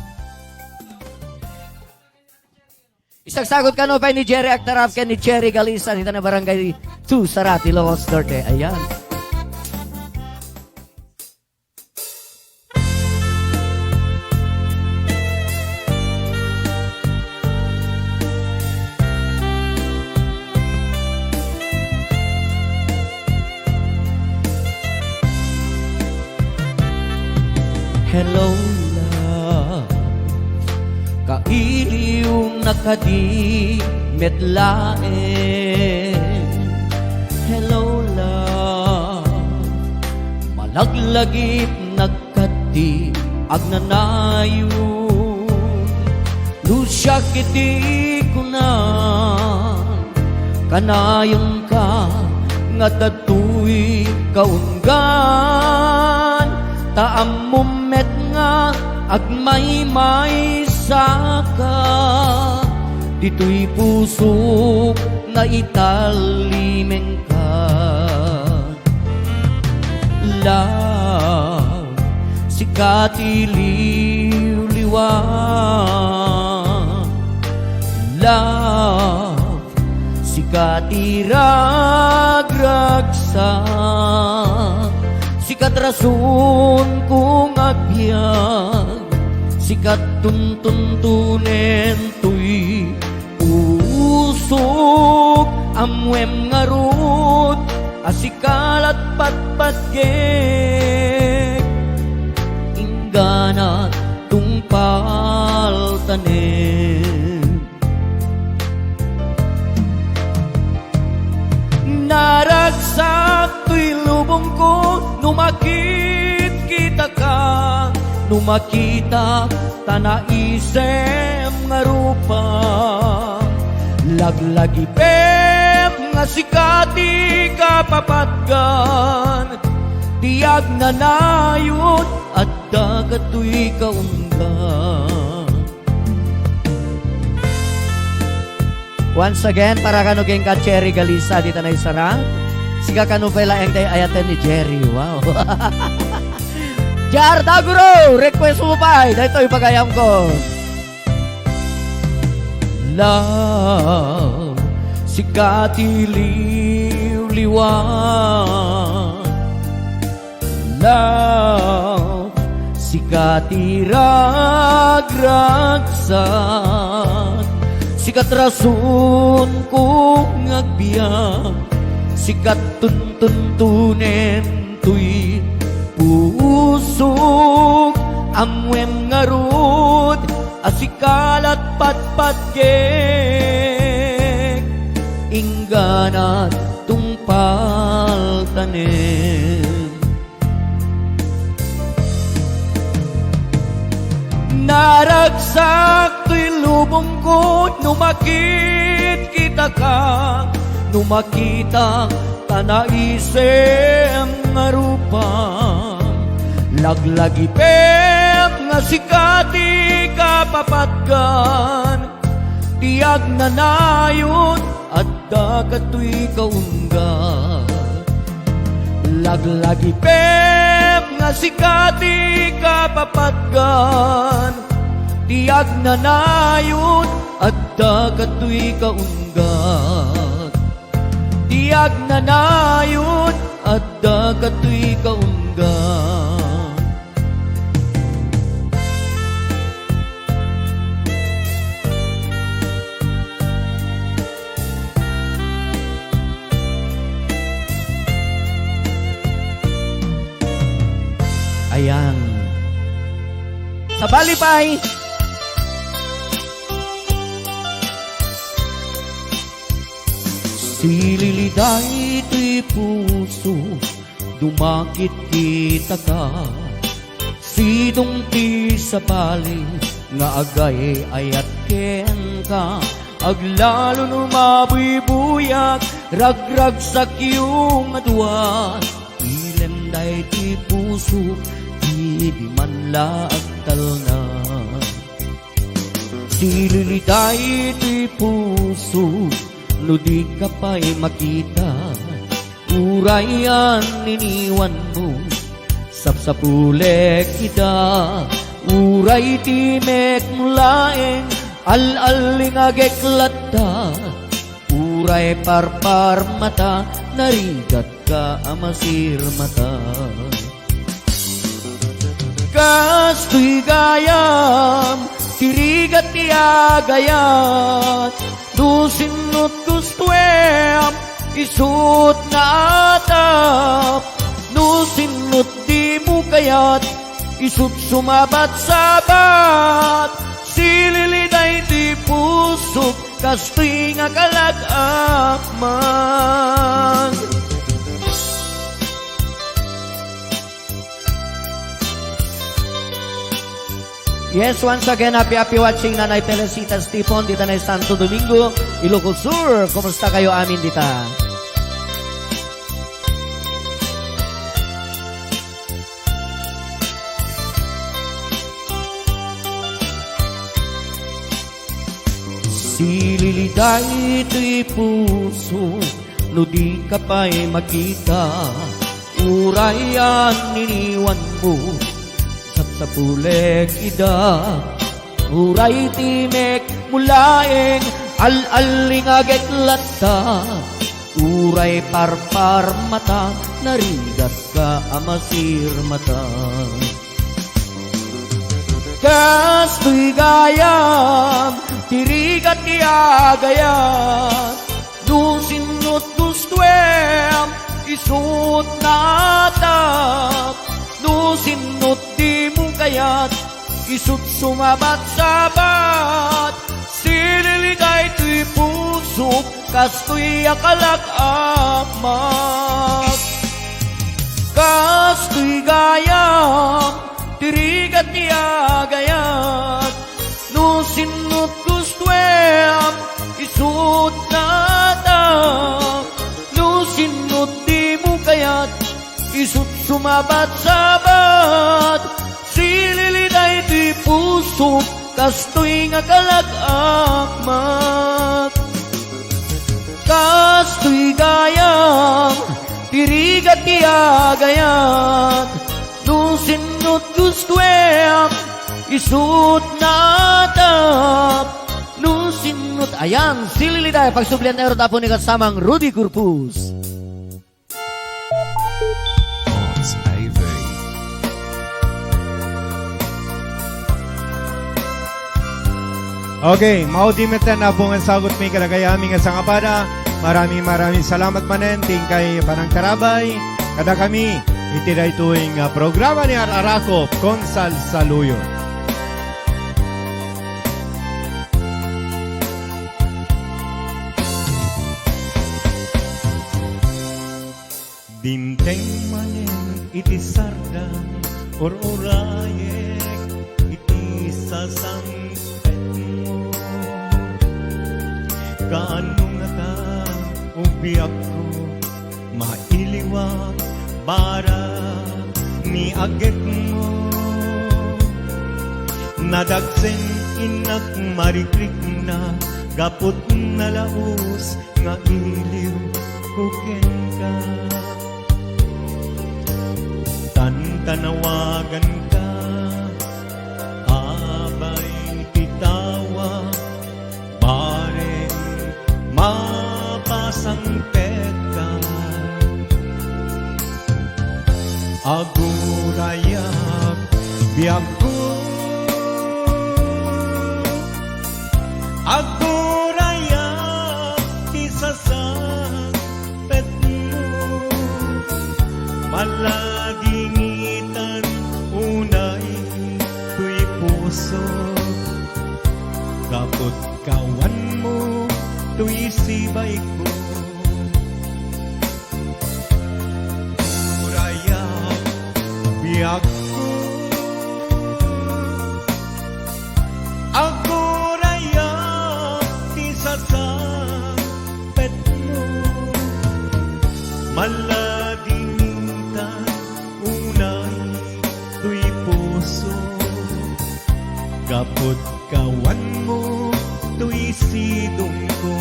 Isagsagot ka no pa ni Jerry Agtarap ni Cherry Galisan ita na barangay 2 Sarati, Locos Norte. Ayan. Hello love, kailiw nakadi metlae. Hello love, malaglagip nagkati agnanayon. Lusya kiti kunan, kanayon ka nga datoy kaunggan. Taam mumet nga agmay-may saka dito'y pusok na italimeng ka. Love, sikati liw-liwa. Love, sikati ragragsa. Sikat rason kung agbyag, sikat tuntuntunen tuy usok amwem ngarut asikalat patpatgek ingganat tungpal tanem. Naragsak tuy lubong ko numakit kita ka, numakita tanaisem nga rupa. Laglagipem nga sikati kapapatgan, tiyag na nayot at dagato'y kaungga. Once again, para kanuging ka Cherry Galisa, dito na isara. Siga kanupay laeng tayo ayaten ni Jerry. Wow. Jar Daguro, request mo pa. Dito ipagayam ko. Love, sikati liw-liwan. Love, sikati ragragsan. Sikat rason kong agbiyak, sikat tuntuntunen tuy pusok, amwem ngarud, asikalat patpatgek, ingganat tungpal tanem. Naragsak to'y lubong ko, numakit kita ka, numakita ka na isem nga rupa. Laglagipem nga sikati ka papatgan, tiyag na nayon at dagato'y kaunggat. Laglagipem nga sikati ka papatgan, tiyag na nayon at dagato'y kaunggat. Tiyag na nayon at dagato'y kaunggat. Ayan. Sa balipay. Sililiday to'y puso, dumakit kita ka. Sidong ti sa bali, nga agay ayat ken ka. Aglalo numabuy-buyak, ragrag sa kiyong adwa. Ilenday ti puso, di man laagtal na. Sililiday ti puso, no di ka pa'y makita. Urayan niniwan mo, sapsapulek kita. Uray ti mek mulaeng, al-aling ageklata. Uray parpar mata, narigat ka amasir mata. Kasto'y gayam, tirigat tiagayat. Dusinot gustuem, isut na atap. Dusinot di mo kayat, isut sumabat-sabat. Sililiday di pusok, kasto'y nga kalagakman. Yes, once again, happy watching Nanay Teresita Stepon dito na Santo Domingo, Ilocos Sur. Kumusta kayo amin dita? Sililiday to'y puso, no di ka pa'y makita. Urayan niniwan mo, sa pulek ida. Uray timek mulaeng, al-aling ageklata. Uray parpar mata, narigat ka amasir mata. Kasto'y gayam, tirigat tiagayat. Dusinot gustuem, isut natap. Dusinot di mo kayat, isut sumabat-sabat. Sililiday to'y pusok, kasto'y akalak-amak. Kasto'y gayam, tirigat tiagayat. Dusinot gustuem, isut natap. Dusinot di mo kayat, isut sumabat-sabat. puso kastoy nga kalagakmak. Kastoy gayam tirigat tiagayat no sinut gustuem isut natap no sinut. Ayan, sililiday pagsublian tayo tapon ni kasamang Rudy Corpus. Okay, maudimeten na po ang sagot may kalagayami nga sangapada. Maraming salamat manen ting kay Panang Tarabay. Kada kami itiday tuwing programa ni Arakop Konsal Saluyo. Dinteng manen iti sardang or orayek iti sasang kaano nga ta ubiyak ko mailiwag para ni agek mo nadagsen inak marikrik na gapot na laos nga iliw kuken ka tanawagan ka abay titawa bare mapasang peka agurayak biyak ko agurayak isasang pet mo maladingitan unay tuy puso kapot kawan mo tuy sibay ko urayak biyak ko agurayak isasang pet mo maladingitan unay tuy puso kapot kawan mo tuy sidong ko.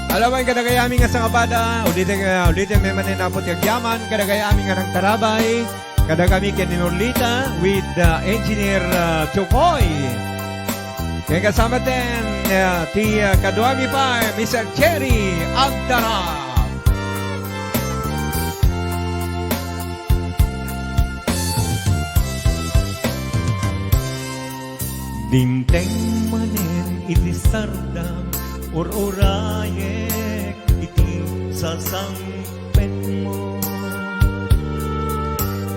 Alaman kadagayami nga sangapada, ulitin may maninapot yagyaman, kadagayami nga ng Tarabay, kadagami kininulita with Engineer Chokoy. Kaya kasama din ti Kaduami pa, Mr. Cherry Agdara. Dinteng manen iti sardang or orayek iti sasangpet mo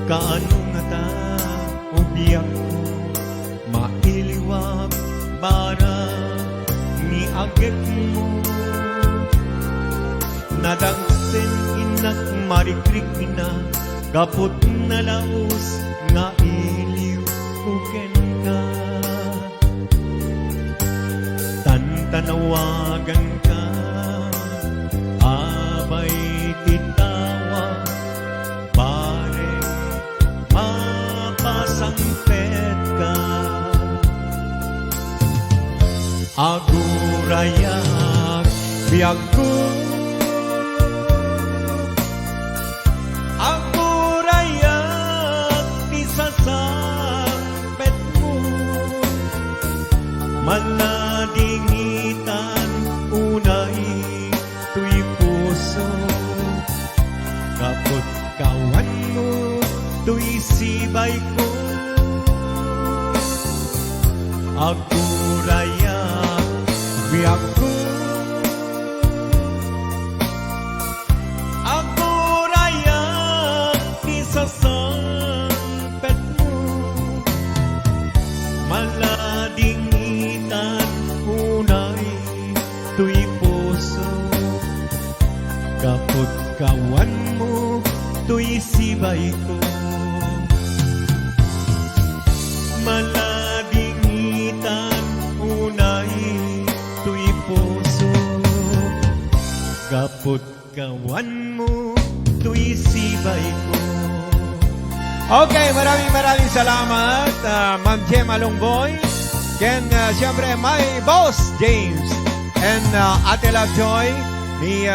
kaano nga ta ubiyak ko mailiwag para ni agek mo nadagsen inak marikrik na kaput na laos nga iliw kuken ka tanawagan ka abay titawa bare mapasang pet ka agurayak biyak ko agurayak isasang pet mo maladingitan unay tuy puso kapot kawan mo tuy sibay ko agurayak biyak ko agurayak isasang pet mo maladingitan unay tuy puso kapot kawan mo tuy sibay ko maladingitan unay tuy puso kapot kawan mo, to'y sibay ko. Okay, maraming salamat, Ma'am Gemma Longboy. Ken, siyempre, my boss, James. And Ate Lovejoy, ni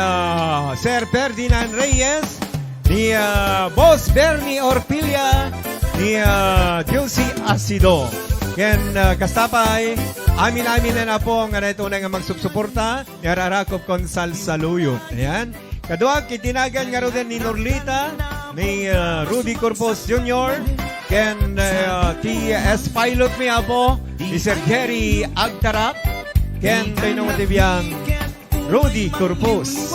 Sir Ferdinand Reyes, ni Boss Bernie Orpilla, ni Dulce Asido. Ken, kastapay, amin na po ang tunay nga magsuporta ni Ararakop Konsal Saluyot. Ayan. Kadua, kitinagan nga rin ni Norlita, ni Rudy Corpus Jr., ken TS Pilot mi apo, ni Sir Jerry Agtarap, ken Pinong Rudy Corpus.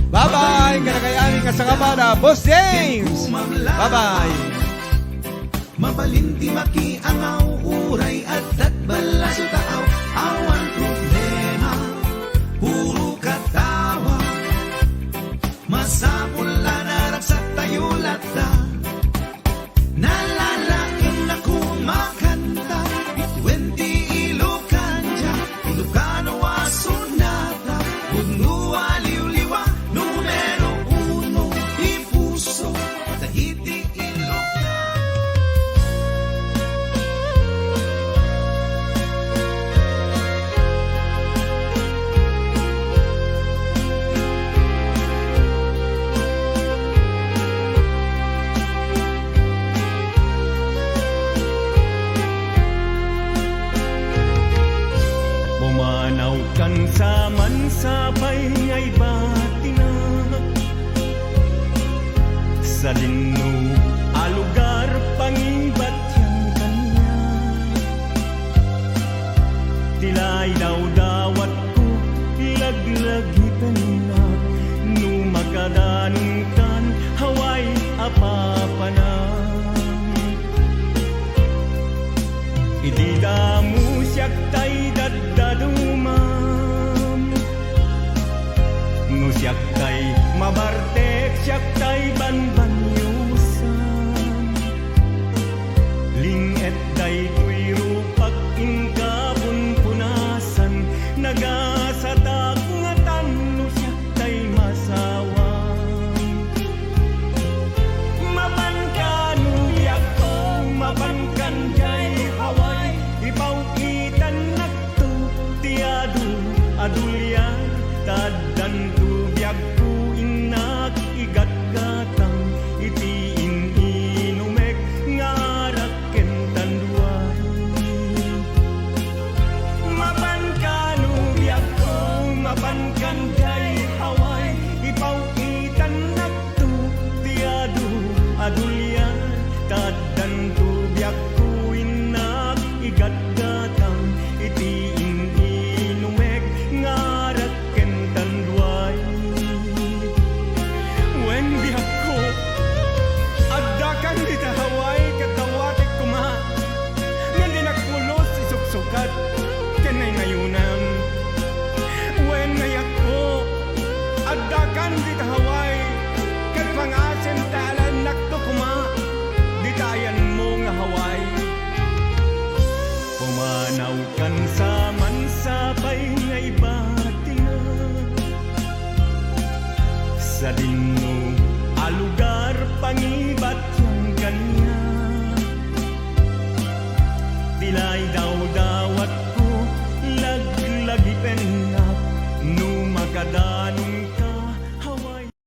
Bye-bye! Kanagayanin ka sa kabada, Boss James! Bye-bye! Mabalinti maki angaw uray at bala sa taaw awan problema puro katawa masapula narap sa tayo lata nalalain na kumakanta itwenti ilukan dyan ilukano asunata bunua liuliwa numero 1 ipuso tahiti ilukan. Mumanaw kan sa mansabay ngay batina sa linno alugar pangibat yang kanya tilay daw dawat ko laglagi penak nu magadanungkan haway apapanang ididamu siyak tay dadadumam nu siyak tay mabartek siyak tay banbanyusan linget day tuy rupak ingkabun punasan nagasatak ngatan nu siyak tay masawan mapan kanu yakko mapan kan jay haway ipaw itan nakto tiadu adulya tadan tu biag ku inak igat gatang iti inumek ngarak kentan duay mapan kanu biag ko mapan kan jay haway ipaw itan nakto tiadu adulya tadan tu biag ku inak igat gatang iti inumek ngarak kentan duay wen biag ko addakan dita haway katawatek kuma ngan di nagpulos isuksukat kenay ngayunan wen ngayak ko addakan dita haway kat pangasen talan nakto kuma ditayan mo nga haway pumanaw kan sa mansabay ngay batinga sa dinno alugar pangibat yang kanya dilay daw dawat ko laglagi penak nu magadanong